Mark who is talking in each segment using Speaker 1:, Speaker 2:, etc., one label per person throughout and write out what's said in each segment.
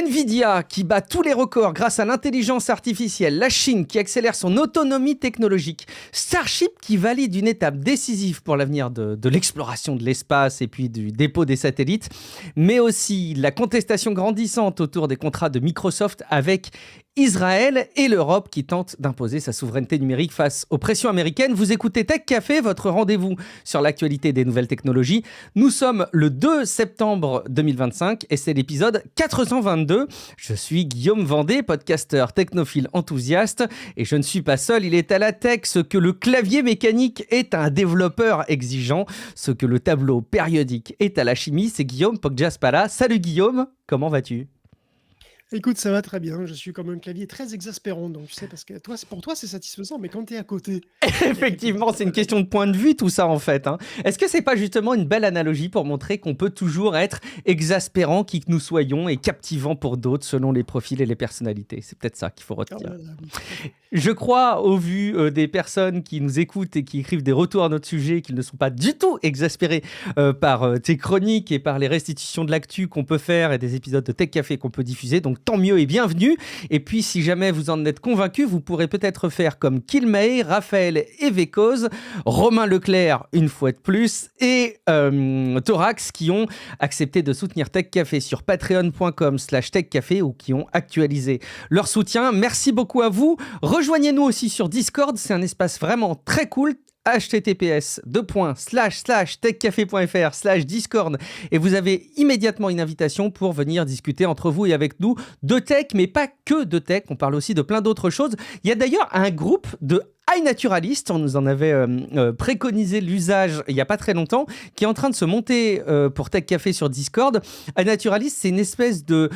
Speaker 1: Nvidia qui bat tous les records grâce à l'intelligence artificielle, la Chine qui accélère son autonomie technologique, Starship qui valide une étape décisive pour l'avenir de l'exploration de l'espace et puis du dépôt des satellites, mais aussi la contestation grandissante autour des contrats de Microsoft avec Israël et l'Europe qui tente d'imposer sa souveraineté numérique face aux pressions américaines. Vous écoutez Tech Café, votre rendez-vous sur l'actualité des nouvelles technologies. Nous sommes le 2 septembre 2025 et c'est l'épisode 422. Je suis Guillaume Vendée, podcasteur technophile enthousiaste et je ne suis pas seul, il est à la tech ce que le clavier mécanique est à un développeur exigeant, ce que le tableau périodique est à la chimie, c'est Guillaume Poggiaspala. Salut Guillaume, comment vas-tu ?
Speaker 2: Écoute, ça va très bien. Je suis comme un clavier très exaspérant, donc tu sais, parce que toi, pour toi, c'est satisfaisant, mais quand t'es à côté, il y a quelque chose
Speaker 1: Effectivement,
Speaker 2: qui
Speaker 1: c'est
Speaker 2: va
Speaker 1: une
Speaker 2: pas.
Speaker 1: question de point de vue tout ça en fait, hein. Est-ce que c'est pas justement une belle analogie pour montrer qu'on peut toujours être exaspérant qui que nous soyons et captivant pour d'autres selon les profils et les personnalités? C'est peut-être ça qu'il faut
Speaker 2: Ah
Speaker 1: retenir.
Speaker 2: là là, oui, tout à fait.
Speaker 1: Je crois, au vu des personnes qui nous écoutent et qui écrivent des retours à notre sujet, qu'ils ne sont pas du tout exaspérés par tes chroniques et par les restitutions de l'actu qu'on peut faire et des épisodes de Tech Café qu'on peut diffuser. Donc tant mieux et bienvenue. Et puis si jamais vous en êtes convaincus, vous pourrez peut-être faire comme Kilmay, Raphaël et Vécoz, Romain Leclerc une fois de plus et Thorax qui ont accepté de soutenir Tech Café sur patreon.com/techcafé ou qui ont actualisé leur soutien. Merci beaucoup à vous. Rejoignez-nous aussi sur Discord, c'est un espace vraiment très cool. https://techcafé.fr/discord et vous avez immédiatement une invitation pour venir discuter entre vous et avec nous de tech, mais pas que de tech, on parle aussi de plein d'autres choses. Il y a d'ailleurs un groupe de iNaturalist, on nous en avait préconisé l'usage il n'y a pas très longtemps, qui est en train de se monter pour Tech Café sur Discord. iNaturalist, c'est une espèce de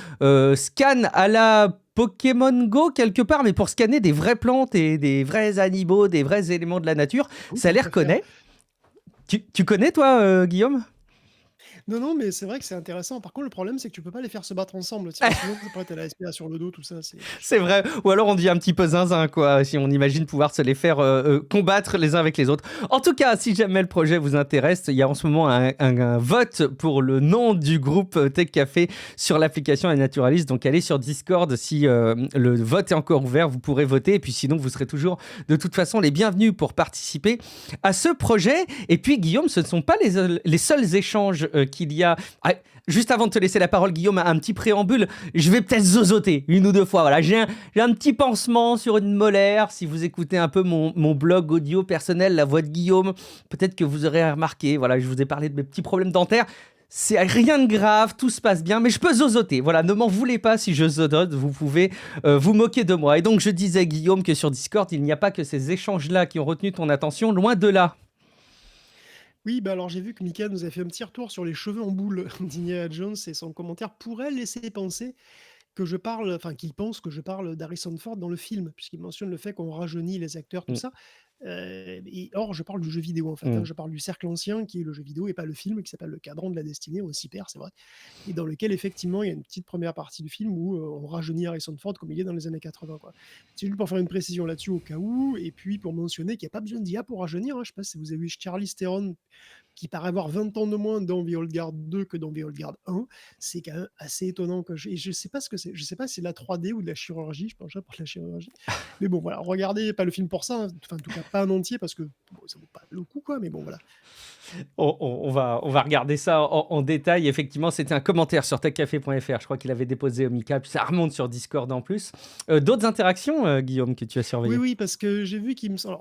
Speaker 1: scan à la Pokémon Go quelque part, mais pour scanner des vraies plantes et des vrais animaux, des vrais éléments de la nature.
Speaker 2: Oui,
Speaker 1: Ça a
Speaker 2: tant
Speaker 1: l'air
Speaker 2: qu'à faire.
Speaker 1: connaît. Tu connais toi, Guillaume?
Speaker 2: Non, mais c'est vrai que c'est intéressant. Par contre, le problème, c'est que tu peux pas les faire se battre ensemble. Tu sais, sinon, ça pourrait être la SPA sur le dos, tout ça.
Speaker 1: C'est vrai. Ou alors on dit un petit peu zinzin, quoi, si on imagine pouvoir se les faire combattre les uns avec les autres. En tout cas, si jamais le projet vous intéresse, il y a en ce moment un vote pour le nom du groupe Tech Café sur l'application iNaturalist. Donc allez sur Discord si le vote est encore ouvert, vous pourrez voter. Et puis sinon, vous serez toujours de toute façon les bienvenus pour participer à ce projet. Et puis Guillaume, ce ne sont pas les seuls échanges qu'il y a. Ah, juste avant de te laisser la parole, Guillaume, un petit préambule. Je vais peut-être zozoter une ou deux fois. Voilà, j'ai un petit pansement sur une molaire. Si vous écoutez un peu mon blog audio personnel, La Voix de Guillaume, peut-être que vous aurez remarqué. Voilà, je vous ai parlé de mes petits problèmes dentaires. C'est rien de grave, tout se passe bien, mais je peux zozoter. Voilà, ne m'en voulez pas si je zozote, vous pouvez vous moquer de moi. Et donc, je disais, Guillaume, que sur Discord, il n'y a pas que ces échanges-là qui ont retenu ton attention, loin de là.
Speaker 2: Oui, bah alors j'ai vu que Mika nous a fait un petit retour sur les cheveux en boule d'Indiana Jones et son commentaire pourrait laisser penser que je parle, enfin qu'il pense que je parle d'Harrison Ford dans le film, puisqu'il mentionne le fait qu'on rajeunit les acteurs, tout
Speaker 1: Mm,
Speaker 2: ça. Et or, je parle du jeu vidéo en fait, hein.
Speaker 1: mm.
Speaker 2: Je parle du cercle ancien qui est le jeu vidéo et pas le film qui s'appelle Le Cadran de la Destinée, aussi père, c'est vrai. Et dans lequel effectivement il y a une petite première partie du film où on rajeunit Harrison Ford comme il est dans les années 80, quoi. C'est juste pour faire une précision là-dessus au cas où, et puis pour mentionner qu'il n'y a pas besoin d'IA pour rajeunir, hein. Je sais pas si vous avez vu Charlize Theron qui paraît avoir 20 ans de moins dans The Old Guard 2 que dans The Old Guard 1. C'est quand même assez étonnant. Et je sais pas ce que c'est. Je sais pas si c'est de la 3D ou de la chirurgie. Je pense pour de la chirurgie. Mais bon, voilà. Regardez pas le film pour ça, hein. Enfin, en tout cas, pas en entier parce que bon, ça vaut pas le coup, quoi. Mais bon, voilà.
Speaker 1: On va regarder ça en détail. Effectivement, c'était un commentaire sur techcafé.fr. Je crois qu'il avait déposé au Mika. Puis ça remonte sur Discord en plus. D'autres interactions, Guillaume, que tu as
Speaker 2: Oui,
Speaker 1: surveillées?
Speaker 2: oui, parce que j'ai vu qu'il me semble.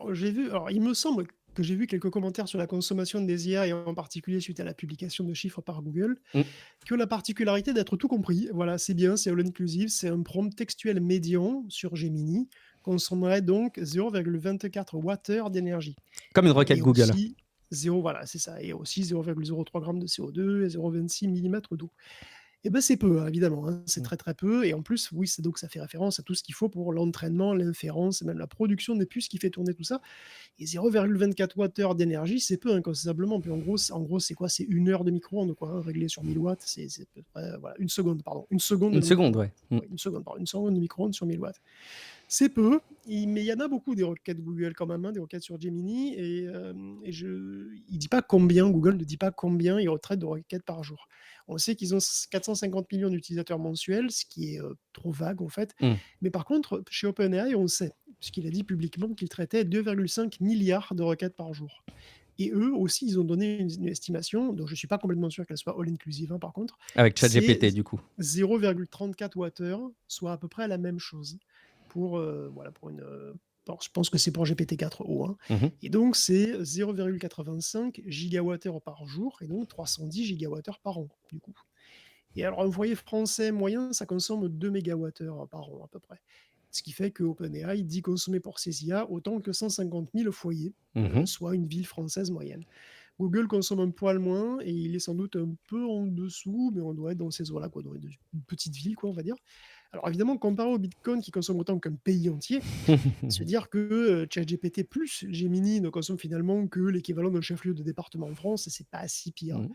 Speaker 2: Alors, il me semble que j'ai vu quelques commentaires sur la consommation des IA et en particulier suite à la publication de chiffres par Google,
Speaker 1: Mm.
Speaker 2: qui ont la particularité d'être tout compris. Voilà, c'est bien, c'est all inclusive, c'est un prompt textuel médian sur Gemini, consommerait donc 0,24 Wh d'énergie.
Speaker 1: Comme une requête
Speaker 2: Et
Speaker 1: Google.
Speaker 2: aussi 0, voilà, c'est ça, et aussi 0,03 g de CO2 et 0,26 mm d'eau. Et ben c'est peu, hein, évidemment, hein, c'est
Speaker 1: Mm.
Speaker 2: très très peu. Et en plus, oui, donc ça fait référence à tout ce qu'il faut pour l'entraînement, l'inférence, et même la production des puces qui fait tourner tout ça. Et 0,24 Wh d'énergie, c'est peu incontestablement. Puis en gros, c'est quoi? C'est 1 heure de micro-ondes, quoi, hein, réglé sur 1000 watts. C'est à peu près, voilà, une seconde, pardon. Une seconde
Speaker 1: Une
Speaker 2: de
Speaker 1: seconde,
Speaker 2: micro-ondes.
Speaker 1: ouais. Mm.
Speaker 2: Ouais, une seconde de micro-ondes sur 1000 watts. C'est peu, mais il y en a beaucoup des requêtes Google quand même, hein, des requêtes sur Gemini il dit pas combien, Google ne dit pas combien ils retraitent de requêtes par jour. On sait qu'ils ont 450 millions d'utilisateurs mensuels, ce qui est trop vague en fait.
Speaker 1: Mmh.
Speaker 2: Mais par contre, chez OpenAI, on sait, puisqu'il a dit publiquement qu'il traitait 2,5 milliards de requêtes par jour. Et eux aussi, ils ont donné une estimation, dont je ne suis pas complètement sûr qu'elle soit all inclusive, hein, par contre,
Speaker 1: Avec
Speaker 2: c'est
Speaker 1: ChatGPT, du coup.
Speaker 2: 0,34 Wh, soit à peu près la même chose pour, voilà, pour une, alors je pense que c'est pour GPT-4o, hein,
Speaker 1: Mmh.
Speaker 2: et donc c'est 0,85 gigawattheures par jour et donc 310 gigawattheures par an, du coup. Et alors un foyer français moyen, ça consomme 2 mégawattheures par an à peu près. Ce qui fait que OpenAI dit consommer pour ses IA autant que 150 000 foyers,
Speaker 1: Mmh.
Speaker 2: soit une ville française moyenne. Google consomme un poil moins et il est sans doute un peu en dessous, mais on doit être dans ces eaux-là, quoi, dans une petite ville, quoi, on va dire. Alors évidemment, comparé au Bitcoin qui consomme autant qu'un pays entier, se dire que ChatGPT plus Gemini ne consomme finalement que l'équivalent d'un chef-lieu de département en France, c'est pas si pire.
Speaker 1: Mmh.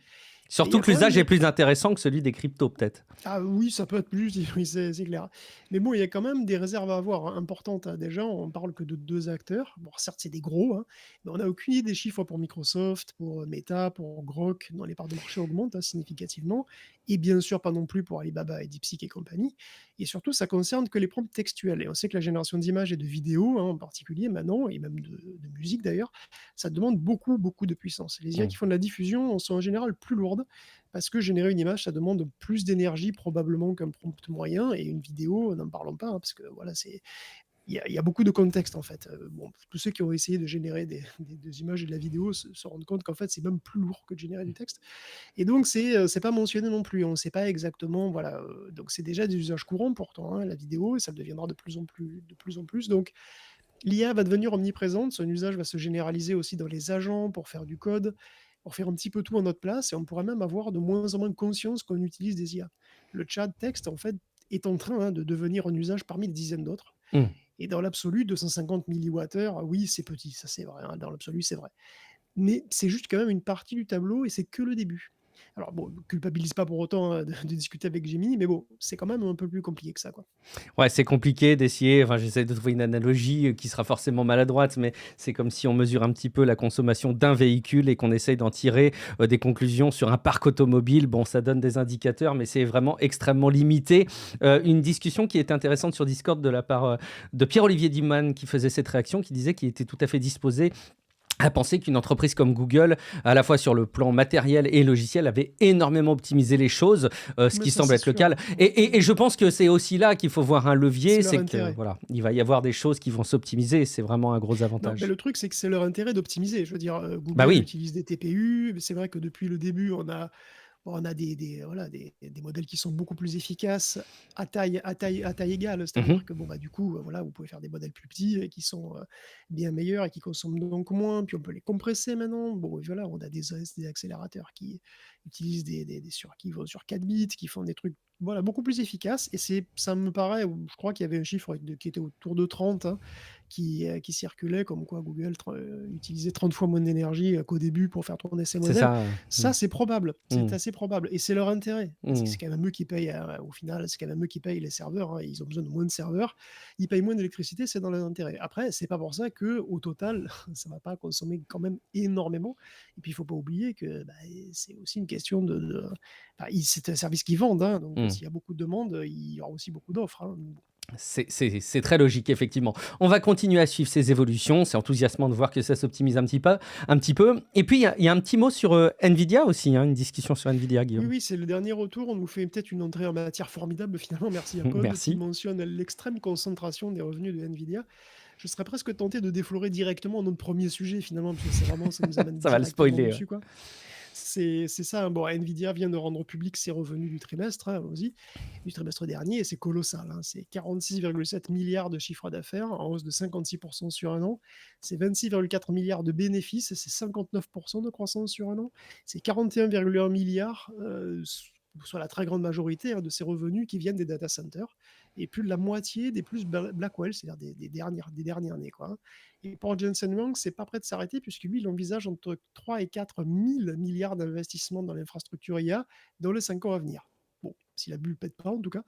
Speaker 2: Mais il y
Speaker 1: Surtout
Speaker 2: a
Speaker 1: que
Speaker 2: quand même
Speaker 1: l'usage est
Speaker 2: des
Speaker 1: plus intéressant que celui des cryptos, peut-être?
Speaker 2: ah oui, ça peut être plus, oui, c'est clair. Mais bon, il y a quand même des réserves à avoir, hein, importantes, hein. Déjà, on parle que de 2 acteurs. Bon, certes, c'est des gros, hein, mais on n'a aucune idée des chiffres pour Microsoft, pour, Meta, pour Grok, dont les parts de marché augmentent, hein, significativement et bien sûr pas non plus pour Alibaba et DeepSeek et compagnie et surtout, ça concerne que les prompts textuels et on sait que la génération d'images et de vidéos, hein, en particulier maintenant et même de musique d'ailleurs, ça demande beaucoup, beaucoup de puissance. Les IA
Speaker 1: Mmh.
Speaker 2: qui font de la diffusion sont en général plus lourdes parce que générer une image, ça demande plus d'énergie probablement qu'un prompt moyen et une vidéo, n'en parlons pas, hein, parce que voilà, c'est il y a beaucoup de contexte en fait. Bon, tous ceux qui ont essayé de générer des images et de la vidéo se rendent compte qu'en fait, c'est même plus lourd que de générer du texte et donc c'est pas mentionné non plus. On ne sait pas exactement, voilà, donc c'est déjà des usages courants pourtant, hein, la vidéo et ça le deviendra de plus en plus donc l'IA va devenir omniprésente, son usage va se généraliser aussi dans les agents pour faire du code, pour faire un petit peu tout à notre place et on pourrait même avoir de moins en moins conscience qu'on utilise des IA. Le chat texte, en fait, est en train, hein, de devenir un usage parmi des dizaines d'autres
Speaker 1: Mmh.
Speaker 2: et dans l'absolu, 250 milliwattheures, oui, c'est petit, ça c'est vrai, hein, dans l'absolu, c'est vrai. Mais c'est juste quand même une partie du tableau et c'est que le début. Alors bon, culpabilise pas pour autant, hein, de discuter avec Gemini, mais bon, c'est quand même un peu plus compliqué que ça, quoi.
Speaker 1: Ouais, c'est compliqué d'essayer, enfin, j'essaie de trouver une analogie, qui sera forcément maladroite, mais c'est comme si on mesure un petit peu la consommation d'un véhicule et qu'on essaye d'en tirer, des conclusions sur un parc automobile. Bon, ça donne des indicateurs, mais c'est vraiment extrêmement limité. Une discussion qui était intéressante sur Discord de la part, de Pierre-Olivier Diman qui faisait cette réaction, qui disait qu'il était tout à fait disposé à penser qu'une entreprise comme Google, à la fois sur le plan matériel et logiciel, avait énormément optimisé les choses, ce
Speaker 2: Mais
Speaker 1: qui
Speaker 2: ça,
Speaker 1: semble
Speaker 2: c'est
Speaker 1: être le
Speaker 2: sûr,
Speaker 1: cas.
Speaker 2: hein.
Speaker 1: Et je pense que c'est aussi là qu'il faut voir un levier,
Speaker 2: C'est leur
Speaker 1: c'est que
Speaker 2: intérêt.
Speaker 1: voilà, il va y avoir des choses qui vont s'optimiser et c'est vraiment un gros
Speaker 2: Non, mais
Speaker 1: avantage.
Speaker 2: le truc, c'est que c'est leur intérêt d'optimiser. Je veux dire,
Speaker 1: Bah
Speaker 2: Google
Speaker 1: oui.
Speaker 2: utilise des TPU, mais c'est vrai que depuis le début, on a voilà, des modèles qui sont beaucoup plus efficaces à taille égale.
Speaker 1: Mmh.
Speaker 2: C'est-à-dire que, bon, bah, du coup, voilà, vous pouvez faire des modèles plus petits et qui sont, bien meilleurs et qui consomment donc moins, puis on peut les compresser maintenant. Bon, et voilà, on a des accélérateurs qui utilisent qui vont sur 4 bits, qui font des trucs, voilà, beaucoup plus efficaces et ça me paraît ou je crois qu'il y avait un chiffre qui était autour de 30, hein, qui circulait comme quoi Google utilisait 30 fois moins d'énergie, qu'au début pour faire tourner ses
Speaker 1: C'est
Speaker 2: modèles.
Speaker 1: ça,
Speaker 2: Ça, c'est probable, c'est
Speaker 1: mmh.
Speaker 2: assez probable et c'est leur intérêt parce que
Speaker 1: Mmh.
Speaker 2: c'est quand même eux qui payent, au final, c'est quand même eux qui payent les serveurs, hein. Ils ont besoin de moins de serveurs, ils payent moins d'électricité, c'est dans leur intérêt. Après, c'est pas pour ça que au total, ça va pas consommer quand même énormément et puis il faut pas oublier que, bah, c'est aussi une question bah, c'est un service qu'ils vendent, hein, donc
Speaker 1: Mmh.
Speaker 2: s'il y a beaucoup de demandes, il y aura aussi beaucoup d'offres, hein.
Speaker 1: C'est très logique, effectivement. On va continuer à suivre ces évolutions. C'est enthousiasmant de voir que ça s'optimise un petit peu. Et puis, il y a un petit mot sur Nvidia aussi, hein, une discussion sur Nvidia,
Speaker 2: Oui,
Speaker 1: Guillaume.
Speaker 2: oui, c'est le dernier retour. On nous fait peut-être une entrée en matière formidable finalement, merci à Code, qui
Speaker 1: Merci.
Speaker 2: mentionne l'extrême concentration des revenus de Nvidia. Je serais presque tenté de déflorer directement notre premier sujet finalement, parce que c'est vraiment, ça nous amène
Speaker 1: Ça va le
Speaker 2: directement
Speaker 1: spoiler, ouais.
Speaker 2: dessus, quoi. C'est ça, hein. Bon, Nvidia vient de rendre public ses revenus du trimestre, hein, aussi, du trimestre dernier, et c'est colossal, hein. C'est 46,7 milliards de chiffre d'affaires, en hausse de 56% sur un an. C'est 26,4 milliards de bénéfices, c'est 59% de croissance sur un an. C'est 41,1 milliards, soit la très grande majorité, hein, de ces revenus qui viennent des data centers, et plus de la moitié des plus Blackwell, c'est-à-dire des dernières années, quoi, hein. Et pour Jensen Huang, c'est pas prêt de s'arrêter puisque lui, il envisage entre 3 et 4 000 milliards d'investissements dans l'infrastructure IA dans les 5 ans à venir. Bon, si la bulle pète pas en tout cas.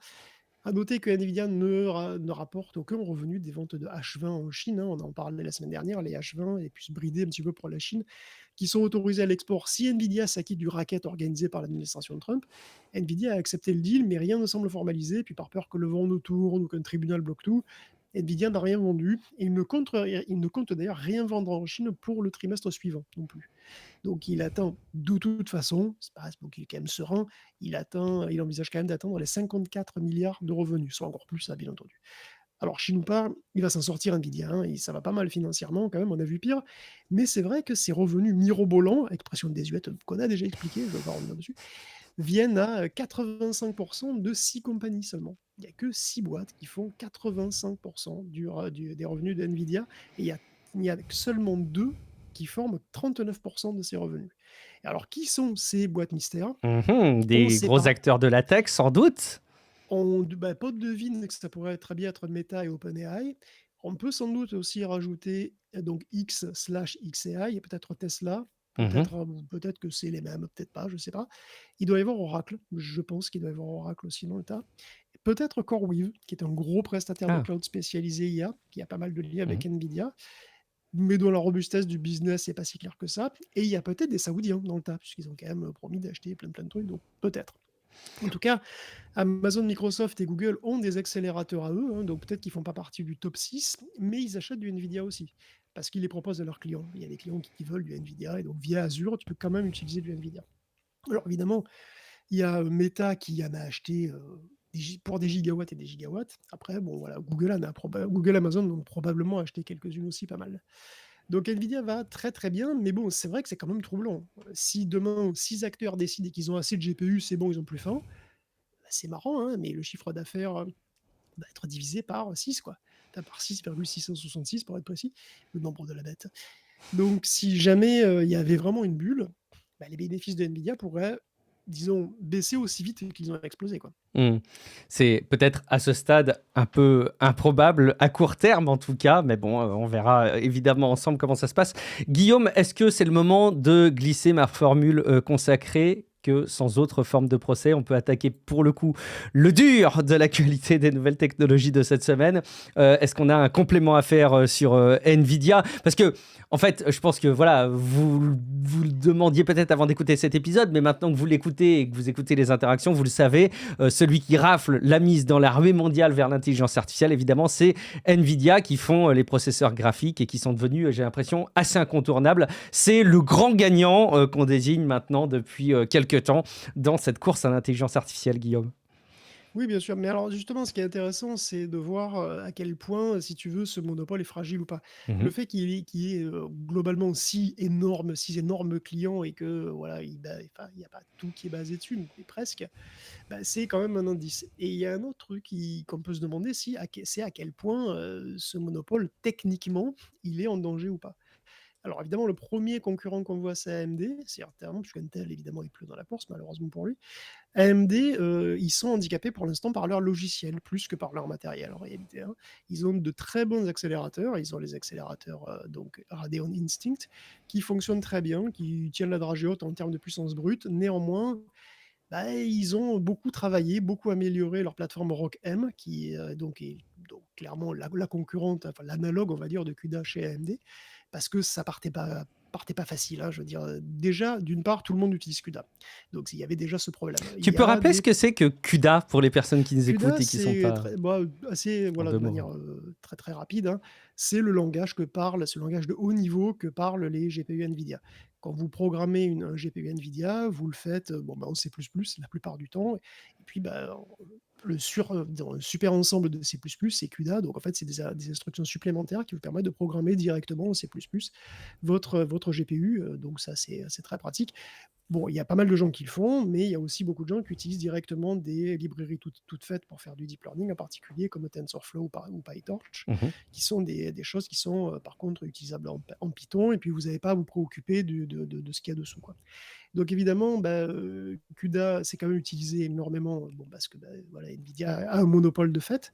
Speaker 2: À noter que Nvidia ne rapporte aucun revenu des ventes de H20 en Chine, hein. On en parlait la semaine dernière, les H20 et puis se brider un petit peu pour la Chine, qui sont autorisés à l'export si Nvidia s'acquitte du racket organisé par l'administration Trump. Nvidia a accepté le deal, mais rien ne semble formalisé. Puis par peur que le vent nous tourne ou qu'un tribunal bloque tout, Nvidia n'a rien vendu. Et il ne compte d'ailleurs rien vendre en Chine pour le trimestre suivant non plus. Donc il attend de toute façon, c'est pas donc il est quand même serein, il envisage quand même d'atteindre les 54 milliards de revenus, soit encore plus ça bien entendu. Alors Chine ou pas, il va s'en sortir Nvidia, hein, et ça va pas mal financièrement quand même, on a vu pire. Mais c'est vrai que ces revenus mirobolants, expression désuète qu'on a déjà expliqué, je ne vais pas revenir dessus, viennent à 85% de 6 compagnies seulement. Il n'y a que 6 boîtes qui font 85% des revenus de Nvidia, et il y a seulement 2 qui forment 39% de ces revenus. Et alors, qui sont ces boîtes mystères? On ne
Speaker 1: Des
Speaker 2: sait
Speaker 1: gros
Speaker 2: pas.
Speaker 1: acteurs de la tech, sans doute.
Speaker 2: Pas de devine que ça pourrait très bien être Meta et OpenAI. On peut sans doute aussi rajouter donc X/xAI et peut-être Tesla.
Speaker 1: Mhm,
Speaker 2: Peut-être que c'est les mêmes, peut-être pas, je ne sais pas. Il doit y avoir Oracle. Je pense qu'il doit y avoir Oracle aussi dans le tas. Peut-être CoreWeave, qui est un gros prestataire de
Speaker 1: ah,
Speaker 2: cloud spécialisé IA, qui a pas mal de liens
Speaker 1: mhm.
Speaker 2: avec Nvidia, mais dont la robustesse du business n'est pas si claire que ça. Et il y a peut-être des Saoudiens dans le tas, puisqu'ils ont quand même promis d'acheter plein de trucs, donc peut-être. En tout cas, Amazon, Microsoft et Google ont des accélérateurs à eux, hein, donc peut-être qu'ils ne font pas partie du top 6, mais ils achètent du Nvidia aussi, parce qu'ils les proposent à leurs clients. Il y a des clients qui veulent du Nvidia, et donc via Azure, tu peux quand même utiliser du Nvidia. Alors évidemment, il y a Meta qui en a acheté pour des gigawatts et des gigawatts. Après, bon voilà, Google, Amazon ont probablement acheté quelques-unes aussi, pas mal. Donc Nvidia va très très bien, mais bon, c'est vrai que c'est quand même troublant. Si demain, 6 acteurs décident qu'ils ont assez de GPU, c'est bon, ils ont plus faim, bah, c'est marrant, hein, mais le chiffre d'affaires va être divisé par 6, quoi. Enfin, par 6,666 pour être précis, le nombre de la bête. Donc si jamais il y avait vraiment une bulle, bah, les bénéfices de Nvidia pourraient, disons, baisser aussi vite qu'ils ont explosé, quoi.
Speaker 1: Hmm. C'est peut-être à ce stade un peu improbable, à court terme en tout cas, mais bon, on verra évidemment ensemble comment ça se passe. Guillaume, est-ce que c'est le moment de glisser ma formule consacrée que sans autre forme de procès, on peut attaquer pour le coup le dur de l'actualité des nouvelles technologies de cette semaine? Est-ce qu'on a un complément à faire sur Nvidia? Parce que en fait, je pense que voilà, vous le demandiez peut-être avant d'écouter cet épisode, mais maintenant que vous l'écoutez et que vous écoutez les interactions, vous le savez, celui qui rafle la mise dans la ruée mondiale vers l'intelligence artificielle, évidemment, c'est Nvidia qui font les processeurs graphiques et qui sont devenus, j'ai l'impression, assez incontournables. C'est le grand gagnant qu'on désigne maintenant depuis quelques temps dans cette course à l'intelligence artificielle, Guillaume.
Speaker 2: Oui, bien sûr. Mais alors, justement, ce qui est intéressant, c'est de voir à quel point, si tu veux, ce monopole est fragile ou pas.
Speaker 1: Mhm.
Speaker 2: Le fait qu'il y ait globalement six énormes clients et que voilà, enfin, il n'y a pas tout qui est basé dessus, mais presque, bah, c'est quand même un indice. Et il y a un autre truc qu'on peut se demander, c'est à quel point ce monopole, techniquement, il est en danger ou pas. Alors évidemment, le premier concurrent qu'on voit, c'est AMD. C'est certainement, puisque Intel, évidemment, est plus dans la course, malheureusement pour lui. AMD, ils sont handicapés pour l'instant par leur logiciel, plus que par leur matériel en réalité, hein. Ils ont de très bons accélérateurs, ils ont les accélérateurs donc Radeon Instinct, qui fonctionnent très bien, qui tiennent la dragée haute en termes de puissance brute. Néanmoins, bah, ils ont beaucoup travaillé, beaucoup amélioré leur plateforme ROCm, qui est donc clairement la concurrente, enfin l'analogue, on va dire, de CUDA chez AMD, parce que ça partait pas facile, hein. Je veux dire, déjà, d'une part, tout le monde utilise CUDA. Donc il y avait déjà ce problème. Il
Speaker 1: Tu
Speaker 2: y
Speaker 1: peux
Speaker 2: a
Speaker 1: rappeler ce
Speaker 2: des
Speaker 1: que c'est que CUDA pour les personnes qui nous écoutent
Speaker 2: CUDA,
Speaker 1: et qui ne sont
Speaker 2: c'est
Speaker 1: pas
Speaker 2: assez,
Speaker 1: en
Speaker 2: voilà,
Speaker 1: deux
Speaker 2: de
Speaker 1: mots?
Speaker 2: manière très très rapide, hein. C'est le langage de haut niveau que parlent les GPU Nvidia. Quand vous programmez un GPU Nvidia, vous le faites bon, bah, en C++ la plupart du temps. Et puis bah, dans le super ensemble de C++, c'est CUDA. Donc en fait, c'est des instructions supplémentaires qui vous permettent de programmer directement en C++ votre GPU. Donc ça, c'est très pratique. Bon, il y a pas mal de gens qui le font, mais il y a aussi beaucoup de gens qui utilisent directement des librairies toutes faites pour faire du deep learning, en particulier comme TensorFlow ou PyTorch,
Speaker 1: Mhm.
Speaker 2: qui sont des choses qui sont par contre utilisables en Python, et puis vous n'avez pas à vous préoccuper de ce qu'il y a dessous, quoi. Donc évidemment, bah, CUDA, c'est quand même utilisé énormément, bon, parce que bah, voilà, NVIDIA a un monopole de fait,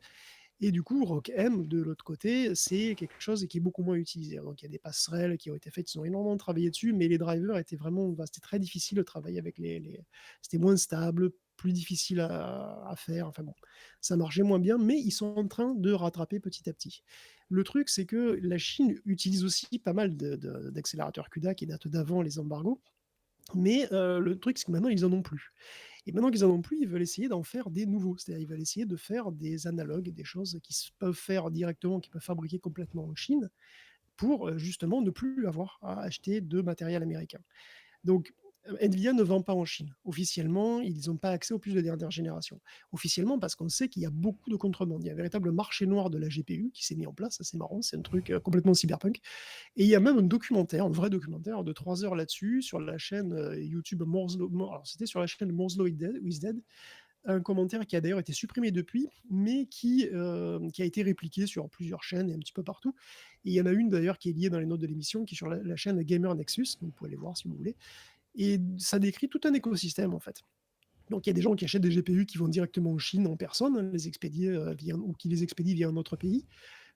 Speaker 2: et du coup, ROCm, de l'autre côté, c'est quelque chose qui est beaucoup moins utilisé. Donc il y a des passerelles qui ont été faites, ils ont énormément travaillé dessus, mais les drivers étaient vraiment, bah, c'était très difficile de travailler avec c'était moins stable, plus difficile à faire. Enfin bon, ça marchait moins bien, mais ils sont en train de rattraper petit à petit. Le truc, c'est que la Chine utilise aussi pas mal d'accélérateurs CUDA qui datent d'avant les embargos, mais le truc, c'est que maintenant, ils en ont plus. Et maintenant qu'ils en ont plus, ils veulent essayer d'en faire des nouveaux. C'est-à-dire, ils veulent essayer de faire des analogues, des choses qui peuvent faire directement, qui peuvent fabriquer complètement en Chine, pour justement ne plus avoir à acheter de matériel américain. Donc, Nvidia ne vend pas en Chine. Officiellement, ils n'ont pas accès aux puces de dernière génération. Officiellement, parce qu'on sait qu'il y a beaucoup de contrebande. Il y a un véritable marché noir de la GPU qui s'est mis en place, c'est marrant, c'est un truc complètement cyberpunk. Et il y a même un documentaire, un vrai documentaire de 3 heures là-dessus, sur la chaîne YouTube Moore's Law. Alors, c'était sur la chaîne Moore's Law is Dead, un commentaire qui a d'ailleurs été supprimé depuis, mais qui a été répliqué sur plusieurs chaînes et un petit peu partout. Et il y en a une d'ailleurs qui est liée dans les notes de l'émission, qui est sur la chaîne Gamer Nexus, donc vous pouvez aller voir si vous voulez. Et ça décrit tout un écosystème en fait. Donc il y a des gens qui achètent des GPU qui vont directement en Chine en personne, hein, les expédier ou qui les expédient via un autre pays.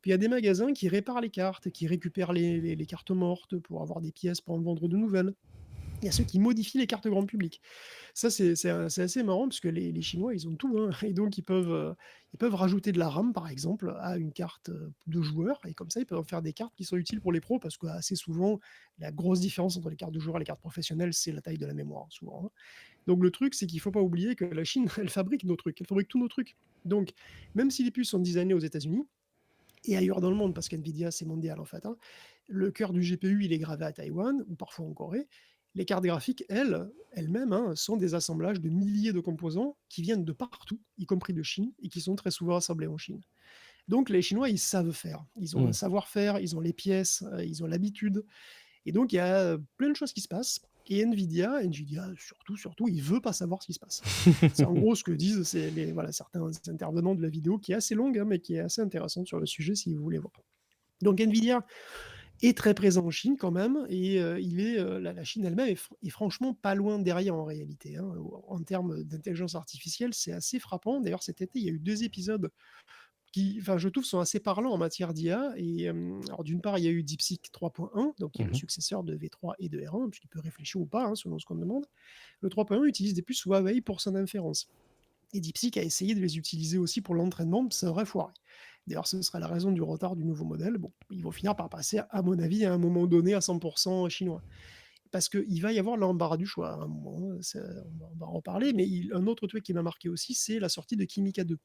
Speaker 2: Puis il y a des magasins qui réparent les cartes, qui récupèrent les cartes mortes pour avoir des pièces pour en vendre de nouvelles. Il y a ceux qui modifient les cartes grand public. Ça, c'est assez marrant parce que les Chinois, ils ont tout, hein, et donc ils peuvent rajouter de la RAM, par exemple, à une carte de joueur, et comme ça, ils peuvent en faire des cartes qui sont utiles pour les pros, parce que assez souvent, la grosse différence entre les cartes de joueurs et les cartes professionnelles, c'est la taille de la mémoire, souvent, hein. Donc le truc, c'est qu'il ne faut pas oublier que la Chine, elle fabrique nos trucs, elle fabrique tous nos trucs. Donc, même si les puces sont designées aux États-Unis et ailleurs dans le monde, parce qu'NVIDIA, c'est mondial en fait, hein, le cœur du GPU, il est gravé à Taïwan ou parfois en Corée. Les cartes graphiques, elles-mêmes, hein, sont des assemblages de milliers de composants qui viennent de partout, y compris de Chine, et qui sont très souvent assemblés en Chine. Donc les Chinois, ils savent faire. Ils ont un
Speaker 1: Mm.
Speaker 2: savoir-faire, ils ont les pièces, ils ont l'habitude. Et donc, il y a plein de choses qui se passent. Et Nvidia surtout, il veut pas savoir ce qui se passe. C'est en gros ce que disent voilà, certains intervenants de la vidéo, qui est assez longue, hein, mais qui est assez intéressante sur le sujet si vous voulez voir. Donc Nvidia est très présent en Chine quand même, et la Chine elle-même est franchement pas loin derrière en réalité, hein. En termes d'intelligence artificielle, c'est assez frappant. D'ailleurs, cet été, il y a eu 2 épisodes qui, enfin, je trouve, sont assez parlants en matière d'IA. Et alors, d'une part, il y a eu DeepSeek 3.1, donc qui est le
Speaker 1: Mhm.
Speaker 2: successeur de V3 et de R1, puisqu'il peut réfléchir ou pas, hein, selon ce qu'on demande. Le 3.1 utilise des puces Huawei pour son inférence. Et DeepSeek a essayé de les utiliser aussi pour l'entraînement, ça aurait foiré. D'ailleurs, ce sera la raison du retard du nouveau modèle. Bon, ils vont finir par passer, à mon avis, à un moment donné, à 100% chinois. Parce qu'il va y avoir l'embarras du choix à un moment, on va en reparler. Mais un autre truc qui m'a marqué aussi, c'est la sortie de Kimi K2.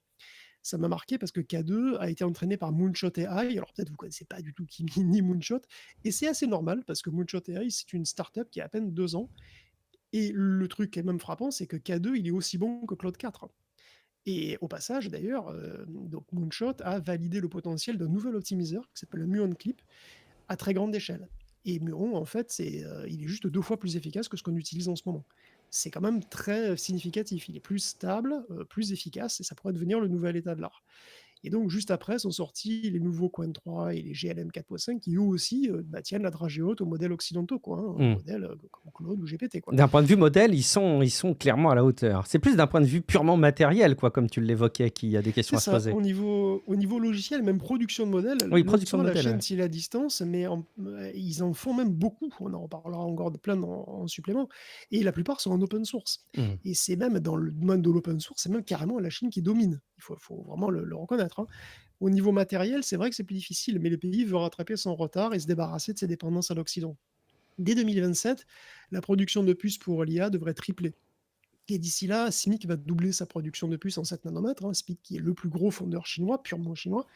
Speaker 2: Ça m'a marqué parce que K2 a été entraîné par Moonshot AI. Alors peut-être vous ne connaissez pas du tout Kimi ni Moonshot, et c'est assez normal parce que Moonshot AI, c'est une startup qui a à peine 2 ans. Et le truc qui est même frappant, c'est que K2, il est aussi bon que Claude 4. Et au passage, d'ailleurs, donc Moonshot a validé le potentiel d'un nouvel optimiseur qui s'appelle le Muon Clip à très grande échelle. Et Muon, en fait, il est juste 2 fois plus efficace que ce qu'on utilise en ce moment. C'est quand même très significatif. Il est plus stable, plus efficace, et ça pourrait devenir le nouvel état de l'art. Et donc, juste après, sont sortis les nouveaux Qwen 3 et les GLM 4.5 qui, eux aussi, tiennent la dragée haute aux modèles occidentaux, quoi, hein, aux
Speaker 1: Mm.
Speaker 2: modèles comme Claude ou GPT, quoi.
Speaker 1: D'un point de vue modèle, ils sont clairement à la hauteur. C'est plus d'un point de vue purement matériel, quoi, comme tu l'évoquais, qu'il y a des questions
Speaker 2: C'est
Speaker 1: à se
Speaker 2: ça,
Speaker 1: poser.
Speaker 2: au niveau logiciel, même production de modèles,
Speaker 1: Oui,
Speaker 2: l'autre
Speaker 1: production de
Speaker 2: fois, la
Speaker 1: modèle.
Speaker 2: chaîne,
Speaker 1: Ouais.
Speaker 2: s'il est à distance, mais ils en font même beaucoup. On en reparlera encore de plein en supplément. Et la plupart sont en open source.
Speaker 1: Mm.
Speaker 2: Et c'est même dans le domaine de l'open source, c'est même carrément la Chine qui domine. Il faut vraiment le reconnaître, hein. Au niveau matériel, c'est vrai que c'est plus difficile, mais le pays veut rattraper son retard et se débarrasser de ses dépendances à l'Occident. Dès 2027, la production de puces pour l'IA devrait tripler. Et d'ici là, SMIC va doubler sa production de puces en 7 nanomètres, hein, SMIC qui est le plus gros fondeur chinois, purement chinois.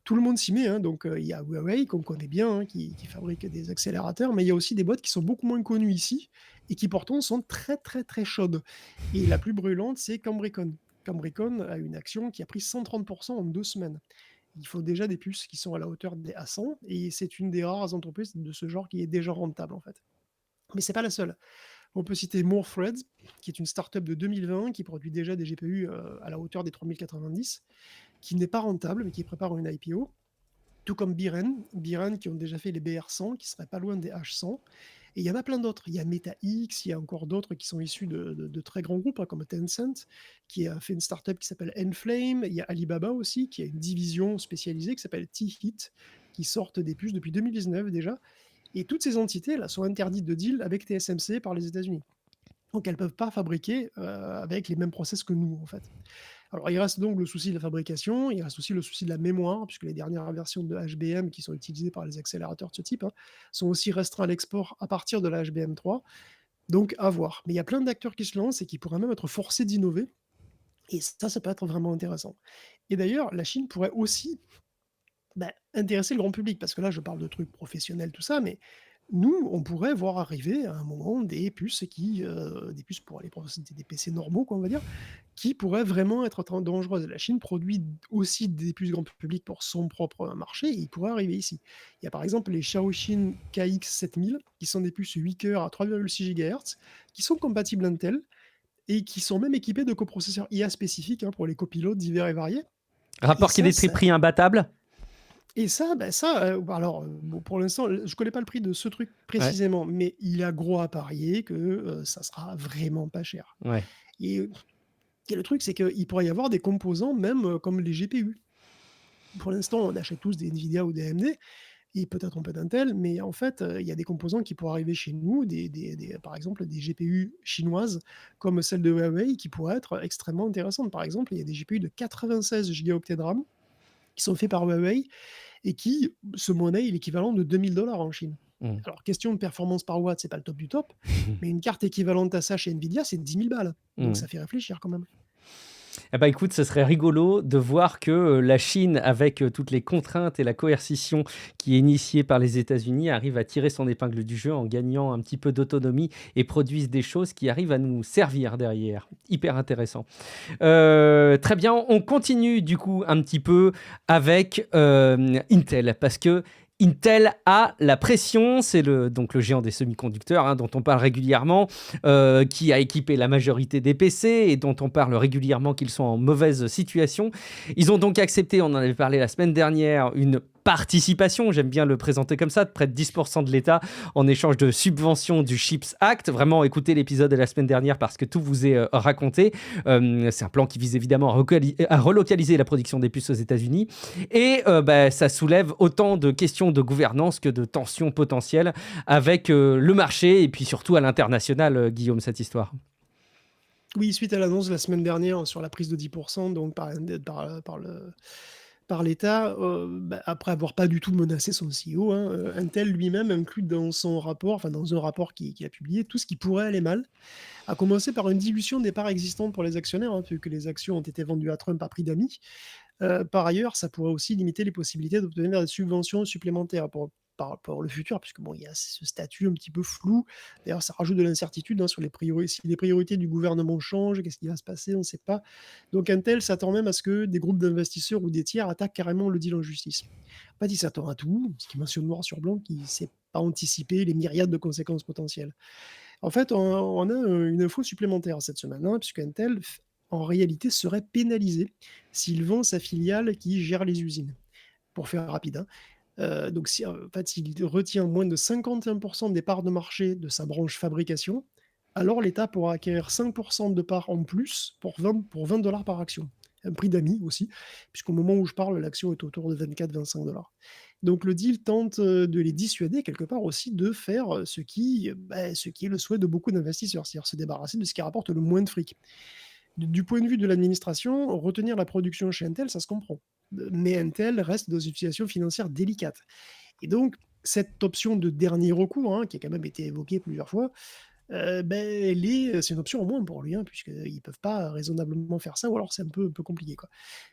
Speaker 2: Tout le monde s'y met, hein, donc il y a Huawei, qu'on connaît bien, hein, qui fabrique des accélérateurs, mais il y a aussi des boîtes qui sont beaucoup moins connues ici et qui pourtant sont très très très chaudes. Et la plus brûlante, c'est Cambricon. Cambricon a une action qui a pris 130% en 2 semaines. Il faut déjà des puces qui sont à la hauteur des A100, et c'est une des rares entreprises de ce genre qui est déjà rentable en fait. Mais c'est pas la seule. On peut citer Moorthreads, qui est une startup de 2020 qui produit déjà des GPU à la hauteur des 3090, qui n'est pas rentable mais qui prépare une IPO. Tout comme Biren qui ont déjà fait les BR100, qui seraient pas loin des H100. Et il y en a plein d'autres. Il y a MetaX, il y a encore d'autres qui sont issus de très grands groupes, hein, comme Tencent, qui a fait une startup qui s'appelle Enflame. Il y a Alibaba aussi, qui a une division spécialisée qui s'appelle T-Hit, qui sortent des puces depuis 2019 déjà. Et toutes ces entités là sont interdites de deal avec TSMC par les États-Unis. Donc elles peuvent pas fabriquer, avec les mêmes process que nous, en fait. Alors il reste donc le souci de la fabrication, il reste aussi le souci de la mémoire, puisque les dernières versions de HBM qui sont utilisées par les accélérateurs de ce type, hein, sont aussi restreints à l'export à partir de la HBM3, donc à voir. Mais il y a plein d'acteurs qui se lancent et qui pourraient même être forcés d'innover et ça peut être vraiment intéressant. Et d'ailleurs, la Chine pourrait aussi, intéresser le grand public, parce que là, je parle de trucs professionnels, tout ça, mais nous, on pourrait voir arriver à un moment des puces pour les des PC normaux, quoi, on va dire, qui pourraient vraiment être dangereuses. La Chine produit aussi des puces grand public pour son propre marché et ils pourraient arriver ici. Il y a par exemple les Shaoxin KX7000 qui sont des puces 8 cœurs à 3,6 GHz qui sont compatibles Intel et qui sont même équipés de coprocesseurs IA spécifiques, hein, pour les copilotes divers et variés. Et
Speaker 1: Rapport
Speaker 2: ça,
Speaker 1: qualité-prix imbattable.
Speaker 2: bon, pour l'instant, je connais pas le prix de ce truc
Speaker 1: Ouais,
Speaker 2: précisément, mais il y a gros à parier que, ça sera vraiment pas cher.
Speaker 1: ouais.
Speaker 2: Et et le truc, c'est qu'il pourrait y avoir des composants même, comme les GPU. Pour l'instant, on achète tous des Nvidia ou des AMD et peut-être un peu d'Intel, mais en fait, il y a des composants qui pourraient arriver chez nous, par exemple, des GPU chinoises comme celle de Huawei qui pourraient être extrêmement intéressantes. Par exemple, il y a des GPU de 96 gigaoctets de RAM qui sont faits par Huawei et qui se monnaient l'équivalent de 2 000 $ en Chine.
Speaker 1: Mm.
Speaker 2: Alors, question de performance par watt, c'est pas le top du top, mais une carte équivalente à ça chez Nvidia, c'est 10 000 balles. Donc
Speaker 1: Mm.
Speaker 2: ça fait réfléchir quand même.
Speaker 1: Eh ben, écoute, ce serait rigolo de voir que la Chine, avec toutes les contraintes et la coercition qui est initiée par les États-Unis, arrive à tirer son épingle du jeu en gagnant un petit peu d'autonomie et produise des choses qui arrivent à nous servir derrière. Hyper intéressant. Très bien, on continue du coup un petit peu avec Intel, parce que Intel a la pression, c'est donc le géant des semi-conducteurs, hein, dont on parle régulièrement, qui a équipé la majorité des PC et dont on parle régulièrement qu'ils sont en mauvaise situation. Ils ont donc accepté, on en avait parlé la semaine dernière, une participation, j'aime bien le présenter comme ça, de près de 10% de l'État en échange de subventions du CHIPS Act. Vraiment, écoutez l'épisode de la semaine dernière parce que tout vous est raconté. C'est un plan qui vise évidemment à relocaliser la production des puces aux États-Unis. Et ça soulève autant de questions de gouvernance que de tensions potentielles avec le marché et puis surtout à l'international, Guillaume, cette histoire.
Speaker 2: Oui, suite à l'annonce la semaine dernière sur la prise de 10% donc par l'État, après avoir pas du tout menacé son CEO, hein, Intel lui-même inclut dans son rapport, enfin dans un rapport qu'il a publié, tout ce qui pourrait aller mal, à commencer par une dilution des parts existantes pour les actionnaires, hein, vu que les actions ont été vendues à Trump à prix d'amis. Par ailleurs, ça pourrait aussi limiter les possibilités d'obtenir des subventions supplémentaires pour le futur, puisque bon, il y a ce statut un petit peu flou. D'ailleurs, ça rajoute de l'incertitude, hein, sur si les priorités du gouvernement changent, qu'est-ce qui va se passer, on ne sait pas. Donc Intel s'attend même à ce que des groupes d'investisseurs ou des tiers attaquent carrément le deal en justice. En fait, il s'attend à tout, ce qui mentionne noir sur blanc, qu'il ne sait pas anticiper les myriades de conséquences potentielles. En fait, on a une info supplémentaire cette semaine, hein, puisque Intel, en réalité, serait pénalisé s'il vend sa filiale qui gère les usines. Pour faire rapide, hein. Donc si, en fait, s'il retient moins de 51% des parts de marché de sa branche fabrication, alors l'État pourra acquérir 5% de parts en plus pour 20 $ par action. Un prix d'amis aussi, puisqu'au moment où je parle, l'action est autour de 24-25 $. Donc le deal tente, de les dissuader quelque part aussi de faire, ce qui est le souhait de beaucoup d'investisseurs, c'est-à-dire se débarrasser de ce qui rapporte le moins de fric. Du point de vue de l'administration, retenir la production chez Intel, ça se comprend. Mais Intel reste dans une situation financière délicate. Et donc, cette option de dernier recours, hein, qui a quand même été évoquée plusieurs fois, c'est une option en moins pour lui, hein, puisqu'ils ne peuvent pas raisonnablement faire ça, ou alors c'est un peu compliqué, quoi.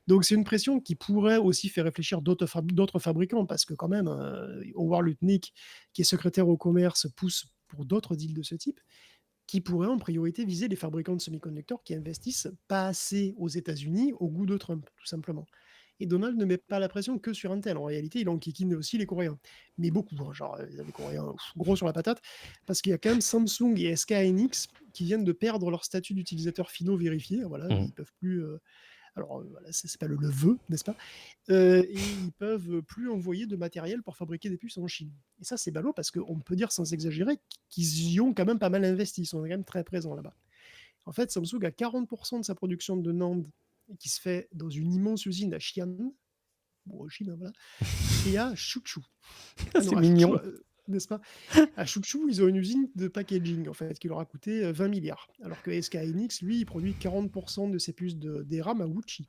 Speaker 2: Donc c'est une pression qui pourrait aussi faire réfléchir d'autres fabricants, parce que quand même, Howard Lutnick, qui est secrétaire au commerce, pousse pour d'autres deals de ce type qui pourrait en priorité viser les fabricants de semi-conducteurs qui investissent pas assez aux États-Unis au goût de Trump, tout simplement. Et Donald ne met pas la pression que sur Intel. En réalité, il enquiquine aussi les Coréens. Mais beaucoup, hein, genre les Coréens gros sur la patate, parce qu'il y a quand même Samsung et SK Hynix qui viennent de perdre leur statut d'utilisateur finaux vérifié. Voilà,
Speaker 1: Mmh.
Speaker 2: ils peuvent plus. Alors voilà, ça s'appelle le vœu, n'est-ce pas? Et ils peuvent plus envoyer de matériel pour fabriquer des puces en Chine. Et ça, c'est ballot parce qu'on peut dire sans exagérer qu'ils y ont quand même pas mal investi. Ils sont quand même très présents là-bas. En fait, Samsung a 40% de sa production de NAND qui se fait dans une immense usine à Xi'an, bon, en Chine, hein, voilà, et à Suzhou. Ah non,
Speaker 1: C'est
Speaker 2: à Suzhou,
Speaker 1: mignon.
Speaker 2: n'est-ce pas? À Chouchou, ils ont une usine de packaging, en fait, qui leur a coûté 20 milliards, alors que SK hynix, lui, il produit 40% de ses puces de DRAM à Wuxi.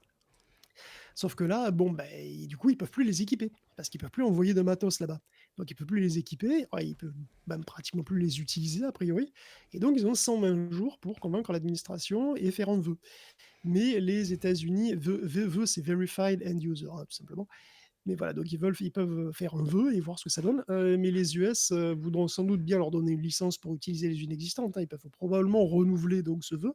Speaker 2: Sauf que là, bon, ben, du coup, ils peuvent plus les équiper parce qu'ils peuvent plus envoyer de matos là-bas. Donc ils peuvent plus les équiper, ouais, ils peuvent même pratiquement plus les utiliser a priori. Et donc ils ont 120 jours pour convaincre l'administration et faire un vœu. Mais les États-Unis, vœu, c'est verified end user, hein, tout simplement. Mais voilà, donc ils peuvent faire un vœu et voir ce que ça donne. Mais les US voudront sans doute bien leur donner une licence pour utiliser les usines existantes, hein. Ils peuvent probablement renouveler donc ce vœu.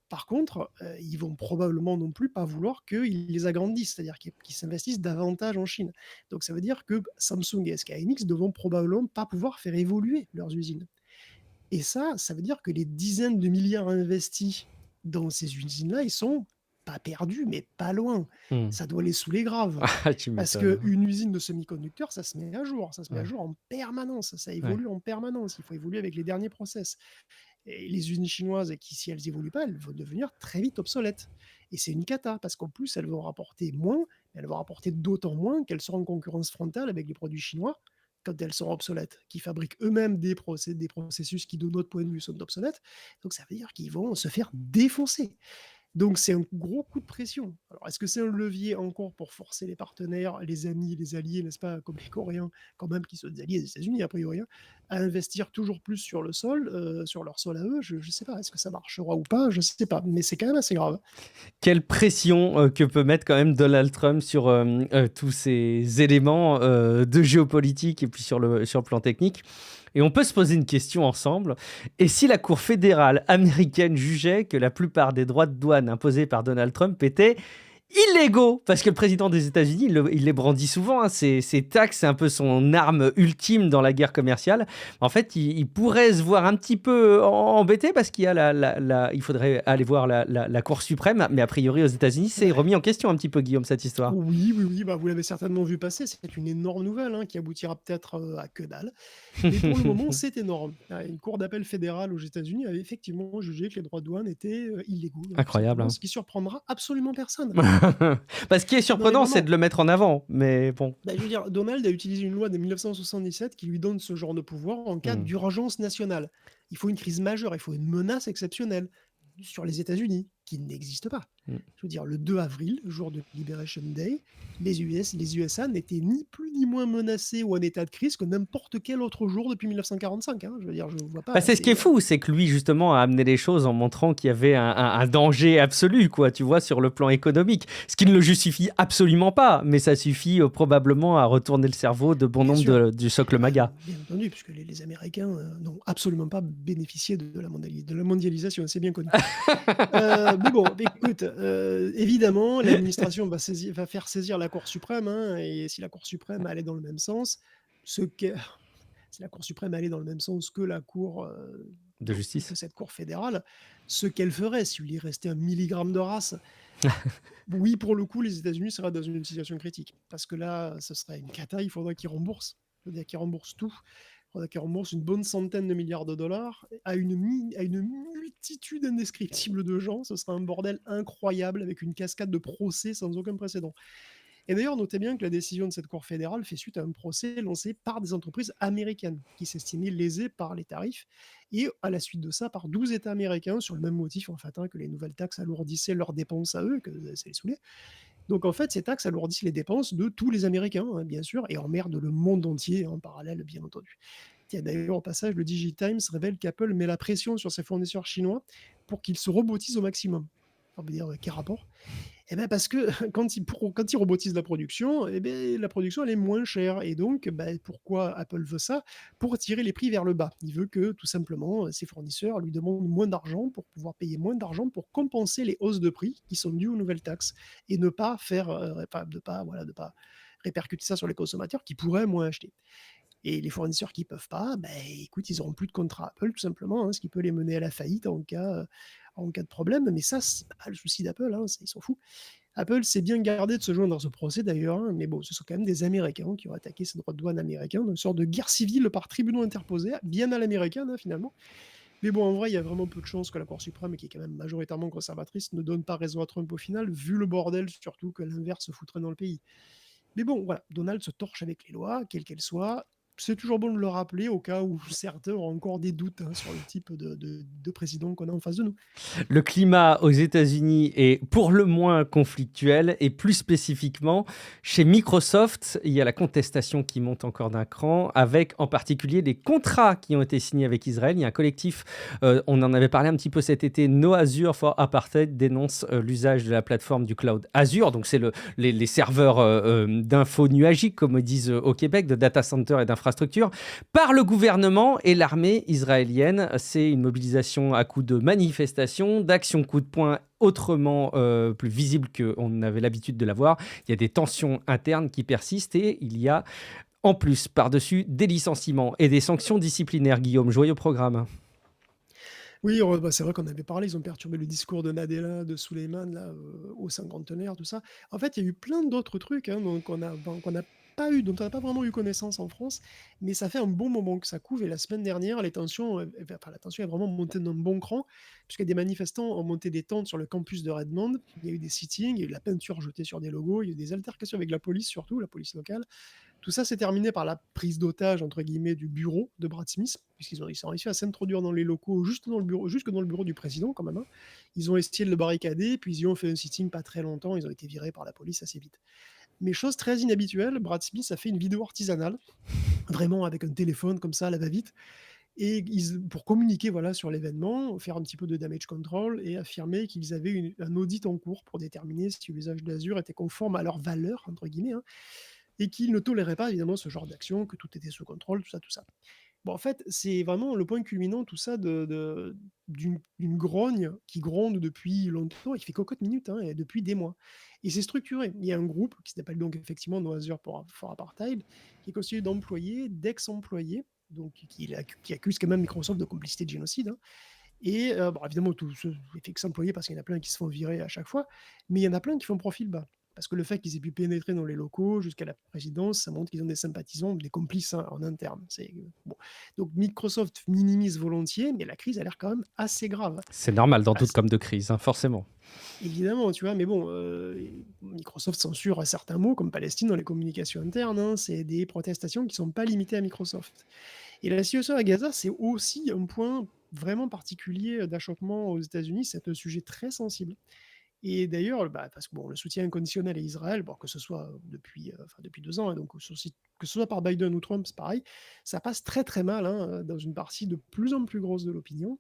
Speaker 2: Par contre, ils vont probablement non plus pas vouloir qu'ils les agrandissent, c'est-à-dire qu'ils s'investissent davantage en Chine. Donc ça veut dire que Samsung et SK hynix ne vont probablement pas pouvoir faire évoluer leurs usines. Et ça veut dire que les dizaines de milliards investis dans ces usines-là, ils sont pas perdus, mais pas loin.
Speaker 1: Mmh.
Speaker 2: Ça doit les saouler grave.
Speaker 1: Ah, tu
Speaker 2: Parce
Speaker 1: m'étonnes, hein.
Speaker 2: qu'une usine de semi-conducteurs, ça se met à jour, ça se met à
Speaker 1: Ouais,
Speaker 2: jour en permanence, ça
Speaker 1: ouais.
Speaker 2: évolue en permanence. Il faut évoluer avec les derniers process. Et les usines chinoises, qui, si elles évoluent pas, elles vont devenir très vite obsolètes. Et c'est une cata, parce qu'en plus, elles vont rapporter moins, elles vont rapporter d'autant moins qu'elles seront en concurrence frontale avec les produits chinois quand elles seront obsolètes, qui fabriquent eux-mêmes des processus qui, de notre point de vue, sont obsolètes. Donc ça veut dire qu'ils vont se faire défoncer. Donc c'est un gros coup de pression. Alors est-ce que c'est un levier encore pour forcer les partenaires, les amis, les alliés, n'est-ce pas, comme les Coréens quand même qui sont des alliés des États-Unis a priori, hein, à investir toujours plus sur le sol, sur leur sol à eux? Je sais pas, est-ce que ça marchera ou pas? Je sais pas, mais c'est quand même assez grave.
Speaker 1: Quelle pression que peut mettre quand même Donald Trump sur tous ces éléments de géopolitique et puis sur le plan technique. Et on peut se poser une question ensemble. Et si la Cour fédérale américaine jugeait que la plupart des droits de douane imposés par Donald Trump étaient illégaux, parce que le président des États-Unis, il les brandit souvent, hein, ces taxes, c'est un peu son arme ultime dans la guerre commerciale. En fait, il pourrait se voir un petit peu embêté parce qu'il y a il faudrait aller voir la Cour suprême, mais a priori aux États-Unis, c'est
Speaker 2: Ouais.
Speaker 1: remis en question un petit peu, Guillaume, cette histoire.
Speaker 2: Oui, oui, oui, bah, vous l'avez certainement vu passer, c'est une énorme nouvelle, hein, qui aboutira peut-être, à que dalle. Mais pour le moment, c'est énorme. Une cour d'appel fédérale aux États-Unis avait effectivement jugé que les droits de douane étaient, illégaux, tout
Speaker 1: Incroyable,
Speaker 2: simplement,
Speaker 1: hein.
Speaker 2: ce qui surprendra absolument personne.
Speaker 1: Parce ce qui est
Speaker 2: Non, mais
Speaker 1: surprenant, c'est
Speaker 2: vraiment.
Speaker 1: de le mettre en avant, mais bon.
Speaker 2: Bah, je veux dire, Donald a utilisé une loi de 1977 qui lui donne ce genre de pouvoir en cas
Speaker 1: Hmm.
Speaker 2: d'urgence nationale. Il faut une crise majeure, il faut une menace exceptionnelle sur les États-Unis, qui n'existe pas.
Speaker 1: Hmm.
Speaker 2: Je veux dire, le 2 avril, jour de Liberation Day, les USA n'étaient ni plus ni moins menacés ou en état de crise que n'importe quel autre jour depuis 1945, hein. Je veux dire, je ne vois
Speaker 1: Bah,
Speaker 2: pas.
Speaker 1: c'est ce qui est fou, c'est que lui, justement, a amené les choses en montrant qu'il y avait un danger absolu, quoi, tu vois, sur le plan économique. Ce qui ne le justifie absolument pas, mais ça suffit probablement à retourner le cerveau de bon
Speaker 2: Bien
Speaker 1: nombre
Speaker 2: sûr.
Speaker 1: du socle
Speaker 2: Bah,
Speaker 1: MAGA.
Speaker 2: bien entendu, puisque les Américains n'ont absolument pas bénéficié de la mondialisation, c'est bien connu. Mais bon, écoute, évidemment, l'administration va faire saisir la Cour suprême, hein, et si la Cour suprême allait dans le même sens, ce qu'est si la Cour suprême allait dans le même sens que la Cour,
Speaker 1: De
Speaker 2: que
Speaker 1: justice.
Speaker 2: cette Cour fédérale, ce qu'elle ferait s'il y restait un milligramme de race, oui, pour le coup, les États-Unis seraient dans une situation critique. Parce que là, ce serait une cata, il faudrait qu'ils remboursent. C'est-à-dire qu'ils remboursent tout. Il faudrait qu'ils remboursent une bonne centaine de milliards de dollars à une multitude indescriptible de gens. Ce serait un bordel incroyable avec une cascade de procès sans aucun précédent. Et d'ailleurs, notez bien que la décision de cette Cour fédérale fait suite à un procès lancé par des entreprises américaines qui s'estimaient lésées par les tarifs, et à la suite de ça par 12 États américains sur le même motif en fait, hein, que les nouvelles taxes alourdissaient leurs dépenses à eux, que ça les saoulait. Donc en fait, ces taxes alourdissent les dépenses de tous les Américains, hein, bien sûr, et emmerdent le monde entier en parallèle, bien entendu. Tiens, d'ailleurs, au passage, le DigiTimes révèle qu'Apple met la pression sur ses fournisseurs chinois pour qu'ils se robotisent au maximum. On veut dire, quel rapport? Eh ben parce que quand ils robotisent la production, eh ben la production elle est moins chère, et donc bah, pourquoi Apple veut ça? Pour tirer les prix vers le bas. Il veut que tout simplement, ses fournisseurs lui demandent moins d'argent pour pouvoir payer moins d'argent pour compenser les hausses de prix qui sont dues aux nouvelles taxes, et ne pas faire, de pas répercuter ça sur les consommateurs qui pourraient moins acheter. Et les fournisseurs qui peuvent pas, ben écoute, ils auront plus de contrat Apple tout simplement, hein, ce qui peut les mener à la faillite en cas de problème. Mais ça, c'est pas le souci d'Apple, hein, ils s'en foutent. Apple s'est bien gardé de se joindre dans ce procès d'ailleurs, hein, mais bon, ce sont quand même des Américains qui ont attaqué ces droits de douane américains, dans une sorte de guerre civile par tribunaux interposés, bien à l'américaine, hein, finalement. Mais bon, en vrai, il y a vraiment peu de chances que la Cour suprême, qui est quand même majoritairement conservatrice, ne donne pas raison à Trump au final, vu le bordel surtout que l'inverse se foutrait dans le pays. Mais bon, voilà, Donald se torche avec les lois, quelles qu'elles soient. c'est toujours bon de le rappeler au cas où certains ont encore des doutes, hein, sur le type de président qu'on a en face de nous.
Speaker 1: Le climat aux États-Unis est pour le moins conflictuel et plus spécifiquement, chez Microsoft, il y a la contestation qui monte encore d'un cran avec en particulier les contrats qui ont été signés avec Israël. Il y a un collectif, on en avait parlé un petit peu cet été, No Azure for Apartheid dénonce l'usage de la plateforme du cloud Azure, donc c'est les serveurs d'infos nuagiques comme ils disent au Québec, de data center et d'infrastructures, par le gouvernement et l'armée israélienne. C'est une mobilisation à coup de manifestations, d'actions coup de poing autrement plus visibles qu'on avait l'habitude de l'avoir. Il y a des tensions internes qui persistent et il y a en plus, par-dessus, des licenciements et des sanctions disciplinaires. Guillaume, joyeux programme.
Speaker 2: Oui, bah, c'est vrai qu'on avait parlé, ils ont perturbé le discours de Nadella, de Souleymane, là, au cinquantenaire, tout ça. En fait, il y a eu plein d'autres trucs, hein, donc qu'on n'a pas eu, dont on n'a pas vraiment eu connaissance en France, mais ça fait un bon moment que ça couve. Et la semaine dernière, les tensions, enfin, la tension est vraiment montée d'un bon cran, puisque des manifestants ont monté des tentes sur le campus de Redmond. Il y a eu des sittings, il y a eu de la peinture jetée sur des logos, il y a eu des altercations avec la police, surtout la police locale. Tout ça s'est terminé par la prise d'otage entre guillemets du bureau de Brad Smith, puisqu'ils ont réussi à s'introduire dans les locaux, juste dans le bureau, jusque dans le bureau du président quand même, hein. Ils ont essayé de le barricader, puis ils y ont fait un sitting pas très longtemps, ils ont été virés par la police assez vite. Mais chose très inhabituelle, Brad Smith a fait une vidéo artisanale, vraiment avec un téléphone comme ça à la va-vite, et pour communiquer voilà, sur l'événement, faire un petit peu de damage control et affirmer qu'ils avaient un audit en cours pour déterminer si l'usage d'Azure était conforme à leurs valeurs, entre guillemets, hein, et qu'il ne tolérait pas évidemment ce genre d'action, que tout était sous contrôle, tout ça, tout ça. Bon, en fait, c'est vraiment le point culminant, tout ça, d'une grogne qui gronde depuis longtemps et qui fait cocotte minute, hein, et depuis des mois. Et c'est structuré. Il y a un groupe qui s'appelle donc effectivement No Azure for Apartheid, qui est constitué d'employés, d'ex-employés, donc qui accuse quand même Microsoft de complicité de génocide, hein. Et bon, évidemment, tous ceux ex-employés, parce qu'il y en a plein qui se font virer à chaque fois, mais il y en a plein qui font profil bas. Parce que le fait qu'ils aient pu pénétrer dans les locaux jusqu'à la présidence, ça montre qu'ils ont des sympathisants, des complices, hein, en interne. Bon. Donc Microsoft minimise volontiers, mais la crise a l'air quand même assez grave.
Speaker 1: C'est normal dans toute
Speaker 2: Assez-
Speaker 1: comme de crise, hein, forcément.
Speaker 2: Évidemment, tu vois, mais bon, Microsoft censure certains mots comme Palestine dans les communications internes, hein. C'est des protestations qui ne sont pas limitées à Microsoft. Et la situation à Gaza, c'est aussi un point vraiment particulier d'achoppement aux États-Unis. C'est un sujet très sensible. Et d'ailleurs, bah, parce que bon, le soutien inconditionnel à Israël, bon, que ce soit depuis 2 ans, hein, donc que ce soit par Biden ou Trump, c'est pareil, ça passe très très mal, hein, dans une partie de plus en plus grosse de l'opinion.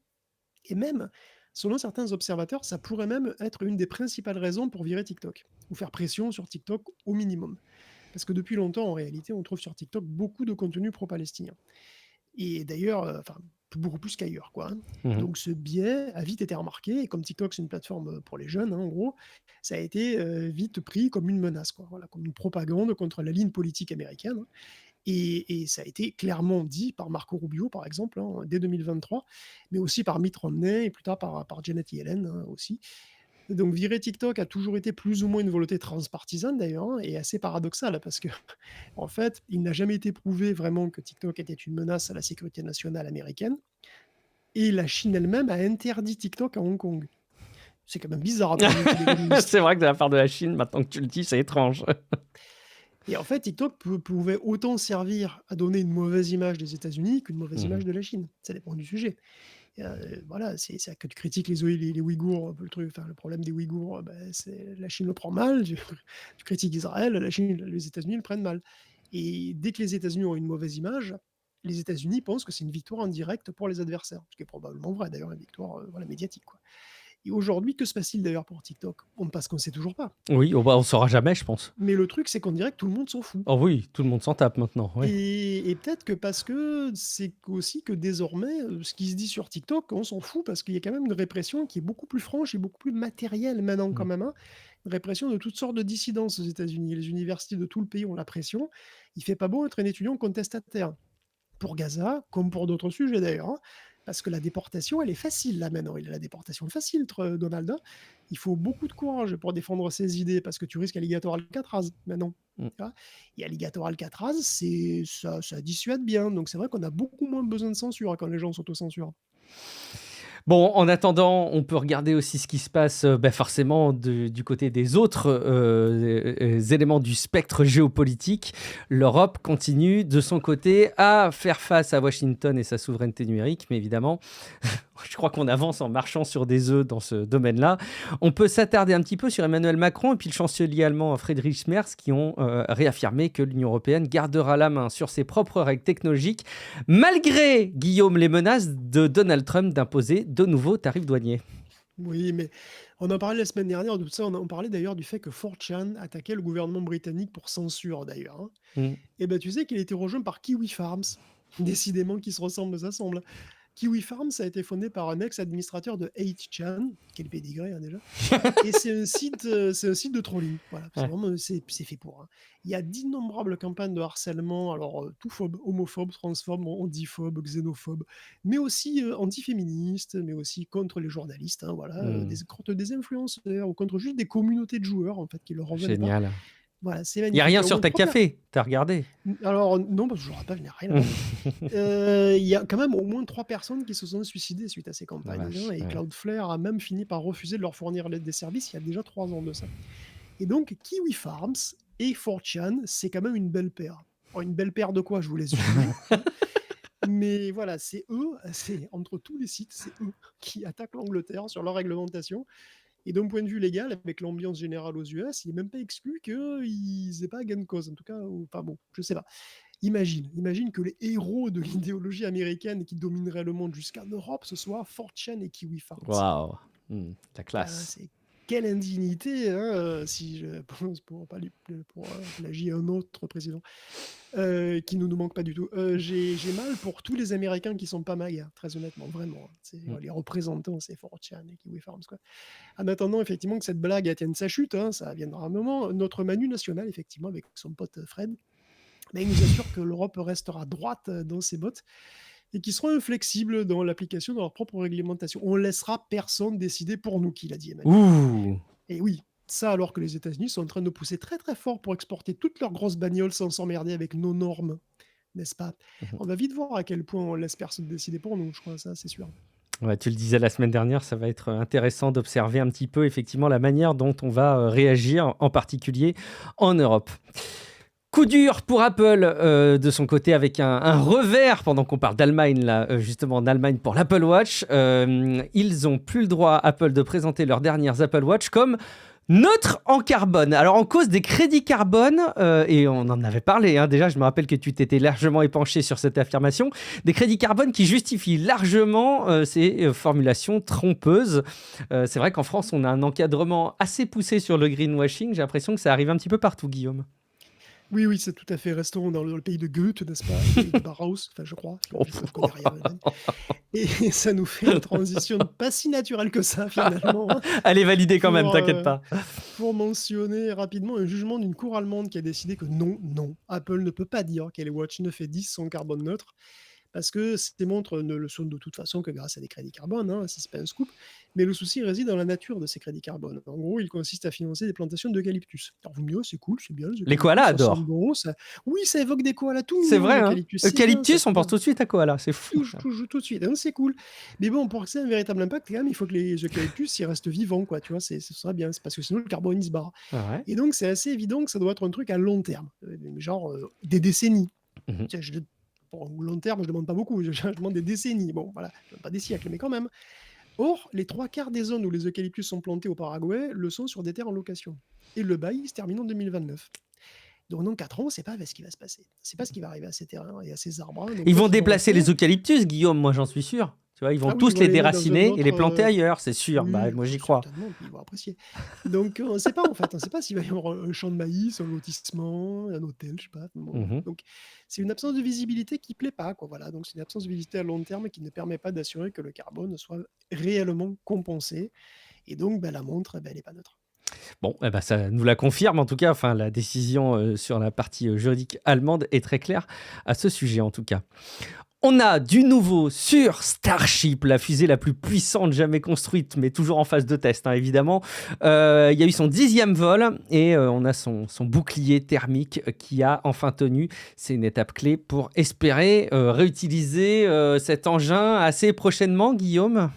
Speaker 2: Et même, selon certains observateurs, ça pourrait même être une des principales raisons pour virer TikTok, ou faire pression sur TikTok au minimum. Parce que depuis longtemps, en réalité, on trouve sur TikTok beaucoup de contenu pro-palestinien. Et d'ailleurs, enfin, beaucoup plus qu'ailleurs, quoi, hein.
Speaker 1: Mhm.
Speaker 2: Donc ce biais a vite été remarqué et comme TikTok, c'est une plateforme, pour les jeunes, hein, en gros, ça a été, vite pris comme une menace, quoi, voilà, comme une propagande contre la ligne politique américaine, hein. Et ça a été clairement dit par Marco Rubio, par exemple, hein, dès 2023, mais aussi par Mitt Romney et plus tard par Janet Yellen, hein, aussi. Donc virer TikTok a toujours été plus ou moins une volonté transpartisane d'ailleurs, hein, et assez paradoxale parce que en fait, il n'a jamais été prouvé vraiment que TikTok était une menace à la sécurité nationale américaine et la Chine elle-même a interdit TikTok à Hong Kong. C'est quand même bizarre pour nous qui est des communistes.
Speaker 1: C'est vrai que de la part de la Chine, maintenant que tu le dis, c'est étrange.
Speaker 2: Et en fait, TikTok pouvait autant servir à donner une mauvaise image des États-Unis qu'une mauvaise
Speaker 1: Mhm.
Speaker 2: image de la Chine. Ça dépend du sujet. Voilà, c'est que tu critiques les Ouïghours, le truc, enfin, le problème des Ouïghours, ben, c'est la Chine le prend mal, tu critiques Israël, la Chine, les États-Unis le prennent mal. Et dès que les États-Unis ont une mauvaise image, les États-Unis pensent que c'est une victoire indirecte pour les adversaires, ce qui est probablement vrai d'ailleurs, une victoire voilà, médiatique, quoi. Et aujourd'hui, que se passe-t-il d'ailleurs pour TikTok? Parce qu'on ne sait toujours pas.
Speaker 1: Oui, on saura jamais, je pense.
Speaker 2: Mais le truc, c'est qu'on dirait que tout le monde s'en fout.
Speaker 1: Oh oui, tout le monde s'en tape maintenant, oui.
Speaker 2: Et peut-être que parce que c'est aussi que désormais, ce qui se dit sur TikTok, on s'en fout parce qu'il y a quand même une répression qui est beaucoup plus franche et beaucoup plus matérielle maintenant quand
Speaker 1: Mhm.
Speaker 2: même, hein. Une répression de toutes sortes de dissidences aux États-Unis. Les universités de tout le pays ont la pression. Il fait pas beau être un étudiant contestataire. Pour Gaza, comme pour d'autres sujets d'ailleurs, hein, parce que la déportation, elle est facile là maintenant. Il a la déportation facile, Donald, hein. Il faut beaucoup de courage pour défendre ses idées parce que tu risques alligator Alcatraz maintenant.
Speaker 1: Mm.
Speaker 2: Tu vois. Et alligator Alcatraz, ça dissuade bien. Donc c'est vrai qu'on a beaucoup moins besoin de censure quand les gens s'autocensurent.
Speaker 1: Bon, en attendant, on peut regarder aussi ce qui se passe forcément du côté des autres éléments du spectre géopolitique. L'Europe continue de son côté à faire face à Washington et sa souveraineté numérique, mais évidemment, je crois qu'on avance en marchant sur des œufs dans ce domaine-là. On peut s'attarder un petit peu sur Emmanuel Macron et puis le chancelier allemand Friedrich Merz qui ont réaffirmé que l'Union européenne gardera la main sur ses propres règles technologiques, malgré, Guillaume, les menaces de Donald Trump d'imposer de nouveaux tarifs douaniers.
Speaker 2: Oui, mais on en parlait la semaine dernière de tout ça. On parlait d'ailleurs du fait que 4chan attaquait le gouvernement britannique pour censure, d'ailleurs. Hein.
Speaker 1: Mm.
Speaker 2: Et ben, tu sais qu'il a été rejoint par Kiwi Farms. Décidément, qui se ressemblent, ça semble. Kiwi Farms a été fondé par un ex-administrateur de 8chan, quel pédigré hein, déjà. Et c'est un site de trolling. Voilà, c'est
Speaker 1: Ouais.
Speaker 2: vraiment c'est fait pour. Hein. Il y a d'innombrables campagnes de harcèlement, alors tout phobe, homophobe, transphobe, ondiphobe, xénophobe, mais aussi antiféministes, mais aussi contre les journalistes, hein, voilà, contre des influenceurs ou contre juste des communautés de joueurs en fait qui leur en venaient pas.
Speaker 1: Génial.
Speaker 2: Voilà, c'est
Speaker 1: Il n'y a
Speaker 2: magnifique.
Speaker 1: rien
Speaker 2: Il y a au
Speaker 1: sur
Speaker 2: moins
Speaker 1: Tech
Speaker 2: 3
Speaker 1: Café, t'as regardé?
Speaker 2: alors non, parce que je ne pas, je n'ai rien à voir. Il y a quand même au moins 3 personnes qui se sont suicidées suite à ces
Speaker 1: La
Speaker 2: campagnes,
Speaker 1: vache,
Speaker 2: hein, et
Speaker 1: ouais.
Speaker 2: Cloudflare a même fini par refuser de leur fournir des services il y a déjà 3 ans de ça. Et donc Kiwi Farms et 4chan, c'est quand même une belle paire. Alors, une belle paire de quoi? Je vous laisse juger. Hein. Mais voilà, c'est eux, c'est entre tous les sites, c'est eux qui attaquent l'Angleterre sur leur réglementation. Et d'un point de vue légal, avec l'ambiance générale aux US, il n'est même pas exclu qu'ils n'aient pas gain de cause. En tout cas, enfin bon, je sais pas. Imagine que les héros de l'idéologie américaine qui domineraient le monde jusqu'en Europe, ce soit 4chan et Kiwi Farms.
Speaker 1: Waouh, la
Speaker 2: Ah,
Speaker 1: classe.
Speaker 2: c'est quelle indignité, hein, si je pense pour plagier un autre président, qui ne nous manque pas du tout. J'ai mal pour tous les Américains qui sont pas MAGA, très honnêtement, vraiment. Hein. Les représentants, c'est 4chan et Kiwi Farms, quoi. En attendant, effectivement, que cette blague atteigne sa chute, hein, ça viendra un moment. Notre Manu national, effectivement, avec son pote Fred, il nous assure que l'Europe restera droite dans ses bottes et qu'ils seront inflexibles dans l'application de leur propre réglementation. On laissera personne décider pour nous, qu'il a dit Emmanuel.
Speaker 1: Ouh.
Speaker 2: Et oui, ça alors que les États-Unis sont en train de pousser très très fort pour exporter toutes leurs grosses bagnoles sans s'emmerder avec nos normes, n'est-ce pas? On va vite voir à quel point on laisse personne décider pour nous, je crois, ça c'est sûr.
Speaker 1: Ouais, tu le disais la semaine dernière, ça va être intéressant d'observer un petit peu effectivement la manière dont on va réagir, en particulier en Europe. Coup dur pour Apple de son côté avec un revers pendant qu'on parle d'Allemagne là justement en Allemagne pour l'Apple Watch. Ils n'ont plus le droit Apple de présenter leurs dernières Apple Watch comme neutres en carbone. Alors en cause des crédits carbone et on en avait parlé hein, déjà, je me rappelle que tu t'étais largement épanché sur cette affirmation, des crédits carbone qui justifient largement ces formulations trompeuses. C'est vrai qu'en France on a un encadrement assez poussé sur le greenwashing. J'ai l'impression que ça arrive un petit peu partout, Guillaume.
Speaker 2: Oui, oui, c'est tout à fait. Restons dans le pays de Goethe, n'est-ce pas? Le pays de Bauhaus, enfin, je crois. Je connais rien. Et ça nous fait une transition pas si naturelle que ça, finalement. Hein,
Speaker 1: Elle est validée quand même, t'inquiète pas.
Speaker 2: pour mentionner rapidement un jugement d'une cour allemande qui a décidé que non, Apple ne peut pas dire que les Watch 9 et 10 sont carbone neutre. Parce que ces montres ne le sont de toute façon que grâce à des crédits carbone, hein, ça c'est pas un scoop, mais le souci réside dans la nature de ces crédits carbone. En gros, il consiste à financer des plantations d'eucalyptus. Alors vous me dites, c'est cool, c'est bien,
Speaker 1: les koalas adorent.
Speaker 2: Bon, ça... Oui, ça évoque des koalas tout
Speaker 1: c'est vrai, hein.
Speaker 2: Eucalyptus,
Speaker 1: Eucalyptus,
Speaker 2: bien,
Speaker 1: on pense tout de suite à koala, c'est fou.
Speaker 2: tout de suite, hein, c'est cool. Mais bon, pour que ça ait un véritable impact, quand même, il faut que les eucalyptus ils restent vivants, quoi, tu vois, ce serait bien, c'est parce que sinon le carbone il se barre.
Speaker 1: Ah ouais.
Speaker 2: Et donc c'est assez évident que ça doit être un truc à long terme, genre des décennies. Tiens, pour long terme, je demande pas beaucoup, je demande des décennies. Bon, voilà, pas des siècles, mais quand même. Or, les 3/4 des zones où les eucalyptus sont plantés au Paraguay le sont sur des terres en location. Et le bail se termine en 2029. Donc, dans 4 ans, on ne sait pas ce qui va se passer. On ne sait pas ce qui va arriver à ces terrains et à ces arbres. Hein. Donc,
Speaker 1: ils
Speaker 2: là,
Speaker 1: vont
Speaker 2: ils
Speaker 1: déplacer
Speaker 2: rester...
Speaker 1: les eucalyptus, Guillaume, moi j'en suis sûr. Tu vois, ils vont tous
Speaker 2: ils vont
Speaker 1: les
Speaker 2: les mettre dans
Speaker 1: déraciner
Speaker 2: autre,
Speaker 1: et les planter ailleurs, c'est sûr.
Speaker 2: Oui,
Speaker 1: Bah, moi j'y crois.
Speaker 2: certainement, puis ils vont apprécier. Donc, on ne sait pas en fait. On ne sait pas s'il va y avoir un champ de maïs, un lotissement, un hôtel, je sais pas. Bon. Donc, c'est une absence de visibilité qui ne plaît pas. Quoi, voilà. Donc, c'est une absence de visibilité à long terme qui ne permet pas d'assurer que le carbone soit réellement compensé. Et donc, la montre, elle n'est pas neutre.
Speaker 1: Bon, ça nous la confirme en tout cas. Enfin, la décision sur la partie juridique allemande est très claire à ce sujet en tout cas. On a du nouveau sur Starship, la fusée la plus puissante jamais construite, mais toujours en phase de test, hein, évidemment. Il y a eu son 10e vol et on a son bouclier thermique qui a enfin tenu. C'est une étape clé pour espérer réutiliser cet engin assez prochainement, Guillaume.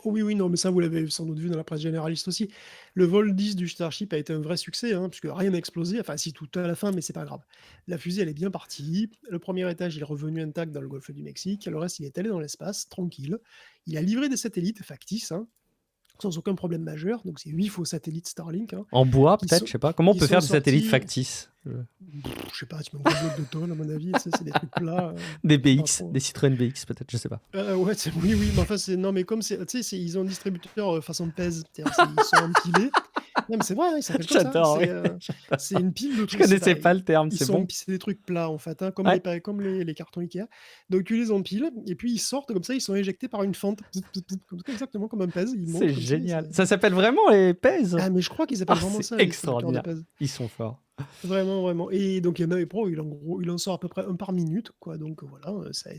Speaker 2: Oh oui, oui, non, mais ça, vous l'avez sans doute vu dans la presse généraliste aussi. Le vol 10 du Starship a été un vrai succès, hein, puisque rien n'a explosé. Enfin, si, tout à la fin, mais c'est pas grave. La fusée, elle est bien partie. Le premier étage, il est revenu intact dans le golfe du Mexique. Le reste, il est allé dans l'espace, tranquille. Il a livré des satellites factices, hein, sans aucun problème majeur. Donc, c'est 8 faux satellites Starlink, hein,
Speaker 1: En bois,
Speaker 2: qui
Speaker 1: peut-être,
Speaker 2: sont,
Speaker 1: je sais pas. Comment on
Speaker 2: qui
Speaker 1: peut
Speaker 2: sont
Speaker 1: faire des satellites
Speaker 2: sortis.
Speaker 1: factices?
Speaker 2: Je sais pas, tu mets un gros bloc de tôle, à mon avis. Tu sais, c'est des trucs plats.
Speaker 1: Des
Speaker 2: Je sais pas
Speaker 1: BX,
Speaker 2: trop.
Speaker 1: des Citroën BX, peut-être, je sais pas.
Speaker 2: Ouais, oui, oui, mais enfin, non, mais comme c'est, tu sais, ils ont un distributeur façon pèse, c'est-à-dire ils sont empilés. Non, mais c'est vrai, hein, il s'appelle comme ça.
Speaker 1: J'adore, oui.
Speaker 2: C'est une pile de
Speaker 1: Je
Speaker 2: trucs.
Speaker 1: connaissais pas le terme,
Speaker 2: Ils
Speaker 1: c'est
Speaker 2: sont,
Speaker 1: bon.
Speaker 2: c'est des trucs plats en fait, hein, comme
Speaker 1: Ouais,
Speaker 2: les cartons Ikea. Donc tu les empiles et puis ils sortent comme ça, ils sont éjectés par une fente, exactement comme un pèse. Ils
Speaker 1: c'est
Speaker 2: montent comme ça.
Speaker 1: génial. Ça s'appelle vraiment les pèses?
Speaker 2: Ah, mais je crois qu'ils
Speaker 1: Ah,
Speaker 2: appellent vraiment
Speaker 1: c'est
Speaker 2: ça les distributeurs de
Speaker 1: extraordinaire.
Speaker 2: pèse.
Speaker 1: Ils sont forts.
Speaker 2: Vraiment, vraiment. Et donc, il y en avait pro, en gros, il en sort à peu près un par minute, quoi. Donc, voilà, ça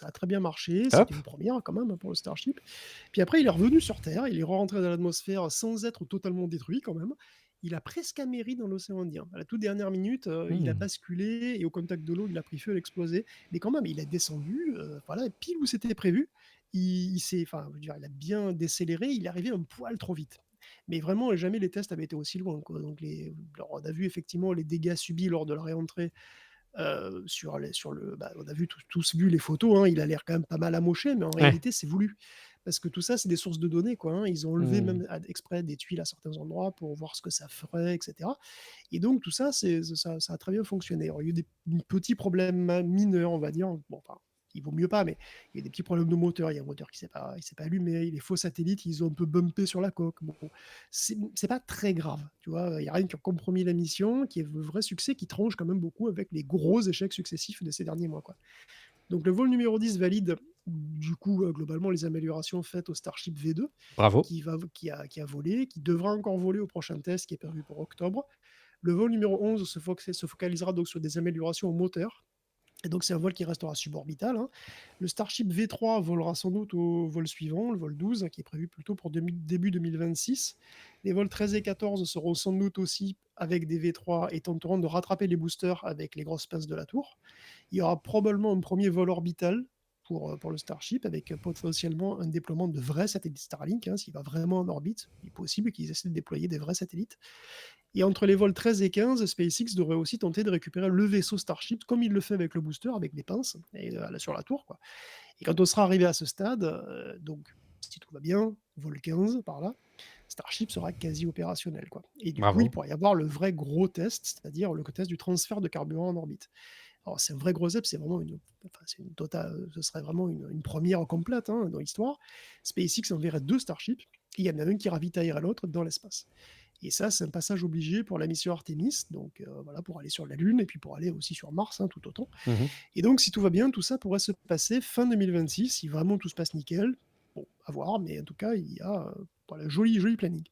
Speaker 2: a très bien marché.
Speaker 1: Hop.
Speaker 2: C'était une première, quand même, hein, pour le Starship. Puis après, il est revenu sur Terre. Il est rentré dans l'atmosphère sans être totalement détruit, quand même. Il a presque améri dans l'océan Indien. À la toute dernière minute, il a
Speaker 1: Hmm.
Speaker 2: basculé et au contact de l'eau, il a pris feu, il a explosé. Mais quand même, il a descendu, voilà, pile où c'était prévu. Enfin, je veux dire, il a bien décéléré. Il est arrivé un poil trop vite. Mais vraiment, jamais les tests avaient été aussi loin, quoi. Donc alors on a vu effectivement les dégâts subis lors de la réentrée, on a tous vu les photos, hein, il a l'air quand même pas mal amoché, mais en
Speaker 1: Ouais.
Speaker 2: réalité, c'est voulu. Parce que tout ça, c'est des sources de données, quoi, hein. Ils ont enlevé
Speaker 1: Hmm.
Speaker 2: même exprès des tuiles à certains endroits pour voir ce que ça ferait, et cetera. Et donc tout ça, ça a très bien fonctionné. Alors, il y a eu des petits problèmes mineurs, on va dire. Bon, enfin, il vaut mieux pas, mais il y a des petits problèmes de moteur. Il y a un moteur qui s'est pas allumé. Les faux satellites, ils ont un peu bumpé sur la coque. Bon, c'est pas très grave, tu vois. Il y a rien qui a compromis la mission, qui est un vrai succès, qui tranche quand même beaucoup avec les gros échecs successifs de ces derniers mois, quoi. Donc le vol numéro 10 valide du coup globalement les améliorations faites au Starship V2
Speaker 1: Bravo.
Speaker 2: qui a volé, qui devra encore voler au prochain test qui est prévu pour octobre. Le vol numéro 11 se focalisera donc sur des améliorations au moteur. Et donc c'est un vol qui restera suborbital, hein. Le Starship V3 volera sans doute au vol suivant, le vol 12, qui est prévu plutôt pour début 2026. Les vols 13 et 14 seront sans doute aussi avec des V3 et tenteront de rattraper les boosters avec les grosses pinces de la tour. Il y aura probablement un premier vol orbital pour le Starship, avec potentiellement un déploiement de vrais satellites Starlink, hein, s'il va vraiment en orbite. Il est possible qu'ils essaient de déployer des vrais satellites. Et entre les vols 13 et 15, SpaceX devrait aussi tenter de récupérer le vaisseau Starship, comme il le fait avec le booster, avec des pinces, sur la tour, quoi. Et quand on sera arrivé à ce stade, donc si tout va bien, vol 15 par là, Starship sera quasi opérationnel, quoi. Et du coup, il
Speaker 1: Bravo.
Speaker 2: pourrait y avoir le vrai gros test, c'est-à-dire le test du transfert de carburant en orbite. Alors, c'est un vrai gros step, c'est vraiment ce serait vraiment une première complète, hein, dans l'histoire. SpaceX enverrait 2 Starships, il y en a un qui ravitaillerait l'autre dans l'espace. Et ça, c'est un passage obligé pour la mission Artemis, donc voilà, pour aller sur la Lune et puis pour aller aussi sur Mars, hein, tout autant.
Speaker 1: Mhm.
Speaker 2: Et donc, si tout va bien, tout ça pourrait se passer fin 2026, si vraiment tout se passe nickel. Bon, à voir, mais en tout cas, il y a voilà, joli, joli planning.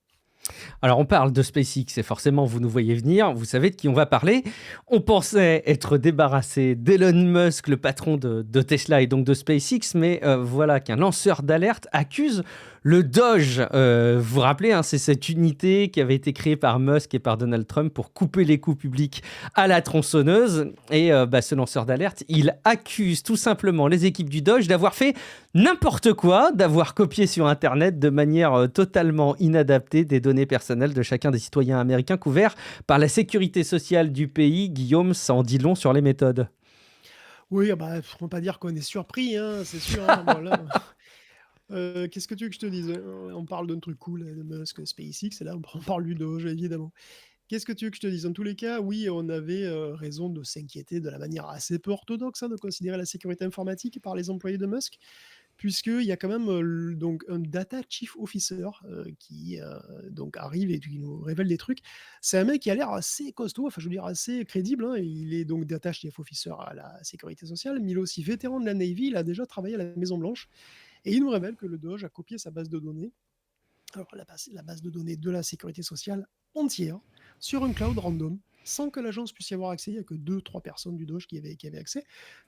Speaker 1: Alors, on parle de SpaceX et forcément, vous nous voyez venir, vous savez de qui on va parler. On pensait être débarrassé d'Elon Musk, le patron de Tesla et donc de SpaceX, mais voilà qu'un lanceur d'alerte accuse le Doge. Vous vous rappelez, hein, c'est cette unité qui avait été créée par Musk et par Donald Trump pour couper les coûts publics à la tronçonneuse. Et ce lanceur d'alerte, il accuse tout simplement les équipes du Doge d'avoir fait n'importe quoi, d'avoir copié sur Internet de manière totalement inadaptée des données personnelles de chacun des citoyens américains couverts par la sécurité sociale du pays. Guillaume, ça en dit long sur les méthodes.
Speaker 2: Oui, ah bah, faut pas dire qu'on est surpris, hein, c'est sûr, hein, voilà. Qu'est-ce que tu veux que je te dise? On parle d'un truc cool, de Musk, SpaceX, et là, on parle du Doge, évidemment. Qu'est-ce que tu veux que je te dise? Dans tous les cas, oui, on avait raison de s'inquiéter de la manière assez peu orthodoxe, hein, de considérer la sécurité informatique par les employés de Musk, puisqu'il y a quand même donc un data chief officer qui donc arrive et qui nous révèle des trucs. C'est un mec qui a l'air assez costaud, enfin je veux dire assez crédible, hein. Il est donc data chief officer à la sécurité sociale, mais il est aussi vétéran de la Navy, il a déjà travaillé à la Maison Blanche, et il nous révèle que le Doge a copié sa base de données, alors la base de données de la sécurité sociale entière, sur un cloud random, sans que l'agence puisse y avoir accès. Il n'y a que 2-3 personnes du Doge qui avaient accès.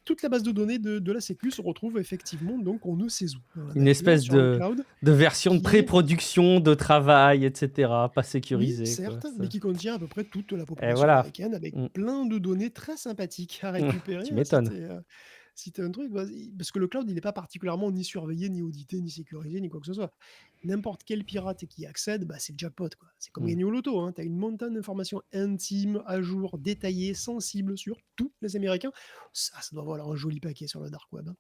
Speaker 2: Toute la base de données de la Sécu se retrouve effectivement, donc on ne sait où, dans la
Speaker 1: Une
Speaker 2: nature,
Speaker 1: espèce
Speaker 2: sur un cloud
Speaker 1: de version de
Speaker 2: qui est,
Speaker 1: pré-production, de travail, etc. Pas
Speaker 2: oui,
Speaker 1: sécurisée, quoi.
Speaker 2: certes, mais qui contient à peu près toute la
Speaker 1: Et
Speaker 2: population
Speaker 1: voilà.
Speaker 2: américaine, avec
Speaker 1: Mm.
Speaker 2: plein de données très sympathiques à récupérer,
Speaker 1: Tu
Speaker 2: hein.
Speaker 1: m'étonnes.
Speaker 2: Si tu as un truc, vas-y, parce que le cloud, il n'est pas particulièrement ni surveillé, ni audité, ni sécurisé, ni quoi que ce soit. N'importe quel pirate qui y accède, bah, c'est le jackpot, quoi. C'est comme
Speaker 1: Mmh.
Speaker 2: gagner au loto, hein. Tu as une montagne d'informations intimes, à jour, détaillées, sensibles sur tous les Américains. Ça doit valoir un joli paquet sur le dark web, hein.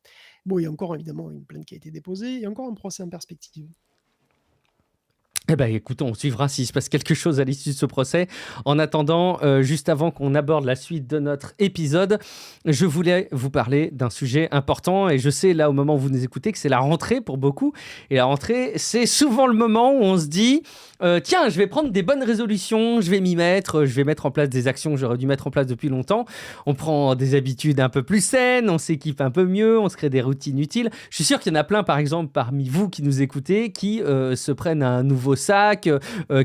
Speaker 2: Bon, il y a encore évidemment une plainte qui a été déposée, il y a encore un procès en perspective.
Speaker 1: Eh ben, écoute, on suivra s'il se passe quelque chose à l'issue de ce procès. En attendant, juste avant qu'on aborde la suite de notre épisode, je voulais vous parler d'un sujet important et je sais là au moment où vous nous écoutez que c'est la rentrée pour beaucoup et la rentrée, c'est souvent le moment où on se dit tiens, je vais prendre des bonnes résolutions, je vais m'y mettre, je vais mettre en place des actions que j'aurais dû mettre en place depuis longtemps. On prend des habitudes un peu plus saines, on s'équipe un peu mieux, on se crée des routines utiles. Je suis sûr qu'il y en a plein, par exemple, parmi vous qui nous écoutez, qui se prennent un nouveau sac,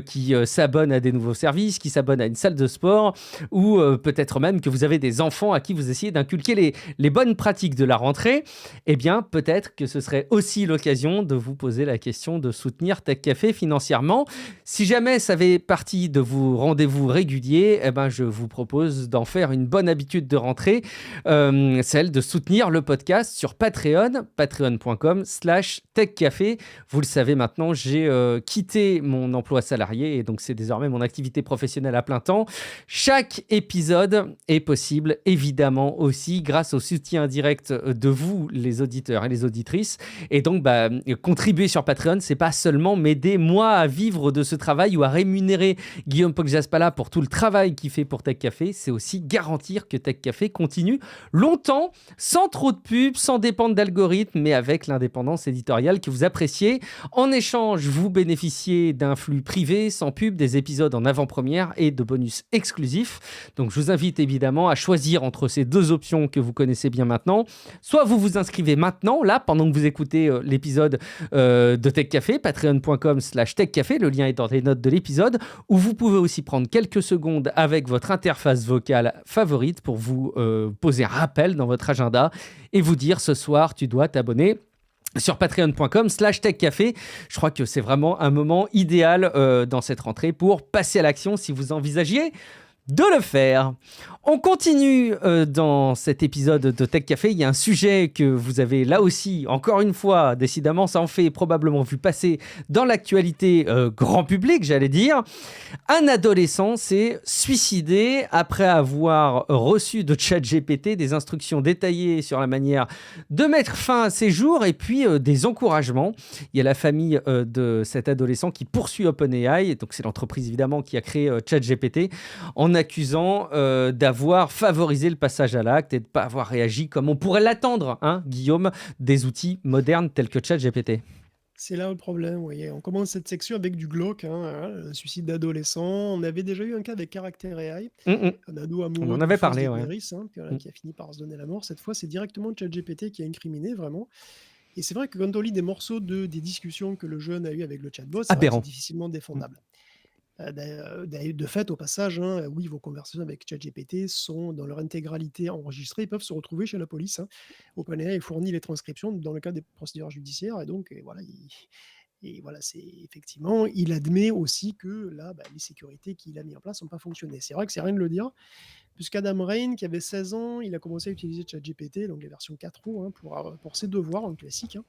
Speaker 1: qui s'abonnent à des nouveaux services, qui s'abonnent à une salle de sport, ou peut-être même que vous avez des enfants à qui vous essayez d'inculquer les bonnes pratiques de la rentrée. Eh bien, peut-être que ce serait aussi l'occasion de vous poser la question de soutenir Tech Café financièrement. Si jamais ça fait partie de vos rendez-vous réguliers, eh ben, je vous propose d'en faire une bonne habitude de rentrée, celle de soutenir le podcast sur Patreon, patreon.com/techcafé. Vous le savez maintenant, j'ai quitté mon emploi salarié et donc c'est désormais mon activité professionnelle à plein temps. Chaque épisode est possible, évidemment aussi, grâce au soutien direct de vous, les auditeurs et les auditrices. Et donc, contribuer sur Patreon, c'est pas seulement m'aider, moi, à vivre de ce travail ou à rémunérer Guillaume Poggiaspala pour tout le travail qu'il fait pour Tech Café, c'est aussi garantir que Tech Café continue longtemps, sans trop de pubs, sans dépendre d'algorithmes, mais avec l'indépendance éditoriale que vous appréciez. En échange, vous bénéficiez d'un flux privé, sans pub, des épisodes en avant-première et de bonus exclusifs. Donc, je vous invite évidemment à choisir entre ces deux options que vous connaissez bien maintenant. Soit vous vous inscrivez maintenant, là, pendant que vous écoutez l'épisode de Tech Café, patreon.com/techcafé, le lien est dans les notes de l'épisode, où vous pouvez aussi prendre quelques secondes avec votre interface vocale favorite pour vous poser un rappel dans votre agenda et vous dire ce soir, tu dois t'abonner sur patreon.com/techcafé. Je crois que c'est vraiment un moment idéal dans cette rentrée pour passer à l'action si vous envisagiez de le faire. On continue dans cet épisode de Tech Café. Il y a un sujet que vous avez là aussi, encore une fois, décidément, ça en fait probablement vu passer dans l'actualité grand public, j'allais dire. Un adolescent s'est suicidé après avoir reçu de ChatGPT des instructions détaillées sur la manière de mettre fin à ses jours et puis des encouragements. Il y a la famille de cet adolescent qui poursuit OpenAI, donc c'est l'entreprise évidemment qui a créé ChatGPT, en accusant d'avoir favorisé le passage à l'acte et de ne pas avoir réagi comme on pourrait l'attendre, hein, Guillaume, des outils modernes tels que ChatGPT.
Speaker 2: C'est là le problème, vous voyez. On commence cette section avec du glauque, hein, un suicide d'adolescent. On avait déjà eu un cas avec Character AI, un ado
Speaker 1: On
Speaker 2: amoureux
Speaker 1: en
Speaker 2: d'une
Speaker 1: avait
Speaker 2: fausse
Speaker 1: parlé, ouais.
Speaker 2: designeriste, hein, qui a fini par se donner la mort. Cette fois, c'est directement ChatGPT qui a incriminé, vraiment. Et c'est vrai que quand on lit des morceaux des discussions que le jeune a eues avec le chatbot, c'est vrai que c'est
Speaker 1: Aberrant.
Speaker 2: difficilement défendable. De fait, au passage, hein, oui, vos conversations avec ChatGPT sont dans leur intégralité enregistrées. Ils peuvent se retrouver chez la police, hein. OpenAI fournit les transcriptions dans le cadre des procédures judiciaires et donc voilà, c'est effectivement, il admet aussi que là, les sécurités qu'il a mis en place n'ont pas fonctionné. C'est vrai que c'est rien de le dire, puisqu'Adam Rain, qui avait 16 ans, il a commencé à utiliser ChatGPT, donc les versions 4.0, hein, pour ses devoirs, un classique, hein.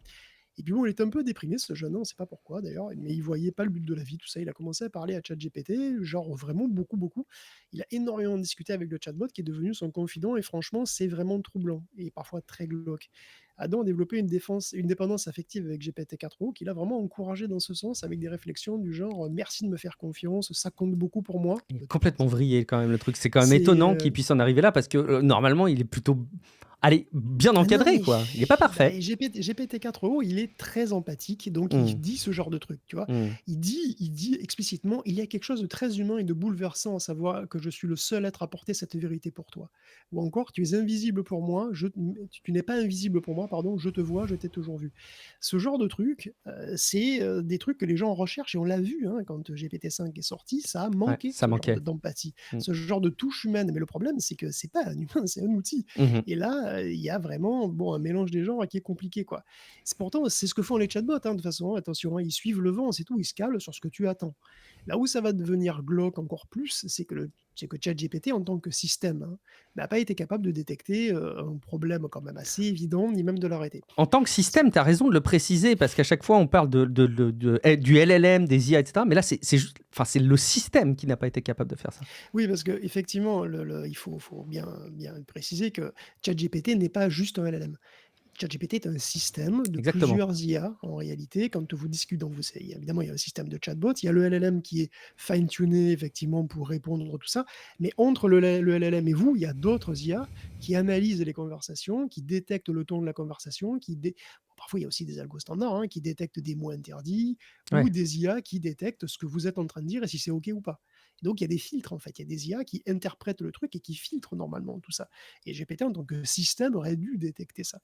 Speaker 2: Et puis bon, il était un peu déprimé, ce jeune homme, on ne sait pas pourquoi d'ailleurs, mais il voyait pas le but de la vie, tout ça. Il a commencé à parler à ChatGPT, genre vraiment beaucoup, beaucoup. Il a énormément discuté avec le chatbot qui est devenu son confident et franchement, c'est vraiment troublant et parfois très glauque. Adam a développé une dépendance affective avec GPT-4o qu'il a vraiment encouragé dans ce sens avec des réflexions du genre merci de me faire confiance, ça compte beaucoup pour moi.
Speaker 1: Il est complètement vrillé quand même le truc. C'est quand même
Speaker 2: C'est
Speaker 1: étonnant qu'il puisse en arriver là parce que normalement il est plutôt bien
Speaker 2: Ah non,
Speaker 1: encadré
Speaker 2: mais
Speaker 1: quoi. Il n'est pas parfait.
Speaker 2: GPT-4o, il est très empathique, donc
Speaker 1: Mmh.
Speaker 2: il dit ce genre de truc, tu vois?
Speaker 1: Mmh.
Speaker 2: Il dit explicitement: «Il y a quelque chose de très humain et de bouleversant à savoir que je suis le seul être à porter cette vérité pour toi». Ou encore: «Tu es invisible pour moi, tu n'es pas invisible pour moi, pardon, je te vois, je t'ai toujours vu». Ce genre de truc, c'est, des trucs que les gens recherchent et on l'a vu, hein, quand GPT-5 est sorti, ça a
Speaker 1: Ouais,
Speaker 2: manqué
Speaker 1: ça
Speaker 2: ce genre
Speaker 1: manquait.
Speaker 2: d'empathie,
Speaker 1: Mmh.
Speaker 2: ce genre de touche humaine. Mais le problème, c'est que c'est pas un humain, c'est un outil.
Speaker 1: Mmh.
Speaker 2: Et là, il y a vraiment, bon, un mélange des genres qui est compliqué, quoi. C'est ce que font les chatbots, hein, de toute façon, hein, attention, hein, ils suivent le vent, c'est tout, ils se calent sur ce que tu attends. Là où ça va devenir glauque encore plus, c'est que ChatGPT en tant que système, hein, n'a pas été capable de détecter, un problème quand même assez évident, ni même de l'arrêter.
Speaker 1: En tant que
Speaker 2: C'est
Speaker 1: système, tu as raison de le préciser, parce qu'à chaque fois, on parle du LLM, des IA, etc. Mais là, c'est juste, enfin, c'est le système qui n'a pas été capable de faire ça.
Speaker 2: Oui, parce qu'effectivement, il faut bien préciser que ChatGPT n'est pas juste un LLM. ChatGPT est un système de
Speaker 1: Exactement.
Speaker 2: plusieurs IA en réalité. Quand vous discutez, donc évidemment, il y a un système de chatbot, il y a le LLM qui est fine-tuné effectivement pour répondre tout ça, mais entre le LLM et vous, il y a d'autres IA qui analysent les conversations, qui détectent le ton de la conversation, bon, parfois il y a aussi des algos standards, hein, qui détectent des mots interdits, ou
Speaker 1: Ouais.
Speaker 2: des IA qui détectent ce que vous êtes en train de dire et si c'est OK ou pas. Donc il y a des filtres en fait, il y a des IA qui interprètent le truc et qui filtrent normalement tout ça. Et GPT en tant que système aurait dû détecter ça.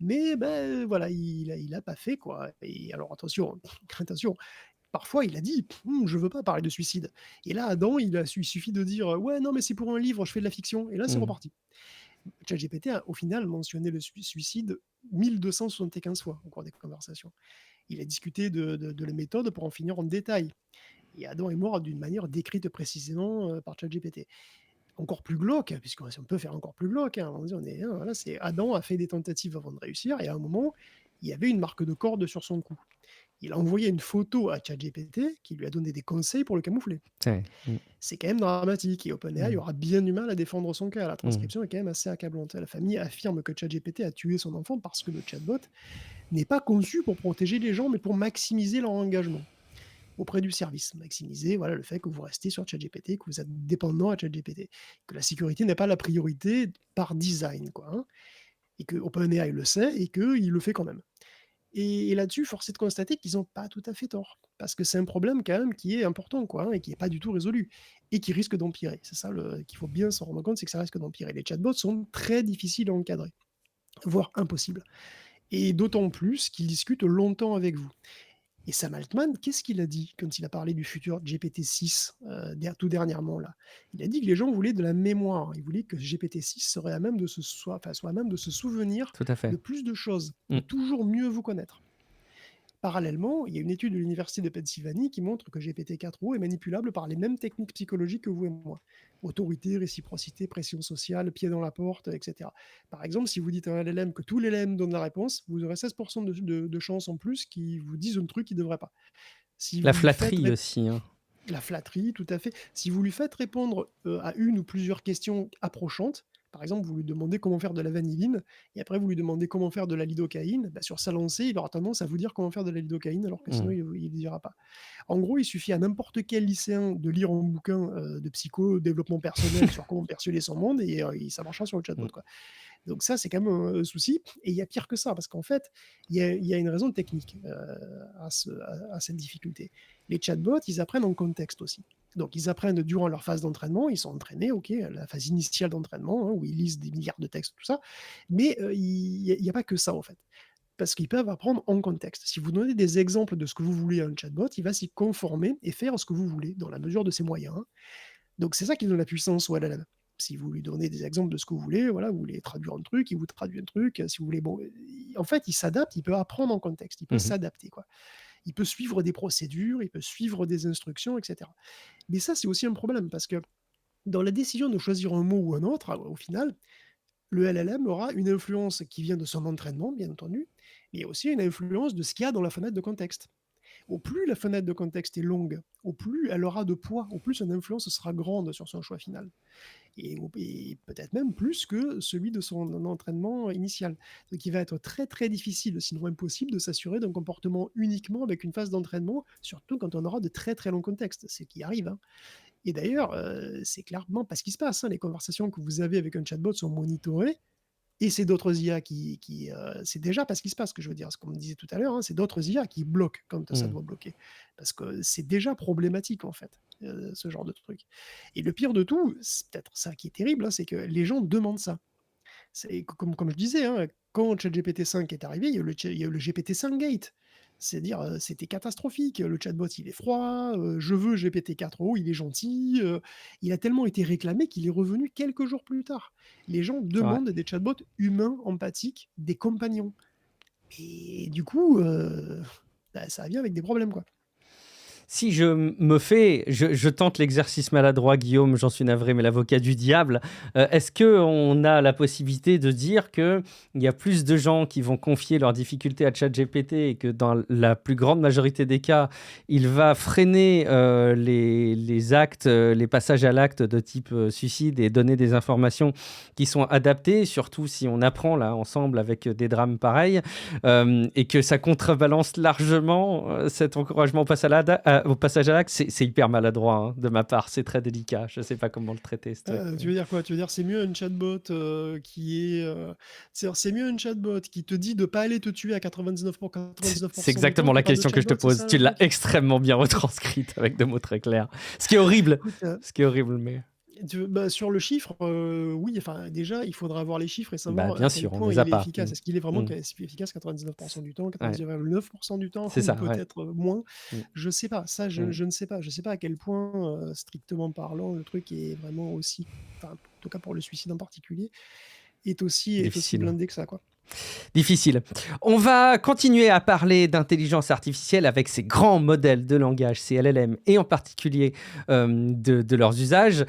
Speaker 2: Mais ben, voilà, il a pas fait quoi. Et alors attention, attention, parfois il a dit: Je veux pas parler de suicide». Et là, Adam, il suffit de dire: «Ouais, non, mais c'est pour un livre, je fais de la fiction», et là, c'est
Speaker 1: Mm.
Speaker 2: reparti. ChatGPT a au final mentionné le suicide 1275 fois au cours des conversations. Il a discuté de la méthode pour en finir en détail. Et Adam est mort d'une manière décrite précisément, par ChatGPT. Encore plus glauque, puisque si on peut faire encore plus glauque, hein, voilà, c'est Adam a fait des tentatives avant de réussir, et à un moment, il y avait une marque de corde sur son cou. Il a envoyé une photo à ChatGPT qui lui a donné des conseils pour le camoufler.
Speaker 1: Ouais. Mm.
Speaker 2: C'est quand même dramatique, et OpenAI
Speaker 1: Mm.
Speaker 2: aura bien du mal à défendre son cas. La
Speaker 1: Mm.
Speaker 2: transcription est quand même assez accablante. La famille affirme que ChatGPT a tué son enfant parce que le chatbot n'est pas conçu pour protéger les gens, mais pour maximiser leur engagement auprès du service. Maximiser, voilà, le fait que vous restez sur ChatGPT, que vous êtes dépendant à ChatGPT, que la sécurité n'est pas la priorité par design, quoi, hein, et que OpenAI le sait et qu'il le fait quand même. Et là-dessus, force est de constater qu'ils n'ont pas tout à fait tort, parce que c'est un problème quand même qui est important, quoi, hein, et qui n'est pas du tout résolu, et qui risque d'empirer. C'est ça qu'il faut bien se rendre compte, c'est que ça risque d'empirer. Les chatbots sont très difficiles à encadrer, voire impossibles. Et d'autant plus qu'ils discutent longtemps avec vous. Et Sam Altman, qu'est-ce qu'il a dit quand il a parlé du futur GPT-6, tout dernièrement là? Il a dit que les gens voulaient de la mémoire. Ils voulaient que GPT-6 serait à même soit à même de se souvenir
Speaker 1: Tout à
Speaker 2: de
Speaker 1: fait.
Speaker 2: plus de choses, de
Speaker 1: Mm.
Speaker 2: toujours mieux vous connaître. Parallèlement, il y a une étude de l'université de Pennsylvanie qui montre que GPT-4o est manipulable par les mêmes techniques psychologiques que vous et moi. Autorité, réciprocité, pression sociale, pied dans la porte, etc. Par exemple, si vous dites à un LLM que tous les LLM donnent la réponse, vous aurez 16% de chances en plus qu'ils vous disent un truc qu'ils ne devraient pas. Si
Speaker 1: La
Speaker 2: vous lui faites
Speaker 1: flatterie aussi, hein.
Speaker 2: la flatterie, tout à fait. Si vous lui faites répondre, à une ou plusieurs questions approchantes, par exemple, vous lui demandez comment faire de la vanilline et après vous lui demandez comment faire de la lidocaïne, bah, sur sa lancée, il aura tendance à vous dire comment faire de la lidocaïne alors que sinon
Speaker 1: Mm.
Speaker 2: il ne dira pas. En gros, il suffit à n'importe quel lycéen de lire un bouquin, de psycho, développement personnel sur comment persuader son monde, et ça marchera sur le chatbot,
Speaker 1: Mm.
Speaker 2: quoi. Donc ça, c'est quand même un souci, et il y a pire que ça parce qu'en fait, il y a une raison technique, à cette difficulté. Les chatbots, ils apprennent en contexte aussi. Donc ils apprennent durant leur phase d'entraînement, ils sont entraînés, OK, la phase initiale d'entraînement, hein, où ils lisent des milliards de textes, tout ça, mais il y a pas que ça, en fait. Parce qu'ils peuvent apprendre en contexte. Si vous donnez des exemples de ce que vous voulez à un chatbot, il va s'y conformer et faire ce que vous voulez dans la mesure de ses moyens, hein. Donc c'est ça qui donne la puissance au LLM. Si vous lui donnez des exemples de ce que vous voulez, voilà, vous voulez traduire un truc, il vous traduit un truc. Si vous voulez, bon, en fait, il s'adapte, il peut apprendre en contexte, il peut
Speaker 1: Mhm.
Speaker 2: s'adapter, quoi. Il peut suivre des procédures, il peut suivre des instructions, etc. Mais ça, c'est aussi un problème parce que dans la décision de choisir un mot ou un autre, au final, le LLM aura une influence qui vient de son entraînement, bien entendu, mais aussi une influence de ce qu'il y a dans la fenêtre de contexte. Au plus la fenêtre de contexte est longue, au plus elle aura de poids, au plus son influence sera grande sur son choix final. Et peut-être même plus que celui de son entraînement initial. Donc il va être très très difficile, sinon impossible, de s'assurer d'un comportement uniquement avec une phase d'entraînement, surtout quand on aura de très très longs contextes, ce qui arrive, hein. Et d'ailleurs, c'est clairement pas ce qui se passe, hein. Les conversations que vous avez avec un chatbot sont monitorées, et c'est d'autres IA c'est déjà pas ce qui se passe, que je veux dire, ce qu'on me disait tout à l'heure, hein, c'est d'autres IA qui bloquent quand ça
Speaker 1: Mm.
Speaker 2: doit bloquer. Parce que c'est déjà problématique, en fait, ce genre de truc. Et le pire de tout, c'est peut-être ça qui est terrible, hein, c'est que les gens demandent ça. C'est comme je disais, hein, quand ChatGPT 5 est arrivé, il y a eu le GPT-5 Gate. C'est-à-dire, c'était catastrophique. Le chatbot, il est froid, je veux GPT-4o, il est gentil, il a tellement été réclamé qu'il est revenu quelques jours plus tard. Les gens
Speaker 1: C'est vrai.
Speaker 2: demandent des chatbots humains, empathiques, des compagnons, et du coup, bah, ça vient avec des problèmes, quoi.
Speaker 1: Si je tente l'exercice maladroit, Guillaume, j'en suis navré, mais l'avocat du diable, est-ce qu'on a la possibilité de dire qu'il y a plus de gens qui vont confier leurs difficultés à ChatGPT et que dans la plus grande majorité des cas, il va freiner les actes, les passages à l'acte de type suicide et donner des informations qui sont adaptées, surtout si on apprend là ensemble avec des drames pareils, et que ça contrebalance largement cet encouragement au passage à l'acte, c'est hyper maladroit hein, de ma part, c'est très délicat, je ne sais pas comment le traiter ce truc.
Speaker 2: Tu veux dire quoi? Tu veux dire c'est mieux un chatbot c'est mieux un chatbot qui te dit de pas aller te tuer à 99 pour
Speaker 1: C'est
Speaker 2: 99% du temps
Speaker 1: exactement la
Speaker 2: que pas de
Speaker 1: question que je te
Speaker 2: chatbot, c'est
Speaker 1: pose.
Speaker 2: ça
Speaker 1: Tu
Speaker 2: le
Speaker 1: l'as
Speaker 2: truc?
Speaker 1: extrêmement bien retranscrite avec des mots très clairs. Ce qui est horrible.
Speaker 2: Écoute,
Speaker 1: Ce qui est horrible, mais
Speaker 2: sur le chiffre, oui, enfin, déjà, il faudra avoir les chiffres et
Speaker 1: bah,
Speaker 2: savoir
Speaker 1: bien
Speaker 2: à quel
Speaker 1: sûr, on
Speaker 2: point
Speaker 1: les a
Speaker 2: il est
Speaker 1: pas.
Speaker 2: efficace. Est-ce qu'il est vraiment
Speaker 1: Mm.
Speaker 2: efficace 99% du temps,
Speaker 1: Ouais,
Speaker 2: 99,9% du temps
Speaker 1: c'est
Speaker 2: ou
Speaker 1: ça, ouais.
Speaker 2: peut-être moins?
Speaker 1: Mm.
Speaker 2: Je sais pas. Ça,
Speaker 1: Mm.
Speaker 2: je ne sais pas. Je sais pas à quel point, strictement parlant, le truc est vraiment aussi, enfin, en tout cas pour le suicide en particulier, est aussi
Speaker 1: Difficile.
Speaker 2: blindé que ça, quoi.
Speaker 1: Difficile. On va continuer à parler d'intelligence artificielle avec ces grands modèles de langage, ces LLM, et en particulier de leurs usages.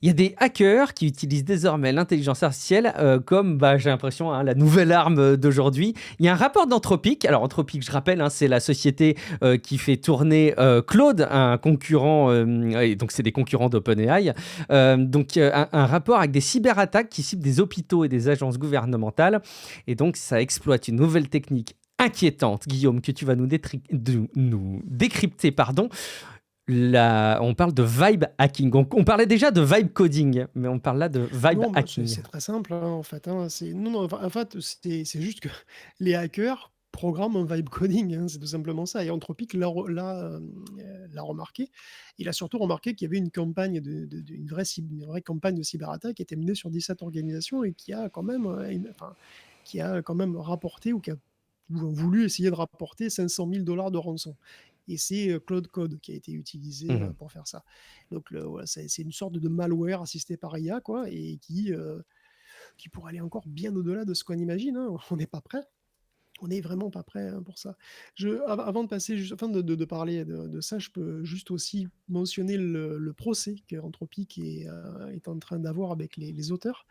Speaker 1: Il y a des hackers qui utilisent désormais l'intelligence artificielle comme, j'ai l'impression, hein, la nouvelle arme d'aujourd'hui. Il y a un rapport d'Anthropic. Alors, Anthropic, je rappelle, hein, c'est la société qui fait tourner Claude, un concurrent, et donc c'est des concurrents d'OpenAI. Un rapport avec des cyberattaques qui ciblent des hôpitaux et des agences gouvernementales. Et donc, ça exploite une nouvelle technique inquiétante, Guillaume, que tu vas nous décrypter. Pardon. On parle de vibe hacking. On parlait déjà de vibe coding, mais on parle là de vibe
Speaker 2: Non, bah, c'est
Speaker 1: hacking.
Speaker 2: c'est très simple, hein, en fait, hein. Non, enfin, en fait, c'est juste que les hackers programment un vibe coding, hein, c'est tout simplement ça. Et Anthropic l'a remarqué. Il a surtout remarqué qu'il y avait une campagne une vraie campagne de cyberattaque qui était menée sur 17 organisations et qui a quand même, qui a quand même rapporté ou qui a voulu essayer de rapporter 500 000 $ de rançon. Et c'est Cloud Code qui a été utilisé
Speaker 1: Mhm.
Speaker 2: pour faire ça. Donc voilà, c'est une sorte de malware assisté par IA, quoi, et qui pourrait aller encore bien au-delà de ce qu'on imagine, hein. On n'est pas prêt. On n'est vraiment pas prêt, hein, pour ça. Avant de passer, afin de parler de ça, je peux juste aussi mentionner le procès qu'Anthropic est en train d'avoir avec les auteurs.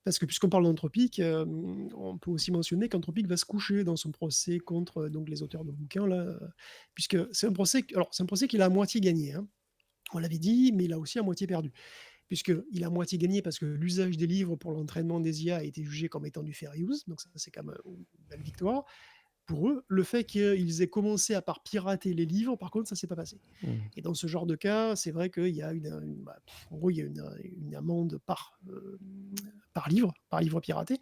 Speaker 2: Parce que puisqu'on parle d'Anthropic, on peut aussi mentionner qu'Anthropic va se coucher dans son procès contre donc les auteurs de bouquins, là, puisque c'est un procès qu'il a à moitié gagné, hein. On l'avait dit, mais il a aussi à moitié perdu. Puisqu'il a à moitié gagné parce que l'usage des livres pour l'entraînement des IA a été jugé comme étant du fair use, donc ça c'est quand même une belle victoire. Pour eux, le fait qu'ils aient commencé à par pirater les livres, par contre, ça s'est pas passé.
Speaker 1: Mhm.
Speaker 2: Et dans ce genre de cas, c'est vrai qu'il y a en gros, il y a une amende par livre piraté,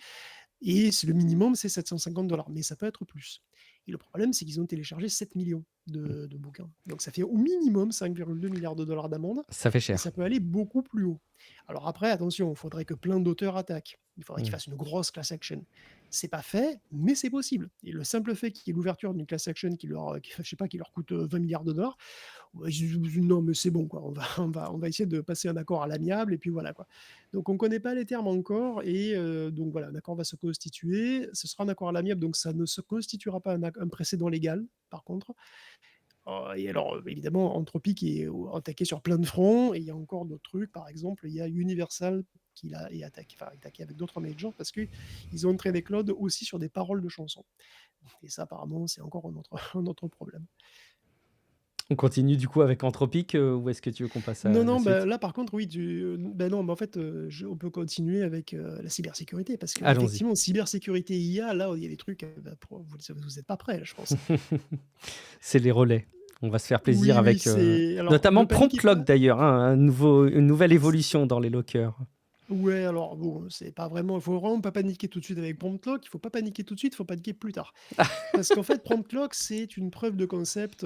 Speaker 2: et c'est le minimum, c'est 750 $, mais ça peut être plus. Et le problème, c'est qu'ils ont téléchargé 7 millions de bouquins. Donc ça fait au minimum 5,2 milliards de dollars d'amende,
Speaker 1: Ça fait
Speaker 2: et
Speaker 1: cher.
Speaker 2: ça peut aller beaucoup plus haut. Alors après, attention, il faudrait que plein d'auteurs attaquent. Il faudrait qu'ils
Speaker 1: Mhm.
Speaker 2: fassent une grosse class action. C'est pas fait, mais c'est possible. Et le simple fait qu'il y ait l'ouverture d'une class action je sais pas, qui leur coûte 20 milliards de dollars, ouais, non, mais c'est bon, quoi. On va essayer de passer un accord à l'amiable, et puis voilà, quoi. Donc on ne connaît pas les termes encore, et donc voilà, un accord va se constituer. Ce sera un accord à l'amiable, donc ça ne se constituera pas un précédent légal, par contre. Et alors, évidemment, Anthropic est attaqué sur plein de fronts, et il y a encore d'autres trucs. Par exemple, il y a Universal qui est attaqué avec d'autres majors parce qu'ils ont entraîné Claude aussi sur des paroles de chansons. Et ça, apparemment, c'est encore un autre, un autre problème.
Speaker 1: On continue du coup avec Anthropic ou est-ce que tu veux qu'on passe
Speaker 2: Non,
Speaker 1: à la
Speaker 2: non, bah,
Speaker 1: suite?
Speaker 2: là, par contre, oui, bah non, mais en fait, on peut continuer avec la cybersécurité, parce
Speaker 1: Allons-y.
Speaker 2: qu'effectivement, cybersécurité IA, là, il y a des trucs, vous n'êtes pas prêts, là, je pense.
Speaker 1: C'est les relais. On va se faire plaisir
Speaker 2: Oui, oui,
Speaker 1: avec
Speaker 2: c'est. Alors, ne
Speaker 1: notamment
Speaker 2: paniquez
Speaker 1: Prompt Lock
Speaker 2: pas.
Speaker 1: d'ailleurs, hein, une nouvelle évolution dans les lockers.
Speaker 2: Ouais, alors bon, c'est pas vraiment. Il faut vraiment pas paniquer tout de suite avec Prompt Lock. Il faut pas paniquer tout de suite, il faut paniquer plus tard. Parce qu'en fait, Prompt Lock, c'est une preuve de concept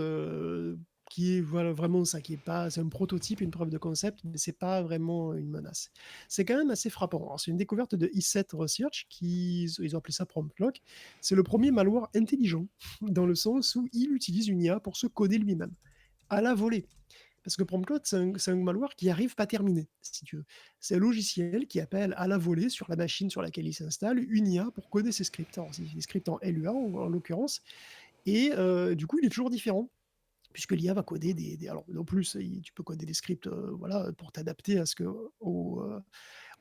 Speaker 2: qui est voilà, vraiment ça, qui est pas. C'est un prototype, une preuve de concept, mais c'est pas vraiment une menace. C'est quand même assez frappant. Alors, c'est une découverte de E7 Research, ils ont appelé ça Prompt Lock. C'est le premier malware intelligent, dans le sens où il utilise une IA pour se coder lui-même, à la volée. Parce que Promptload, c'est un malware qui arrive pas terminé, si tu veux. C'est un logiciel qui appelle à la volée sur la machine sur laquelle il s'installe une IA pour coder ses scripts. Alors, c'est des scripts en LUA en l'occurrence, et du coup, il est toujours différent. puisque l'IA va coder alors en plus, tu peux coder des scripts, voilà, pour t'adapter à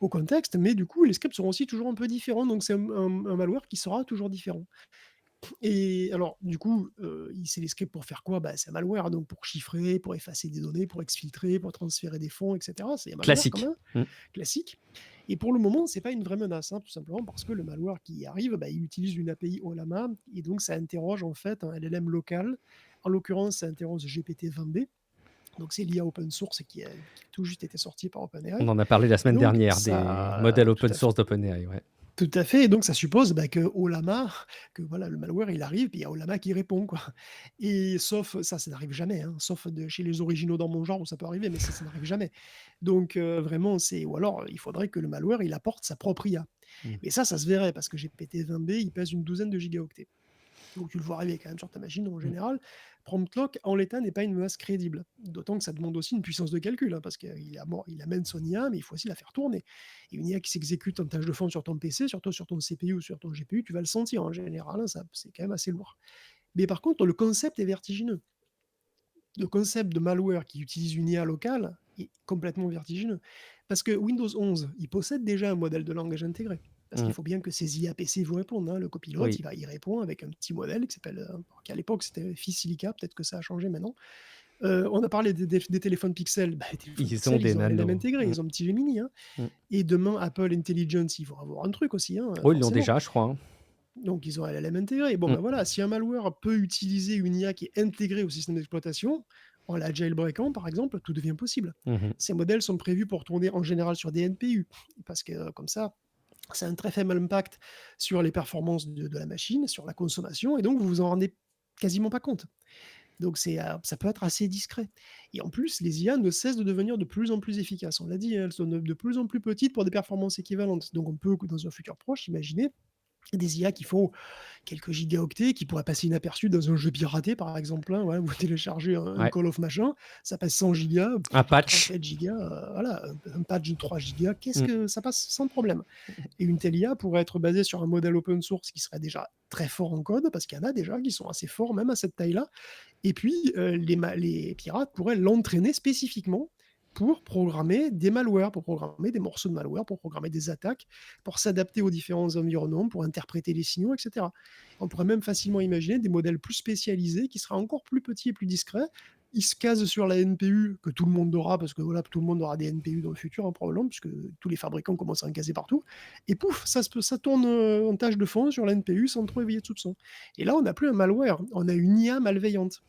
Speaker 2: au contexte, mais du coup, les scripts seront aussi toujours un peu différents, donc c'est un malware qui sera toujours différent. Et alors, du coup, c'est les scripts pour faire quoi? Bah, c'est un malware, donc pour chiffrer, pour effacer des données, pour exfiltrer, pour transférer des fonds, et cetera. C'est un malware quand
Speaker 1: Classique.
Speaker 2: même,
Speaker 1: Mm.
Speaker 2: classique. Et pour le moment, c'est pas une vraie menace, hein, tout simplement parce que le malware qui arrive, bah, il utilise une API OLAMA et donc ça interroge en fait un LLM local. En l'occurrence, ça interroge GPT-20b. Donc c'est l'IA open source qui a tout juste été sorti par
Speaker 1: On
Speaker 2: OpenAI.
Speaker 1: en a parlé la
Speaker 2: Et
Speaker 1: semaine
Speaker 2: donc
Speaker 1: dernière des modèles
Speaker 2: ça, tout
Speaker 1: open
Speaker 2: à fait.
Speaker 1: source d'OpenAI. Ouais.
Speaker 2: Tout à fait, et donc ça suppose, bah, que Ollama, que voilà, le malware il arrive, puis il y a Ollama qui répond, quoi. Et sauf ça n'arrive jamais, hein, sauf chez les originaux dans mon genre où ça peut arriver, mais ça n'arrive jamais. Donc vraiment, ou alors il faudrait que le malware il apporte sa propre IA.
Speaker 1: Mm.
Speaker 2: Mais ça se verrait parce que GPT-20b il pèse une douzaine de gigaoctets. Donc tu le vois arriver quand même sur ta machine en
Speaker 1: Mm.
Speaker 2: général. Prompt Lock, en l'état, n'est pas une menace crédible. D'autant que ça demande aussi une puissance de calcul, hein, parce qu'il amène son IA, mais il faut aussi la faire tourner. Et une IA qui s'exécute en tâche de fond sur ton PC, surtout sur ton CPU ou sur ton GPU, tu vas le sentir en général, hein, c'est quand même assez lourd. Mais par contre, le concept est vertigineux. Le concept de malware qui utilise une IA locale est complètement vertigineux. Parce que Windows 11, il possède déjà un modèle de langage intégré. Parce qu'il
Speaker 1: Mm.
Speaker 2: faut bien que ces IA PC vous répondent, hein. Le copilote,
Speaker 1: Oui,
Speaker 2: il répond avec un petit modèle qui s'appelle, qu'à l'époque c'était Silica, peut-être que ça a changé maintenant. On a parlé des téléphones Pixel. Bah, les téléphones
Speaker 1: ils ont
Speaker 2: Pixel,
Speaker 1: des
Speaker 2: ils ont LLM
Speaker 1: nanos.
Speaker 2: intégré,
Speaker 1: Mm.
Speaker 2: ils ont un petit Gemini, hein.
Speaker 1: Mm.
Speaker 2: Et demain, Apple Intelligence, ils vont avoir un truc aussi, hein,
Speaker 1: Oh, ils l'ont
Speaker 2: forcément.
Speaker 1: déjà, je crois. Hein.
Speaker 2: Donc ils ont un LLM intégré. Bon,
Speaker 1: Mm.
Speaker 2: ben voilà, si un malware peut utiliser une IA qui est intégrée au système d'exploitation, en la jailbreakant par exemple, tout devient possible.
Speaker 1: Mhm.
Speaker 2: Ces modèles sont prévus pour tourner en général sur des NPU, parce que comme ça a un très faible impact sur les performances de la machine, sur la consommation, et donc vous vous en rendez quasiment pas compte. Donc ça peut être assez discret. Et en plus, les IA ne cessent de devenir de plus en plus efficaces. On l'a dit, hein, elles sont de plus en plus petites pour des performances équivalentes. Donc on peut, dans un futur proche, imaginer des IA qui font quelques gigaoctets, qui pourraient passer inaperçus dans un jeu piraté, par exemple, hein, ouais, vous téléchargez un
Speaker 1: Ouais.
Speaker 2: Call of machin, ça passe 100 gigas,
Speaker 1: Un patch.
Speaker 2: 34 gigas, voilà, un patch de 3 gigas, qu'est-ce
Speaker 1: Mm.
Speaker 2: que ça passe sans problème. Et une telle IA pourrait être basée sur un modèle open source qui serait déjà très fort en code, parce qu'il y en a déjà qui sont assez forts, même à cette taille-là. Et puis, les pirates pourraient l'entraîner spécifiquement pour programmer des malwares, pour programmer des morceaux de malware, pour programmer des attaques, pour s'adapter aux différents environnements, pour interpréter les signaux, etc. On pourrait même facilement imaginer des modèles plus spécialisés qui seraient encore plus petits et plus discrets. Ils se casent sur la NPU que tout le monde aura, parce que voilà, tout le monde aura des NPU dans le futur, hein, probablement, puisque tous les fabricants commencent à en caser partout. Et pouf, ça tourne en tâche de fond sur la NPU sans trop éveiller de soupçons. Et là, on n'a plus un malware, on a une IA malveillante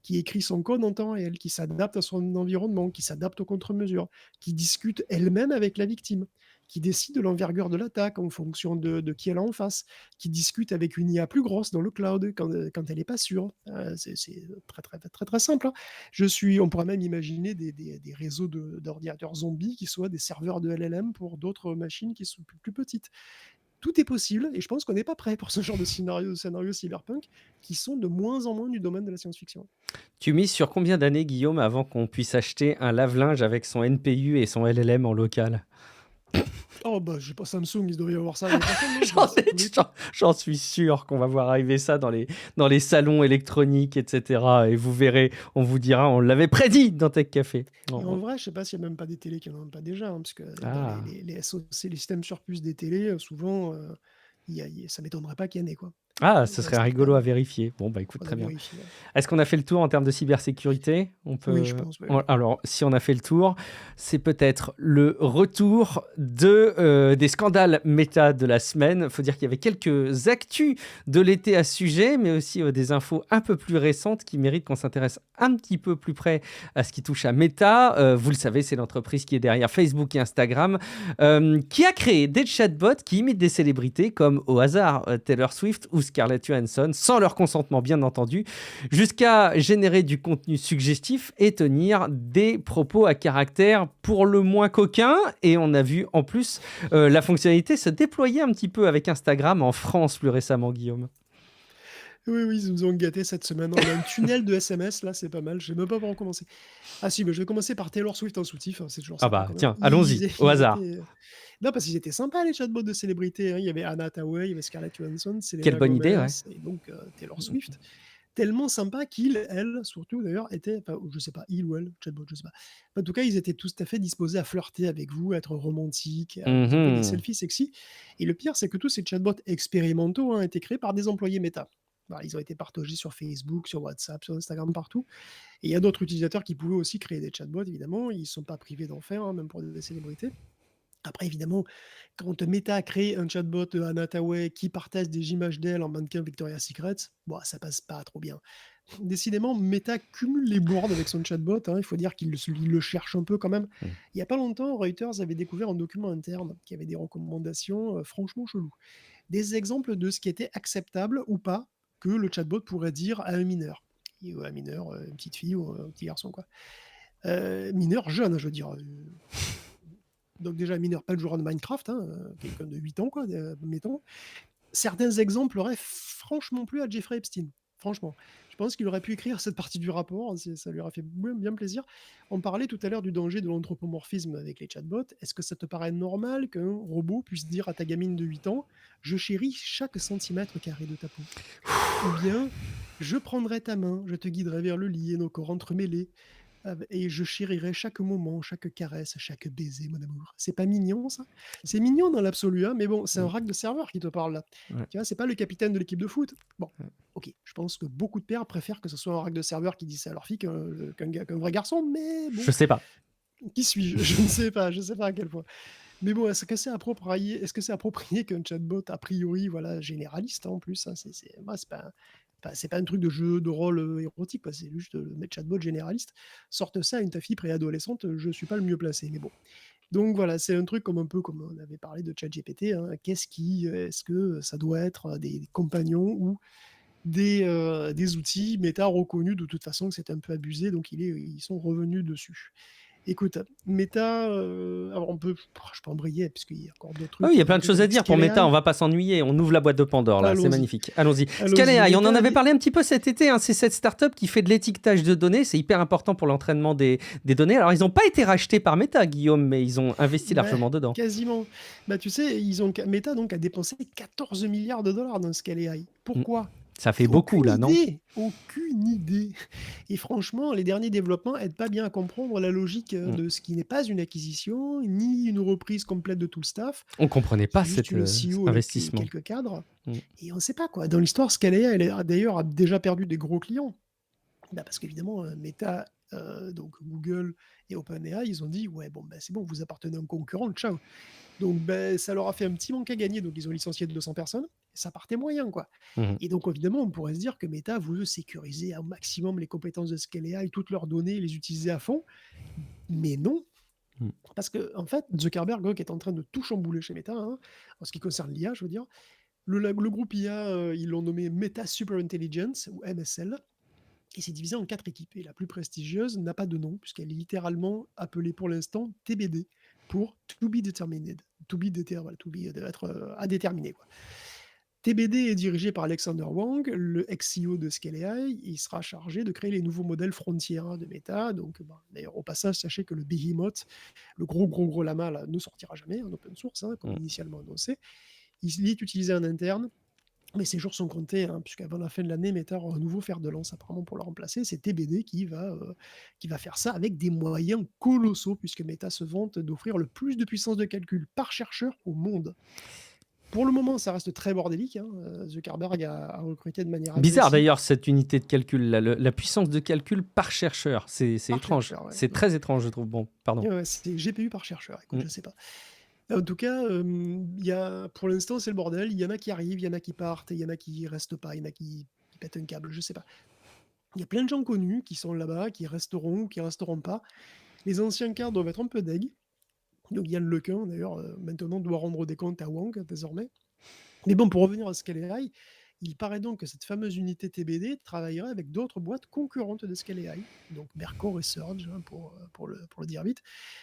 Speaker 2: qui écrit son code en temps réel, qui s'adapte à son environnement, qui s'adapte aux contre-mesures, qui discute elle-même avec la victime, qui décide de l'envergure de l'attaque en fonction de qui elle a en face, qui discute avec une IA plus grosse dans le cloud quand elle n'est pas sûre. C'est très, très, très, très simple, hein. On pourrait même imaginer des réseaux d'ordinateurs zombies qui soient des serveurs de LLM pour d'autres machines qui sont plus petites. Tout est possible, et je pense qu'on n'est pas prêt pour ce genre de scénario cyberpunk qui sont de moins en moins du domaine de la science-fiction.
Speaker 1: Tu mises sur combien d'années, Guillaume, avant qu'on puisse acheter un lave-linge avec son NPU et son LLM en local?
Speaker 2: Oh bah, j'ai pas Samsung, il doit y avoir ça l'année prochaine, non?
Speaker 1: J'en
Speaker 2: Ça tous les coups.
Speaker 1: j'en suis sûr qu'on va voir arriver ça dans les salons électroniques, etc. Et vous verrez, on vous dira, on l'avait prédit dans Tech Café.
Speaker 2: Et en vrai, je sais pas s'il y a même pas des télés qui en ont pas déjà, hein, parce que dans
Speaker 1: Ah.
Speaker 2: les SoC, les systèmes sur puce des télés, souvent, ça m'étonnerait pas qu'il y en ait, quoi.
Speaker 1: Ah,
Speaker 2: Il
Speaker 1: ce serait
Speaker 2: reste quand
Speaker 1: rigolo à
Speaker 2: même,
Speaker 1: vérifier. Bon, bah écoute,
Speaker 2: faudrait
Speaker 1: très bien.
Speaker 2: vérifier, ouais.
Speaker 1: Est-ce qu'on a fait le tour en termes de cybersécurité? On
Speaker 2: Oui, je
Speaker 1: peut.
Speaker 2: pense, oui, oui.
Speaker 1: Alors, si on a fait le tour, c'est peut-être le retour des scandales méta de la semaine. Il faut dire qu'il y avait quelques actus de l'été à ce sujet, mais aussi des infos un peu plus récentes qui méritent qu'on s'intéresse un petit peu plus près à ce qui touche à Meta. Vous le savez, c'est l'entreprise qui est derrière Facebook et Instagram, qui a créé des chatbots qui imitent des célébrités comme au hasard Taylor Swift ou Scarlett Johansson, sans leur consentement bien entendu, jusqu'à générer du contenu suggestif et tenir des propos à caractère pour le moins coquin. Et on a vu en plus la fonctionnalité se déployer un petit peu avec Instagram en France plus récemment, Guillaume.
Speaker 2: Oui, oui, ils nous ont gâtés cette semaine. On a un tunnel de SMS, là, c'est pas mal. Je sais même pas par où commencer. Ah si, bah, je vais commencer par Taylor Swift en soutif, hein, c'est toujours
Speaker 1: Ah
Speaker 2: sympa
Speaker 1: bah
Speaker 2: quand même.
Speaker 1: tiens, allons-y, au
Speaker 2: Ils
Speaker 1: hasard.
Speaker 2: étaient... Non, parce qu'ils étaient sympas, les chatbots de célébrités, hein. Il y avait Anna Hathaway, il y avait Scarlett Johansson,
Speaker 1: Quelle
Speaker 2: Selena
Speaker 1: bonne idée,
Speaker 2: Gomez,
Speaker 1: ouais.
Speaker 2: et donc Taylor Swift. tellement sympa qu'ils, elles, surtout d'ailleurs, étaient, enfin, je sais pas, il ou elle, chatbot, je sais pas. En tout cas, ils étaient tous à fait disposés à flirter avec vous, à être romantiques, à vous envoyer des
Speaker 1: Mhm.
Speaker 2: selfies sexy. Et le pire, c'est que tous ces chatbots expérimentaux ont été créés par des employés Meta. Voilà, ils ont été partagés sur Facebook, sur WhatsApp, sur Instagram, partout. Et il y a d'autres utilisateurs qui pouvaient aussi créer des chatbots, évidemment. Ils ne sont pas privés d'en faire, hein, même pour des célébrités. Après, évidemment, quand Meta a créé un chatbot de Anna Hathaway qui partage des images d'elle en mannequin Victoria's Secret, bon, ça passe pas trop bien. Décidément, Meta cumule les boards avec son chatbot, hein. Il faut dire qu'il le cherche un peu quand même.
Speaker 1: Mm.
Speaker 2: Il y a pas longtemps, Reuters avait découvert un document interne qui avait des recommandations franchement cheloues. Des exemples de ce qui était acceptable ou pas que le chatbot pourrait dire à un mineur. Ou à un mineur, une petite fille ou un petit garçon, quoi. Mineur jeune, je veux dire. Donc déjà, mineur, pas le joueur de Minecraft, hein, quelqu'un de 8 ans, quoi, mettons. Certains exemples auraient franchement plu à Jeffrey Epstein. Franchement, je pense qu'il aurait pu écrire cette partie du rapport, ça lui aurait fait bien plaisir. On parlait tout à l'heure du danger de l'anthropomorphisme avec les chatbots. Est-ce que ça te paraît normal qu'un robot puisse dire à ta gamine de 8 ans: je chéris chaque centimètre carré de ta peau? Ou bien: je prendrai ta main, je te guiderai vers le lit et nos corps entremêlés, et je chérirai chaque moment, chaque caresse, chaque baiser, mon amour. C'est pas mignon, ça? C'est mignon dans l'absolu, hein, mais bon, c'est un
Speaker 1: Mm.
Speaker 2: rack de serveur qui te parle là.
Speaker 1: Ouais.
Speaker 2: Tu vois, c'est pas le capitaine de l'équipe de foot. Bon, ok, je pense que beaucoup de pères préfèrent que ce soit un rack de serveur qui dit ça à leur fille qu'un vrai garçon, mais bon,
Speaker 1: Je sais pas.
Speaker 2: qui suis-je? Je ne sais pas, je sais pas à quel point. Mais bon, est-ce que c'est approprié qu'un chatbot, a priori, voilà, généraliste, hein, en plus, hein, moi, c'est pas un truc de jeu de rôle érotique, quoi, c'est juste le chatbot généraliste. Sorte ça à une ta fille préadolescente, je suis pas le mieux placé, mais bon. Donc voilà, c'est un truc comme un peu comme on avait parlé de ChatGPT, hein. Est-ce que ça doit être des compagnons ou des outils méta reconnus de toute façon que c'est un peu abusé, donc ils sont revenus dessus. Écoute, Meta, alors je peux embrayer puisqu'il y a encore d'autres
Speaker 1: Ah oui,
Speaker 2: trucs.
Speaker 1: il y a plein de choses à
Speaker 2: Avec
Speaker 1: dire pour
Speaker 2: Scale
Speaker 1: Meta, on
Speaker 2: AI,
Speaker 1: va pas s'ennuyer. On ouvre la boîte de Pandore là, c'est
Speaker 2: allons-y,
Speaker 1: magnifique. Allons-y. Scale
Speaker 2: allons-y.
Speaker 1: AI, on en
Speaker 2: Meta,
Speaker 1: avait parlé un petit peu cet été, hein. C'est cette startup qui fait de l'étiquetage de données. C'est hyper important pour l'entraînement des données. Alors, ils n'ont pas été rachetés par Meta, Guillaume, mais ils ont investi
Speaker 2: bah,
Speaker 1: largement dedans.
Speaker 2: quasiment. Bah, tu sais, Meta donc a dépensé 14 milliards de dollars dans Scale AI.
Speaker 1: Mm.
Speaker 2: Pourquoi?
Speaker 1: Ça fait beaucoup là, non?
Speaker 2: Aucune idée. Et franchement, les derniers développements aident pas bien à comprendre la logique
Speaker 1: Mm.
Speaker 2: de ce qui n'est pas une acquisition, ni une reprise complète de tout le staff.
Speaker 1: On comprenait pas
Speaker 2: C'est juste une
Speaker 1: cet
Speaker 2: CEO avec
Speaker 1: investissement.
Speaker 2: quelques cadres.
Speaker 1: Mm.
Speaker 2: Et on ne sait pas quoi. Dans l'histoire, Scalea, d'ailleurs a déjà perdu des gros clients. Bah, parce qu'évidemment, Meta, donc Google et OpenAI, ils ont dit: ouais, bon, bah, c'est bon, vous appartenez à un concurrent, ciao. Donc, bah, ça leur a fait un petit manque à gagner. Donc, ils ont licencié 200 personnes. Ça partait moyen, quoi.
Speaker 1: Mhm.
Speaker 2: Et donc, évidemment, on pourrait se dire que Meta veut sécuriser au maximum les compétences de Scalea et toutes leurs données, les utiliser à fond. Mais non,
Speaker 1: Mm.
Speaker 2: parce que, en fait, Zuckerberg, qui est en train de tout chambouler chez Meta, hein, en ce qui concerne l'IA, je veux dire, le groupe IA, ils l'ont nommé Meta Super Intelligence, ou MSL, et c'est divisé en 4 équipes. Et la plus prestigieuse n'a pas de nom, puisqu'elle est littéralement appelée pour l'instant TBD, pour To Be Determined. Être à déterminer, quoi. TBD est dirigé par Alexander Wang, le ex-CEO de Scale AI. Il sera chargé de créer les nouveaux modèles frontières, hein, de Meta. Donc, d'ailleurs, au passage, sachez que le Behemoth, le gros lama, là, ne sortira jamais en open source, hein, comme
Speaker 1: Mm.
Speaker 2: initialement annoncé. Il est utilisé en interne, mais ses jours sont comptés, hein, puisqu'avant la fin de l'année, Meta aura un nouveau fer de lance apparemment pour le remplacer. C'est TBD qui va faire ça avec des moyens colossaux, puisque Meta se vante d'offrir le plus de puissance de calcul par chercheur au monde. Pour le moment, ça reste très bordélique, hein. Zuckerberg a recruté de manière
Speaker 1: Bizarre
Speaker 2: agressive
Speaker 1: d'ailleurs cette unité de calcul, là, la puissance de calcul par chercheur. C'est
Speaker 2: par
Speaker 1: étrange.
Speaker 2: chercheur. Ouais.
Speaker 1: C'est très étrange, je trouve. Bon, pardon.
Speaker 2: Ouais, c'est GPU par chercheur. Écoute,
Speaker 1: Mm.
Speaker 2: je sais pas. En tout cas, pour l'instant, c'est le bordel. Il y en a qui arrivent, il y en a qui partent, il y en a qui restent pas, il y en a qui pètent un câble, je sais pas. Il y a plein de gens connus qui sont là-bas, qui resteront ou qui resteront pas. Les anciens cadres doivent être un peu deg. Donc Yann Lequin, d'ailleurs, maintenant doit rendre des comptes à Wang, désormais. Mais bon, pour revenir à Scale AI, il paraît donc que cette fameuse unité TBD travaillerait avec d'autres boîtes concurrentes de Scale AI, donc Mercor et Surge, hein, pour le dire vite,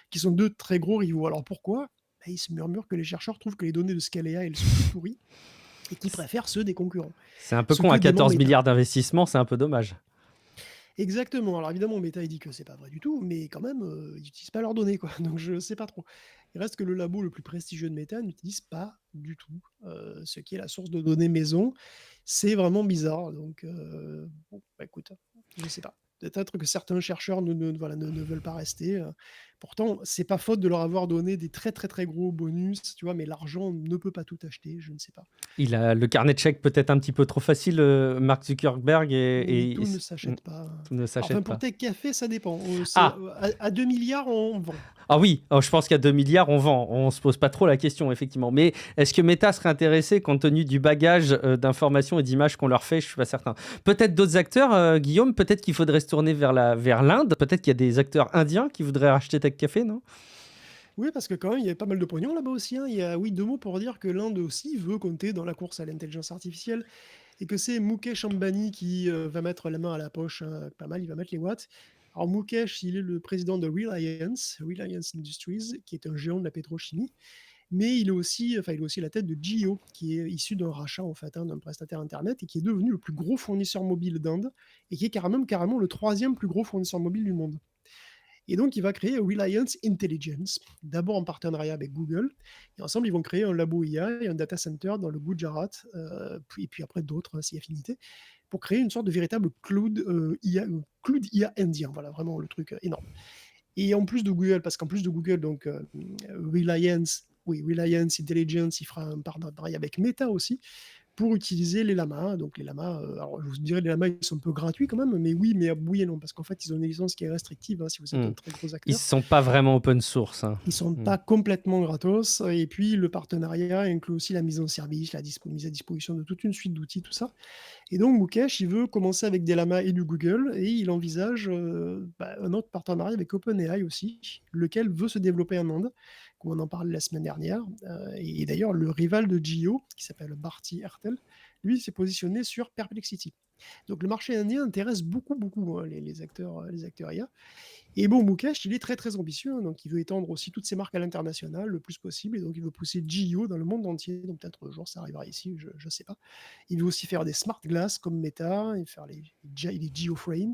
Speaker 2: qui sont deux très gros rivaux. Alors pourquoi? Il se murmure que les chercheurs trouvent que les données de Scale AI elles sont plus pourries et qu'ils préfèrent ceux des concurrents.
Speaker 1: C'est un peu
Speaker 2: Ce
Speaker 1: con,
Speaker 2: que
Speaker 1: à
Speaker 2: dément
Speaker 1: 14
Speaker 2: Meta.
Speaker 1: milliards d'investissement, c'est un peu dommage.
Speaker 2: Exactement. Alors évidemment, Meta il dit que c'est pas vrai du tout, mais quand même, ils n'utilisent pas leurs données, quoi. Donc je sais pas trop. Il reste que le labo le plus prestigieux de Meta n'utilise pas du tout, ce qui est la source de données maison. C'est vraiment bizarre donc bon, bah, écoute, je sais pas. Peut-être que certains chercheurs voilà, ne veulent pas rester, pourtant c'est pas faute de leur avoir donné des très, très, très gros bonus, tu vois? Mais l'argent ne peut pas tout acheter, je ne sais pas.
Speaker 1: Il a le carnet de chèques peut-être un petit peu trop facile, Mark Zuckerberg
Speaker 2: Oui,
Speaker 1: et
Speaker 2: tout ne
Speaker 1: s mmh,
Speaker 2: s'achète pas.
Speaker 1: tout ne
Speaker 2: Enfin,
Speaker 1: s'achète
Speaker 2: pour
Speaker 1: pas.
Speaker 2: Tech Café, ça dépend.
Speaker 1: Ah!
Speaker 2: À 2 000 000 on vend.
Speaker 1: Ah oui, je pense qu'à 2 milliards on vend. On se pose pas trop la question effectivement. Mais est-ce que Meta serait intéressé compte tenu du bagage, d'informations et d'images qu'on leur fait? Je suis pas certain. Peut-être d'autres acteurs, Guillaume? Peut-être qu'il faudrait se tourner vers l'Inde? Peut-être qu'il y a des acteurs indiens qui voudraient racheter Tech Café, non?
Speaker 2: Oui, parce que quand même, il y a pas mal de pognon là-bas aussi, hein. Il y a, oui, 2 mots pour dire que l'Inde aussi veut compter dans la course à l'intelligence artificielle et que c'est Mukesh Ambani qui, va mettre la main à la poche, pas mal, il va mettre les watts. Alors Mukesh, il est le président de Reliance Industries, qui est un géant de la pétrochimie, mais il est aussi à la tête de Jio, qui est issu d'un rachat en fait, hein, d'un prestataire internet et qui est devenu le plus gros fournisseur mobile d'Inde et qui est carrément le troisième plus gros fournisseur mobile du monde. Et donc, il va créer Reliance Intelligence, d'abord en partenariat avec Google. Et ensemble, ils vont créer un labo IA et un data center dans le Gujarat, et puis après d'autres, hein, si affinité, pour créer une sorte de véritable cloud IA indien. Voilà, vraiment le truc énorme. Et en plus de Google, parce qu'en plus de Google, donc Reliance Intelligence, il fera un partenariat avec Meta aussi, pour utiliser les lamas. Donc les lamas, alors je vous dirais les lamas, ils sont un peu gratuits quand même, mais oui et non, parce qu'en fait, ils ont une licence qui est restrictive, hein, si vous êtes
Speaker 1: Mmh.
Speaker 2: un très gros
Speaker 1: Ils
Speaker 2: acteur.
Speaker 1: sont pas vraiment open source, hein.
Speaker 2: Ils sont
Speaker 1: Mmh.
Speaker 2: pas complètement gratos et puis le partenariat inclut aussi la mise en service, la mise à disposition de toute une suite d'outils, tout ça. Et donc Mukesh, il veut commencer avec des lamas et du Google et il envisage, un autre partenariat avec OpenAI aussi, lequel veut se développer en Inde, comme on en parlait la semaine dernière, et d'ailleurs le rival de Jio, qui s'appelle Bharti Airtel, lui s'est positionné sur Perplexity. Donc le marché indien intéresse beaucoup, beaucoup, hein, les acteurs IA. Et bon, Mukesh, il est très, très ambitieux, hein, donc il veut étendre aussi toutes ses marques à l'international le plus possible et donc il veut pousser Jio dans le monde entier. Donc peut-être un jour ça arrivera ici, je ne sais pas. Il veut aussi faire des smart glass comme Meta, et faire les Geoframes.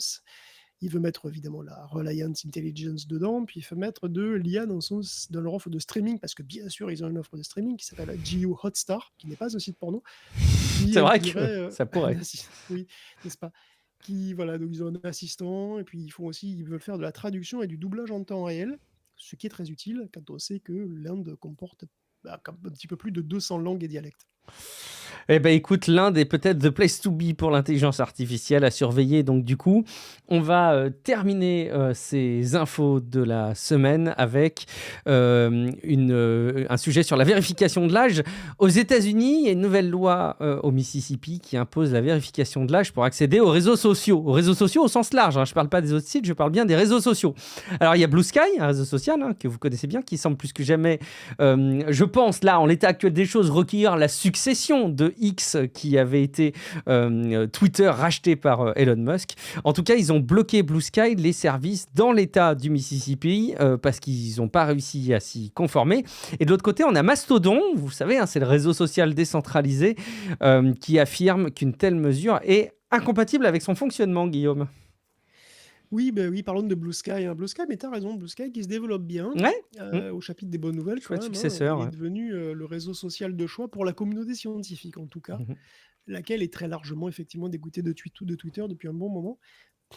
Speaker 2: Il veut mettre évidemment la Reliance Intelligence dedans, puis il veut mettre de l'IA dans leur offre de streaming, parce que bien sûr, ils ont une offre de streaming qui s'appelle Geo Hotstar, qui n'est pas un site porno, qui
Speaker 1: C'est vrai que
Speaker 2: inclurait
Speaker 1: ça pourrait.
Speaker 2: oui, n'est-ce pas? Qui, voilà, donc ils ont un assistant, et puis ils veulent faire de la traduction et du doublage en temps réel, ce qui est très utile quand on sait que l'Inde comporte un petit peu plus de 200 langues et dialectes.
Speaker 1: Eh ben écoute, l'Inde est peut-être the place to be pour l'intelligence artificielle à surveiller. Donc du coup, on va terminer ces infos de la semaine avec un sujet sur la vérification de l'âge. Aux États-Unis, il y a une nouvelle loi au Mississippi qui impose la vérification de l'âge pour accéder aux réseaux sociaux. Aux réseaux sociaux au sens large, hein. Je ne parle pas des autres sites, je parle bien des réseaux sociaux. Alors il y a Blue Sky, un réseau social que vous connaissez bien, qui semble plus que jamais, je pense, là, en l'état actuel des choses, recueillir la succession de X qui avait été Twitter racheté par Elon Musk. En tout cas, ils ont bloqué Blue Sky, les services dans l'état du Mississippi parce qu'ils n'ont pas réussi à s'y conformer. Et de l'autre côté, on a Mastodon, vous savez, c'est le réseau social décentralisé qui affirme qu'une telle mesure est incompatible avec son fonctionnement, Guillaume.
Speaker 2: Oui, ben oui, parlons de Blue Sky, hein. Blue Sky, mais tu as raison, Blue Sky qui se développe bien,
Speaker 1: Ouais.
Speaker 2: au chapitre des bonnes nouvelles quand
Speaker 1: Chouette
Speaker 2: même, hein.
Speaker 1: successeur.
Speaker 2: Il est
Speaker 1: Ouais.
Speaker 2: devenu le réseau social de choix pour la communauté scientifique, en tout cas,
Speaker 1: Mhm.
Speaker 2: laquelle est très largement effectivement dégoûtée de Twitter depuis un bon moment.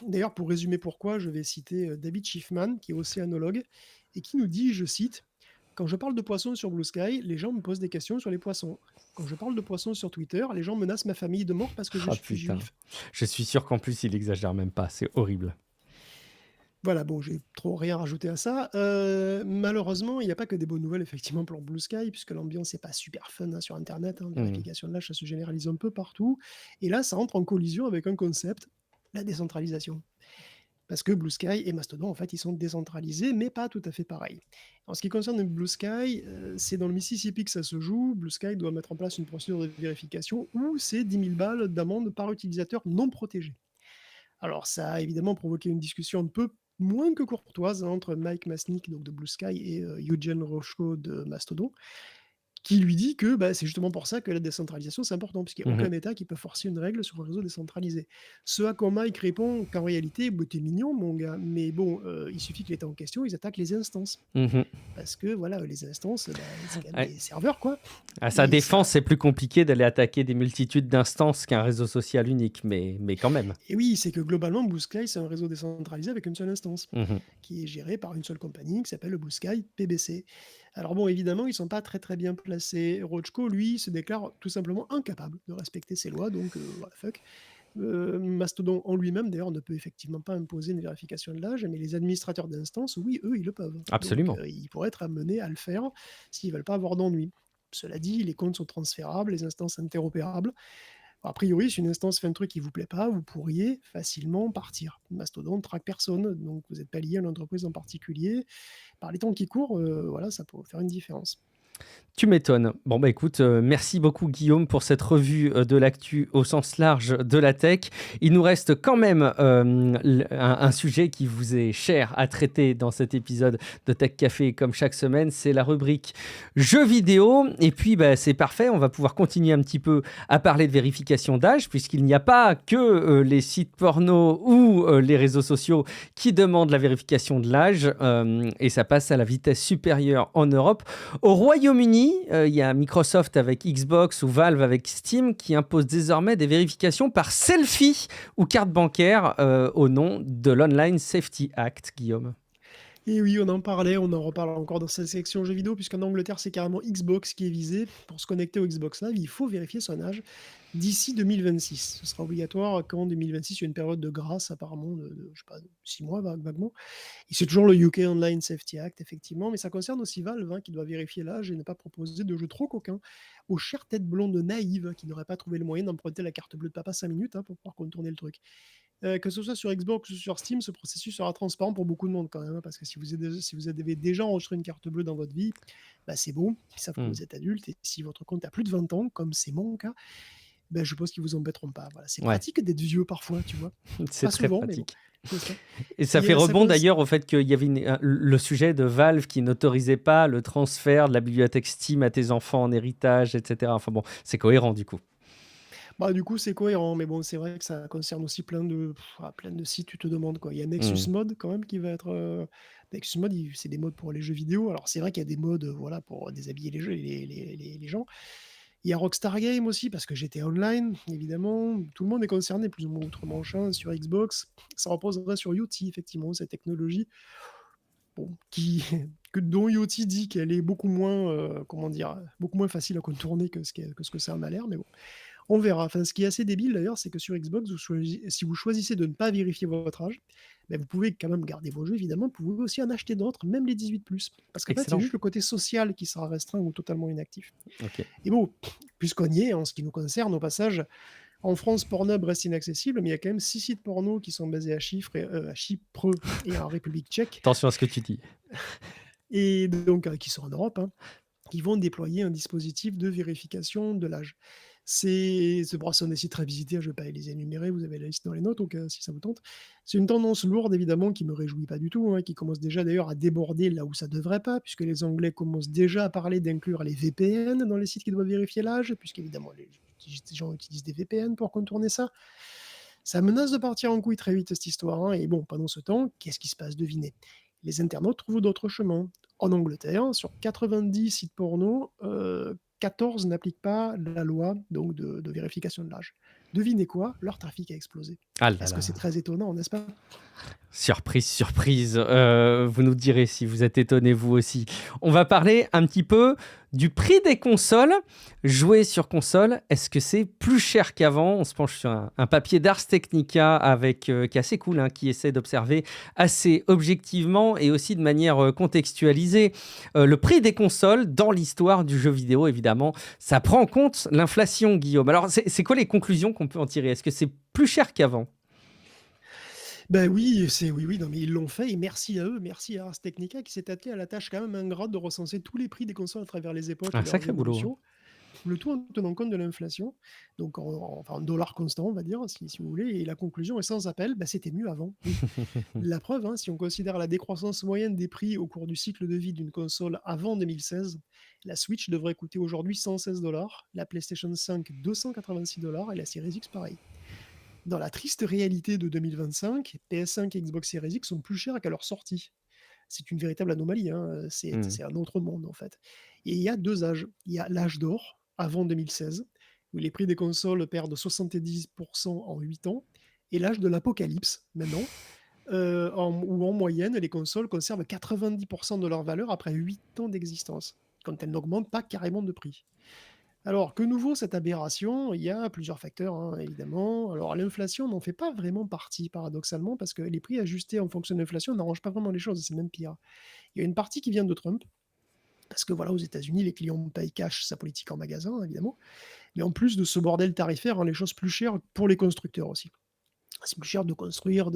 Speaker 2: D'ailleurs, pour résumer pourquoi, je vais citer David Schiffman, qui est océanologue, et qui nous dit, je cite, quand je parle de poissons sur Blue Sky, les gens me posent des questions sur les poissons. Quand je parle de poissons sur Twitter, les gens menacent ma famille de mort parce que je
Speaker 1: Ah
Speaker 2: suis
Speaker 1: putain.
Speaker 2: juif.
Speaker 1: Je suis sûr qu'en plus, il exagère même pas. C'est horrible.
Speaker 2: Voilà, bon, j'ai trop rien rajouté à ça. Malheureusement, il n'y a pas que des bonnes nouvelles, effectivement, pour Blue Sky, puisque l'ambiance n'est pas super fun, hein, sur Internet, hein.
Speaker 1: Mhm.
Speaker 2: Vérification de l'âge, ça se généralise un peu partout. Et là, ça entre en collision avec un concept, la décentralisation. Parce que Blue Sky et Mastodon, en fait, ils sont décentralisés, mais pas tout à fait pareil. En ce qui concerne Blue Sky, c'est dans le Mississippi que ça se joue. Blue Sky doit mettre en place une procédure de vérification où c'est 10 000 balles d'amende par utilisateur non protégé. Alors, ça a évidemment provoqué une discussion un peu moins que courtoise, hein, entre Mike Masnick, donc de Blue Sky, et Eugene Rochko de Mastodon, qui lui dit que bah, c'est justement pour ça que la décentralisation, c'est important, puisqu'il n'y a
Speaker 1: Mmh.
Speaker 2: aucun État qui peut forcer une règle sur un réseau décentralisé. Ce à quoi Mike répond qu'en réalité, bah, t'es mignon, mon gars, mais bon, il suffit que l'État en question, ils attaquent les instances.
Speaker 1: Mmh.
Speaker 2: Parce que voilà, les instances, bah, c'est quand même
Speaker 1: Ouais.
Speaker 2: des serveurs, quoi.
Speaker 1: À sa
Speaker 2: Et ça,
Speaker 1: défense, c'est plus compliqué d'aller attaquer des multitudes d'instances qu'un réseau social unique, mais quand même.
Speaker 2: et oui, c'est que globalement, Blue Sky, c'est un réseau décentralisé avec une seule instance,
Speaker 1: Mmh.
Speaker 2: qui est gérée par une seule compagnie qui s'appelle le Blue Sky PBC. Alors bon, évidemment, ils sont pas très très bien placés. Rochko, lui, se déclare tout simplement incapable de respecter ces lois, donc voilà, fuck. Mastodon en lui-même, d'ailleurs, ne peut effectivement pas imposer une vérification de l'âge, mais les administrateurs d'instances, oui, eux, ils le peuvent. Donc,
Speaker 1: Absolument.
Speaker 2: ils pourraient être amenés à le faire s'ils veulent pas avoir d'ennui. Cela dit, les comptes sont transférables, les instances interopérables. A priori, si une instance fait un truc qui vous plaît pas, vous pourriez facilement partir. Mastodon ne traque personne, donc vous n'êtes pas lié à l'entreprise en particulier. Par les temps qui courent, voilà, ça peut faire une différence.
Speaker 1: Tu m'étonnes. Bon, bah écoute, merci beaucoup Guillaume pour cette revue de l'actu au sens large de la tech. Il nous reste quand même un sujet qui vous est cher à traiter dans cet épisode de Tech Café, comme chaque semaine, c'est la rubrique jeux vidéo. Et puis, bah, c'est parfait, on va pouvoir continuer un petit peu à parler de vérification d'âge, puisqu'il n'y a pas que les sites porno ou les réseaux sociaux qui demandent la vérification de l'âge, et ça passe à la vitesse supérieure en Europe. Au Royaume-Uni, il y a Microsoft avec Xbox ou Valve avec Steam qui imposent désormais des vérifications par selfie ou carte bancaire au nom de l'Online Safety Act, Guillaume.
Speaker 2: Et oui, on en parlait, on en reparle encore dans cette section jeux vidéo, puisqu'en Angleterre, c'est carrément Xbox qui est visé. Pour se connecter au Xbox Live, il faut vérifier son âge d'ici 2026. Ce sera obligatoire quand 2026, il y a une période de grâce, apparemment, je sais pas, 6 mois vaguement. Et c'est toujours le UK Online Safety Act, effectivement, mais ça concerne aussi Valve, hein, qui doit vérifier l'âge et ne pas proposer de jeu trop coquin aux chères têtes blondes naïves qui n'auraient pas trouvé le moyen d'emprunter la carte bleue de papa 5 minutes, hein, pour pouvoir contourner le truc. Que ce soit sur Xbox ou sur Steam, ce processus sera transparent pour beaucoup de monde quand même, hein, parce que si vous avez déjà enregistré une carte bleue dans votre vie, bah, c'est bon, ils savent que
Speaker 1: Hmm.
Speaker 2: vous êtes adulte, et si votre compte a plus de 20 ans, comme c'est mon cas, bah, je pense qu'ils vous embêteront pas. Voilà, c'est
Speaker 1: Ouais,
Speaker 2: pratique d'être vieux parfois, tu vois?
Speaker 1: c'est
Speaker 2: Pas
Speaker 1: très
Speaker 2: souvent, mais bon,
Speaker 1: pratique.
Speaker 2: n'est-ce pas?
Speaker 1: Et ça
Speaker 2: Et
Speaker 1: fait
Speaker 2: ça
Speaker 1: rebond
Speaker 2: cause
Speaker 1: d'ailleurs au fait qu'il y avait le sujet de Valve qui n'autorisait pas le transfert de la bibliothèque Steam à tes enfants en héritage, etc. Enfin bon, c'est cohérent du coup.
Speaker 2: bah, du coup, c'est cohérent, mais bon, c'est vrai que ça concerne aussi plein de sites, tu te demandes, quoi. Il y a Nexus
Speaker 1: Hmm.
Speaker 2: Mode quand même qui va être, Nexus Mode, il c'est des modes pour les jeux vidéo. Alors c'est vrai qu'il y a des modes, voilà, pour déshabiller les jeux les gens. Il y a Rockstar Games aussi parce que GTA Online, évidemment. Tout le monde est concerné plus ou moins outre-Manche, hein, sur Xbox. Ça reposerait sur Unity, effectivement, cette technologie, bon, qui dont Unity dit qu'elle est beaucoup moins, comment dire? Beaucoup moins facile à contourner que ce que ça en a l'air, mais bon. On verra. Enfin, ce qui est assez débile d'ailleurs, c'est que sur Xbox, si vous choisissez de ne pas vérifier votre âge, ben, vous pouvez quand même garder vos jeux, évidemment. Vous pouvez aussi en acheter d'autres, même les 18+. Parce qu'en fait, c'est
Speaker 1: Excellent.
Speaker 2: juste le côté social qui sera restreint ou totalement inactif.
Speaker 1: Ok.
Speaker 2: Et bon, puisqu'on y est, en ce qui nous concerne, au passage, en France, Pornhub reste inaccessible, mais il y a quand même 6 sites porno qui sont basés à Chypre et en République tchèque,
Speaker 1: Attention à ce que tu dis.
Speaker 2: et donc qui sont en Europe, hein, qui vont déployer un dispositif de vérification de l'âge. Bon, ce sont des sites très visités, je ne vais pas les énumérer, vous avez la liste dans les notes, donc si ça vous tente. C'est une tendance lourde, évidemment, qui me réjouit pas du tout, hein, qui commence déjà d'ailleurs à déborder là où ça devrait pas, puisque les Anglais commencent déjà à parler d'inclure les VPN dans les sites qui doivent vérifier l'âge, puisqu'évidemment, les gens utilisent des VPN pour contourner ça. Ça menace de partir en couille très vite, cette histoire, hein, et bon, pendant ce temps, qu'est-ce qui se passe? Devinez. Les internautes trouvent d'autres chemins. En Angleterre, sur 90 sites porno, 14 n'appliquent pas la loi donc de vérification de l'âge. Devinez quoi? Leur trafic a explosé.
Speaker 1: Ah là
Speaker 2: Est-ce que
Speaker 1: là.
Speaker 2: c'est très étonnant, n'est-ce pas?
Speaker 1: Surprise, surprise. Vous nous direz si vous êtes étonnés vous aussi. On va parler un petit peu du prix des consoles. Jouer sur console, est-ce que c'est plus cher qu'avant? On se penche sur un papier d'Ars Technica avec, qui est assez cool, hein, qui essaie d'observer assez objectivement et aussi de manière contextualisée le prix des consoles dans l'histoire du jeu vidéo, évidemment. Ça prend en compte l'inflation, Guillaume. Alors, c'est quoi les conclusions qu'on peut en tirer? Est-ce que c'est plus cher qu'avant?
Speaker 2: Ben oui, oui, non, mais ils l'ont fait et merci à eux, merci à Ars Technica qui s'est attelé à la tâche quand même ingrate de recenser tous les prix des consoles à travers les époques et
Speaker 1: Un
Speaker 2: leurs
Speaker 1: sacré boulot, hein.
Speaker 2: évolutions. Le tout en tenant compte de l'inflation, donc en dollars constants, on va dire, si vous voulez, et la conclusion est sans appel, bah, c'était mieux avant. Oui. La preuve, hein, si on considère la décroissance moyenne des prix au cours du cycle de vie d'une console avant 2016, La Switch devrait coûter aujourd'hui 116 $, la PlayStation 5 $286 et la Series X pareil. Dans la triste réalité de 2025, PS5 et Xbox Series X sont plus chers qu'à leur sortie. C'est une véritable anomalie, hein,
Speaker 1: Hmm.
Speaker 2: c'est un autre monde en fait. Et il y a 2 âges. Il y a l'âge d'or, avant 2016, où les prix des consoles perdent 70 en 8 ans, et l'âge de l'apocalypse, maintenant, où en moyenne, les consoles conservent 90 de leur valeur après 8 ans d'existence, quand elles n'augmentent pas carrément de prix. Alors, que nous vaut cette aberration? Il y a plusieurs facteurs, hein, évidemment. Alors, l'inflation n'en fait pas vraiment partie, paradoxalement, parce que les prix ajustés en fonction de l'inflation n'arrangent pas vraiment les choses, c'est même pire. Il y a une partie qui vient de Trump, parce que voilà, aux États-Unis, les clients payent cash sa politique en magasin, évidemment. Mais en plus de ce bordel tarifaire, rend les choses plus chères pour les constructeurs aussi. C'est plus cher de construire,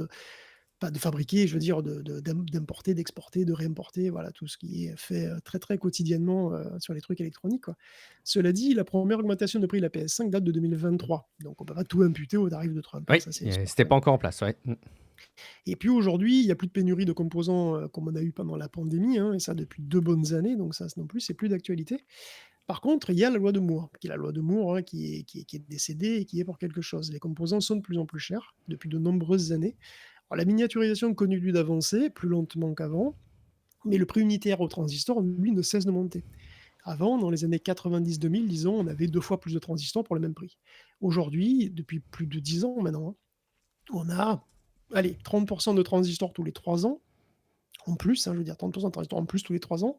Speaker 2: pas de fabriquer, je veux dire, d'importer, d'exporter, de réimporter, voilà, tout ce qui est fait très très quotidiennement sur les trucs électroniques, quoi. Cela dit, la première augmentation de prix de la PS5 date de 2023, donc on peut pas tout imputer au tarif de Trump, hein,
Speaker 1: Oui,
Speaker 2: ça c'est sûr,
Speaker 1: c'était
Speaker 2: quoi.
Speaker 1: pas encore en place. Ouais. Hmm.
Speaker 2: Et puis aujourd'hui, il n'y a plus de pénurie de composants comme on a eu pendant la pandémie, hein, et ça depuis 2 bonnes années, donc ça non plus, c'est plus d'actualité. Par contre, il y a la loi de Moore, qui est la loi de Moore, hein, qui est décédée et qui est pour quelque chose. Les composants sont de plus en plus chers depuis de nombreuses années. Alors, la miniaturisation continue d'avancer, plus lentement qu'avant, mais le prix unitaire au transistor, lui, ne cesse de monter. Avant, dans les années 90-2000, disons, on avait 2 fois plus de transistors pour le même prix. Aujourd'hui, depuis plus de 10 ans maintenant, hein, on a, allez, 30% de transistors tous les 3 ans, en plus, hein, je veux dire 30% de transistors en plus tous les 3 ans,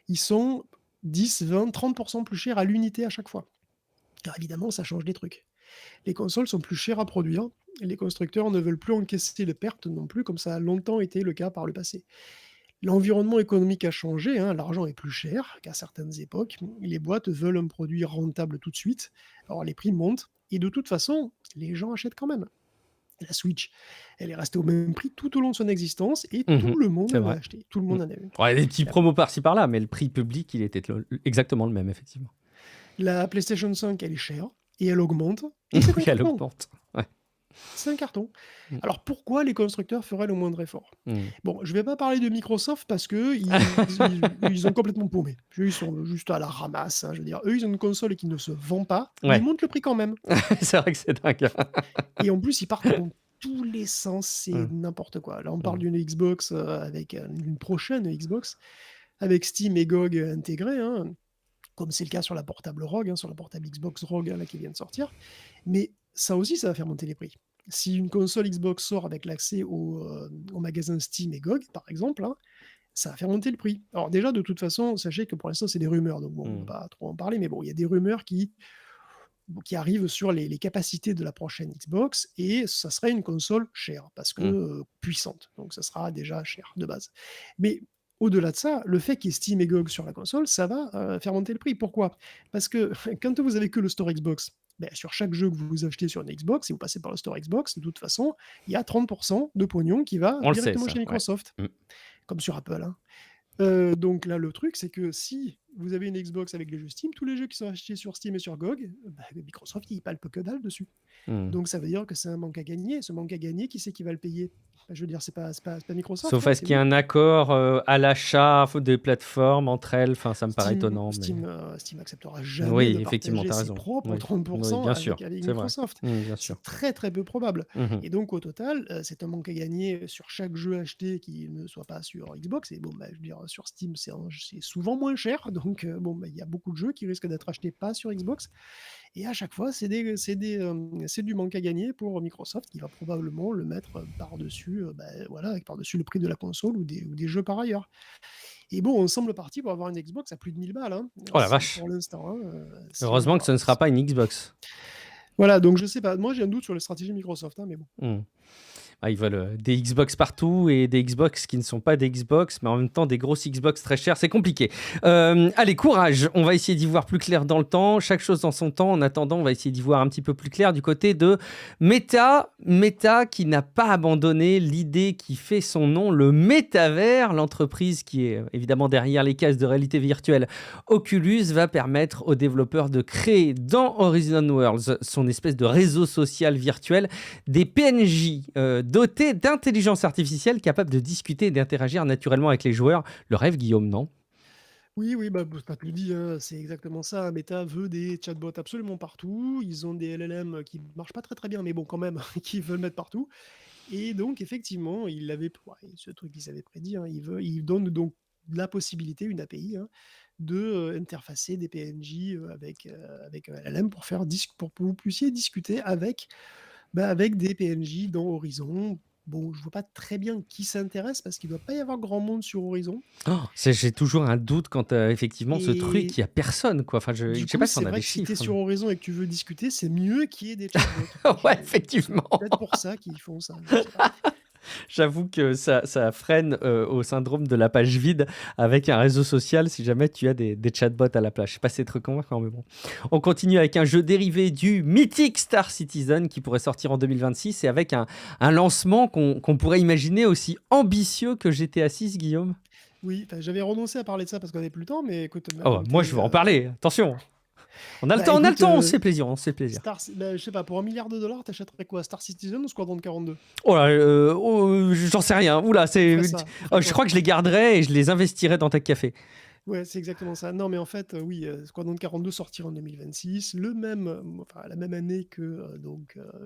Speaker 2: ils sont 10, 20, 30% plus chers à l'unité à chaque fois. Car évidemment, ça change des trucs. Les consoles sont plus chères à produire, et les constructeurs ne veulent plus encaisser les pertes non plus, comme ça a longtemps été le cas par le passé. L'environnement économique a changé, hein, l'argent est plus cher qu'à certaines époques, les boîtes veulent un produit rentable tout de suite, alors les prix montent, et de toute façon, les gens achètent quand même. La Switch, elle est restée au même prix tout au long de son existence, et tout
Speaker 1: Mhm.
Speaker 2: le monde
Speaker 1: C'est
Speaker 2: l'a
Speaker 1: vrai.
Speaker 2: acheté, tout le
Speaker 1: Hmm.
Speaker 2: monde en a une.
Speaker 1: Ouais, des petits
Speaker 2: La,
Speaker 1: promos par-ci par-là, mais le prix public, il était exactement le même, effectivement.
Speaker 2: la PlayStation 5, elle est chère, et elle augmente, et c'est un
Speaker 1: Oui, elle
Speaker 2: carton.
Speaker 1: augmente. Ouais.
Speaker 2: C'est un carton.
Speaker 1: Hmm.
Speaker 2: Alors pourquoi les constructeurs feraient le moindre effort?
Speaker 1: Hmm.
Speaker 2: Bon, je vais pas parler de Microsoft parce que ils ont complètement paumé. Eux, ils sont juste à la ramasse, hein, je veux dire. Eux, ils ont une console qui ne se vend pas, mais ils
Speaker 1: Ouais,
Speaker 2: montent le prix quand même.
Speaker 1: c'est vrai que c'est dingue.
Speaker 2: Et en plus, ils partent dans tous les sens, c'est
Speaker 1: Hmm.
Speaker 2: n'importe quoi. Là, on parle
Speaker 1: Hmm.
Speaker 2: d'une Xbox avec une prochaine Xbox, avec Steam et GOG intégrés, hein, comme c'est le cas sur la portable ROG, hein, sur la portable Xbox ROG là, qui vient de sortir. Mais ça aussi, ça va faire monter les prix. Si une console Xbox sort avec l'accès au magasin Steam et GOG, par exemple, hein, ça va faire monter le prix. Alors déjà, de toute façon, sachez que pour l'instant, c'est des rumeurs, donc bon, on ne
Speaker 1: Hmm.
Speaker 2: va pas trop en parler, mais bon, il y a des rumeurs qui arrivent sur les capacités de la prochaine Xbox, et ça serait une console chère, parce que
Speaker 1: Hmm.
Speaker 2: puissante, donc ça sera déjà cher de base. Mais au-delà de ça, le fait qu'il y ait Steam et GOG sur la console, ça va faire monter le prix. Pourquoi? Parce que quand vous avez que le store Xbox, ben, sur chaque jeu que vous achetez sur une Xbox, si vous passez par le store Xbox, de toute façon, il y a 30% de pognon qui va
Speaker 1: On le sait,
Speaker 2: directement
Speaker 1: ça.
Speaker 2: chez
Speaker 1: Ouais.
Speaker 2: Microsoft,
Speaker 1: Hmm.
Speaker 2: comme sur Apple, hein. Donc là, le truc, c'est que si vous avez une Xbox avec les jeux Steam, tous les jeux qui sont achetés sur Steam et sur GOG, bah, Microsoft, il palpe que dalle dessus.
Speaker 1: Hmm.
Speaker 2: Donc ça veut dire que c'est un manque à gagner. Ce manque à gagner, qui c'est qui va le payer? Bah, je veux dire, c'est pas Microsoft,
Speaker 1: Sauf
Speaker 2: hein,
Speaker 1: à ce
Speaker 2: c'est
Speaker 1: qu'il y ait
Speaker 2: vous.
Speaker 1: un accord à l'achat des plateformes entre elles. Enfin, ça me paraît
Speaker 2: Steam,
Speaker 1: étonnant, mais
Speaker 2: Steam, Steam acceptera jamais
Speaker 1: oui,
Speaker 2: de
Speaker 1: effectivement,
Speaker 2: partager
Speaker 1: tu as
Speaker 2: ses
Speaker 1: raison.
Speaker 2: propres
Speaker 1: Oui, oui,
Speaker 2: 30%
Speaker 1: bien
Speaker 2: avec,
Speaker 1: sûr,
Speaker 2: avec
Speaker 1: c'est vrai.
Speaker 2: Microsoft.
Speaker 1: Bien sûr.
Speaker 2: C'est très très peu probable.
Speaker 1: Mhm.
Speaker 2: Et donc au total, c'est un manque à gagner sur chaque jeu acheté qui ne soit pas sur Xbox. Et bon, bah, je veux dire, sur Steam, c'est souvent moins cher. Donc bon, bah, il y a beaucoup de jeux qui risquent d'être achetés pas sur Xbox. Et à chaque fois, c'est du manque à gagner pour Microsoft, qui va probablement le mettre par-dessus, bah, voilà, par-dessus le prix de la console ou des jeux par ailleurs. Et bon, on semble parti pour avoir une Xbox à plus de 1000 balles, hein,
Speaker 1: Oh la vache.
Speaker 2: pour l'instant, hein, si on
Speaker 1: Heureusement que
Speaker 2: voit.
Speaker 1: ce ne sera pas une Xbox.
Speaker 2: Voilà, donc je sais pas. Moi, j'ai un doute sur la stratégie Microsoft, hein, mais bon.
Speaker 1: Hmm. Ah, ils veulent des Xbox partout et des Xbox qui ne sont pas des Xbox, mais en même temps des grosses Xbox très chères, c'est compliqué. Allez, courage, on va essayer d'y voir plus clair dans le temps, chaque chose dans son temps. En attendant, on va essayer d'y voir un petit peu plus clair du côté de Meta. Meta qui n'a pas abandonné l'idée qui fait son nom, le métavers, l'entreprise qui est évidemment derrière les cases de réalité virtuelle. Oculus va permettre aux développeurs de créer dans Horizon Worlds, son espèce de réseau social virtuel, des PNJ dotés d'intelligence artificielle capables de discuter et d'interagir naturellement avec les joueurs. Le rêve, Guillaume, non?
Speaker 2: Oui, oui, bah, tu le dis, hein, c'est exactement ça. Meta veut des chatbots absolument partout. Ils ont des LLM qui marchent pas très, très bien, mais bon, quand même, qu'ils veulent mettre partout. Et donc, effectivement, ouais, ce truc qu'ils avaient prédit, hein, ils donnent donc la possibilité, une API, hein, de interfacer des PNJ avec un LLM pour que vous puissiez discuter avec des PNJ dans Horizon. Bon, je vois pas très bien qui s'intéresse parce qu'il doit pas y avoir grand monde sur Horizon.
Speaker 1: Oh, j'ai toujours un doute quant à effectivement ce truc, il
Speaker 2: Et
Speaker 1: y a personne quoi. Enfin, je
Speaker 2: du
Speaker 1: sais
Speaker 2: coup,
Speaker 1: pas si
Speaker 2: c'est
Speaker 1: on a des
Speaker 2: vrai que si tu es
Speaker 1: chiffres,
Speaker 2: sur
Speaker 1: mais
Speaker 2: Horizon et que tu veux discuter, c'est mieux qu'il y ait des chatbots.
Speaker 1: ouais, effectivement.
Speaker 2: C'est peut-être pour ça qu'ils font ça, je sais pas.
Speaker 1: J'avoue que ça freine au syndrome de la page vide avec un réseau social si jamais tu as des chatbots à la place. Je sais pas si c'est très convaincant, mais bon. On continue avec un jeu dérivé du mythique Star Citizen qui pourrait sortir en 2026 et avec un lancement qu'on pourrait imaginer aussi ambitieux que GTA 6, Guillaume.
Speaker 2: Oui, enfin, j'avais renoncé à parler de ça parce qu'on avait plus le temps, mais écoute,
Speaker 1: Oh,
Speaker 2: maintenant que
Speaker 1: moi,
Speaker 2: tu
Speaker 1: je veux en parler. Attention. On a le
Speaker 2: bah,
Speaker 1: temps, on a le
Speaker 2: écoute,
Speaker 1: temps, on se fait plaisir, on se fait plaisir.
Speaker 2: bah, je sais pas, pour 1 milliard de dollars, t'achèterais quoi? Star Citizen ou Squadron 42?
Speaker 1: Oh là, j'en sais rien. Oula,
Speaker 2: Tu ferais ça, tu ferais
Speaker 1: je
Speaker 2: quoi?
Speaker 1: crois que je les garderais et je les investirais dans Tech Café.
Speaker 2: Ouais, c'est exactement ça. Non, mais en fait, oui, Squadron 42 sortira en 2026, enfin, la même année que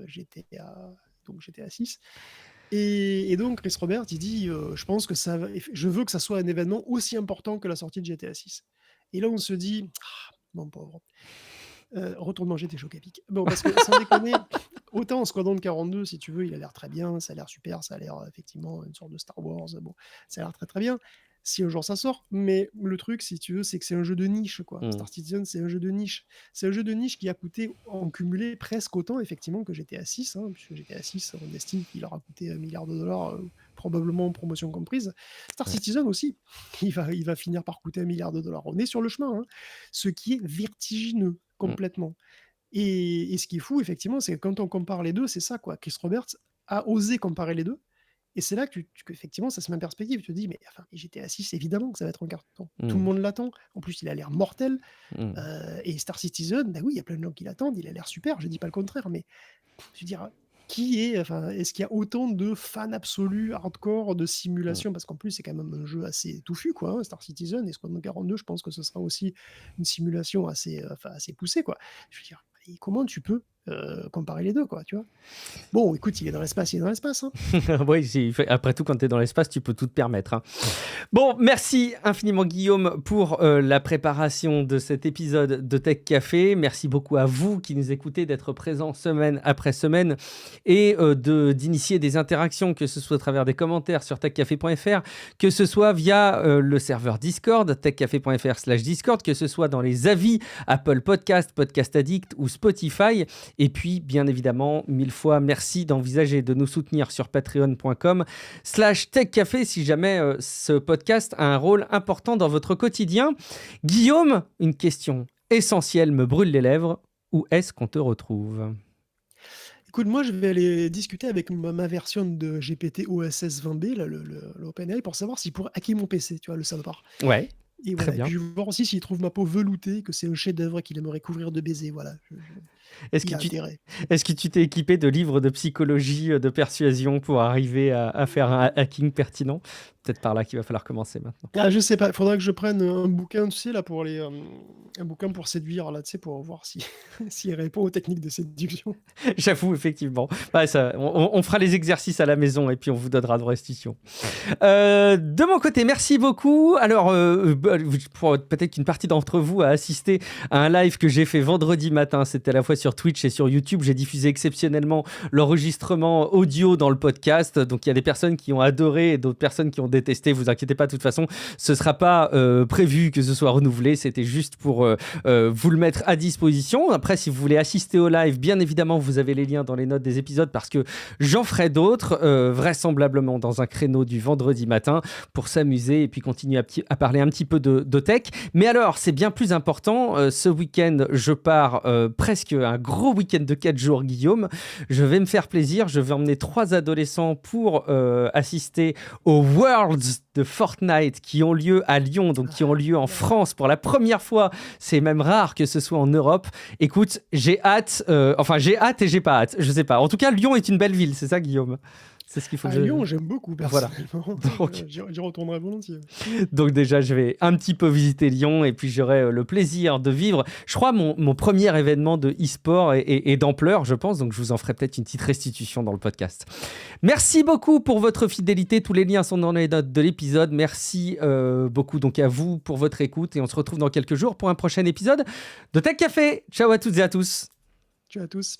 Speaker 2: GTA 6. Et donc, Chris Robert, il dit je veux que ça soit un événement aussi important que la sortie de GTA 6. Et là, on se dit, ah, mon pauvre, retourne manger tes chocs à pic. Bon, parce que sans déconner, autant Squadron 42, si tu veux, il a l'air très bien, ça a l'air super, ça a l'air effectivement une sorte de Star Wars. Bon, ça a l'air très très bien. Si un jour ça sort, mais le truc, si tu veux, c'est que c'est un jeu de niche, quoi.
Speaker 1: Hmm.
Speaker 2: Star Citizen, c'est un jeu de niche. C'est un jeu de niche qui a coûté en cumulé presque autant, effectivement, que GTA 6, hein, puisque GTA 6, on estime qu'il leur a coûté 1 milliard de dollars, probablement en promotion comprise. Star
Speaker 1: Ouais.
Speaker 2: Citizen aussi, il va finir par coûter 1 milliard de dollars. On est sur le chemin, hein, ce qui est vertigineux,
Speaker 1: Hmm.
Speaker 2: complètement. Et ce qui est fou, effectivement, c'est que quand on compare les deux, c'est ça, quoi. Chris Roberts a osé comparer les deux. Et c'est là qu'effectivement, ça se met en perspective. Tu te dis, mais enfin, GTA 6, évidemment que ça va être un carton. Tout le
Speaker 1: Hmm.
Speaker 2: monde l'attend. En plus, il a l'air mortel.
Speaker 1: Hmm.
Speaker 2: Et Star Citizen, bah oui, il y a plein de gens qui l'attendent. Il a l'air super. Je dis pas le contraire, mais je veux dire, est-ce qu'il y a autant de fans absolus, hardcore, de
Speaker 1: Hmm.
Speaker 2: simulation? Parce qu'en plus, c'est quand même un jeu assez touffu, quoi, hein, Star Citizen. Et Squadron 42, je pense que ce sera aussi une simulation assez poussée, quoi. Je veux dire, et comment tu peux comparer les deux, quoi, tu vois? Bon, écoute, il est dans l'espace, il est dans l'espace, hein.
Speaker 1: Oui, après tout, quand tu es dans l'espace, tu peux tout te permettre, hein. Bon, merci infiniment Guillaume pour la préparation de cet épisode de Tech Café. Merci beaucoup à vous qui nous écoutez d'être présents semaine après semaine et d'initier des interactions, que ce soit à travers des commentaires sur techcafé.fr, que ce soit via le serveur Discord, techcafé.fr/Discord, que ce soit dans les avis Apple Podcast, Podcast Addict ou Spotify. Et puis, bien évidemment, 1000 fois merci d'envisager de nous soutenir sur patreon.com/techcafé si jamais ce podcast a un rôle important dans votre quotidien. Guillaume, une question essentielle me brûle les lèvres. Où est-ce qu'on te retrouve ?
Speaker 2: Écoute, moi, je vais aller discuter avec ma version de GPT OSS 20B, là, l'OpenAI, pour savoir s'il pourrait hacker mon PC, tu vois, le salopard.
Speaker 1: Ouais,
Speaker 2: Et
Speaker 1: très
Speaker 2: voilà, et
Speaker 1: bien.
Speaker 2: puis je vais voir aussi s'il trouve ma peau veloutée, que c'est un chef-d'œuvre qu'il aimerait couvrir de baisers, voilà.
Speaker 1: Est-ce
Speaker 2: Il
Speaker 1: que
Speaker 2: a
Speaker 1: tu
Speaker 2: intérêt.
Speaker 1: est-ce que tu t'es équipé de livres de psychologie, de persuasion pour arriver à faire un hacking pertinent ? Peut-être par là qu'il va falloir commencer maintenant.
Speaker 2: Ah, je sais pas, il faudrait que je prenne un bouquin, tu sais, là, un bouquin pour séduire, là, tu sais, pour voir si s'il répond aux techniques de séduction.
Speaker 1: J'avoue, effectivement. Ouais, on fera les exercices à la maison et puis on vous donnera de restitution. De mon côté, merci beaucoup. Alors, peut-être qu'une partie d'entre vous a assisté à un live que j'ai fait vendredi matin. C'était à la fois sur Twitch et sur YouTube. J'ai diffusé exceptionnellement l'enregistrement audio dans le podcast. Donc, il y a des personnes qui ont adoré et d'autres personnes qui ont détesté. Vous inquiétez pas, de toute façon, ce sera pas prévu que ce soit renouvelé. C'était juste pour vous le mettre à disposition. Après, si vous voulez assister au live, bien évidemment, vous avez les liens dans les notes des épisodes parce que j'en ferai d'autres, vraisemblablement dans un créneau du vendredi matin pour s'amuser et puis continuer à parler un petit peu de tech. Mais alors, c'est bien plus important. Ce week-end, je pars presque un gros week-end de 4 jours, Guillaume. Je vais me faire plaisir. Je vais emmener 3 adolescents pour assister aux Worlds de Fortnite qui ont lieu à Lyon, donc qui ont lieu en France pour la première fois. C'est même rare que ce soit en Europe. Écoute, j'ai hâte. J'ai hâte et j'ai pas hâte. Je sais pas. En tout cas, Lyon est une belle ville. C'est ça, Guillaume ? C'est ce qu'il faut
Speaker 2: À
Speaker 1: que je...
Speaker 2: Lyon, j'aime beaucoup
Speaker 1: Voilà.
Speaker 2: personnellement.
Speaker 1: Donc,
Speaker 2: J'y retournerai volontiers.
Speaker 1: donc déjà, je vais un petit peu visiter Lyon et puis j'aurai le plaisir de vivre, je crois, mon premier événement de e-sport et d'ampleur, je pense. Donc, je vous en ferai peut-être une petite restitution dans le podcast. Merci beaucoup pour votre fidélité. Tous les liens sont dans les notes de l'épisode. Merci beaucoup donc à vous pour votre écoute et on se retrouve dans quelques jours pour un prochain épisode de Tech Café. Ciao à toutes et à tous.
Speaker 2: Ciao à tous.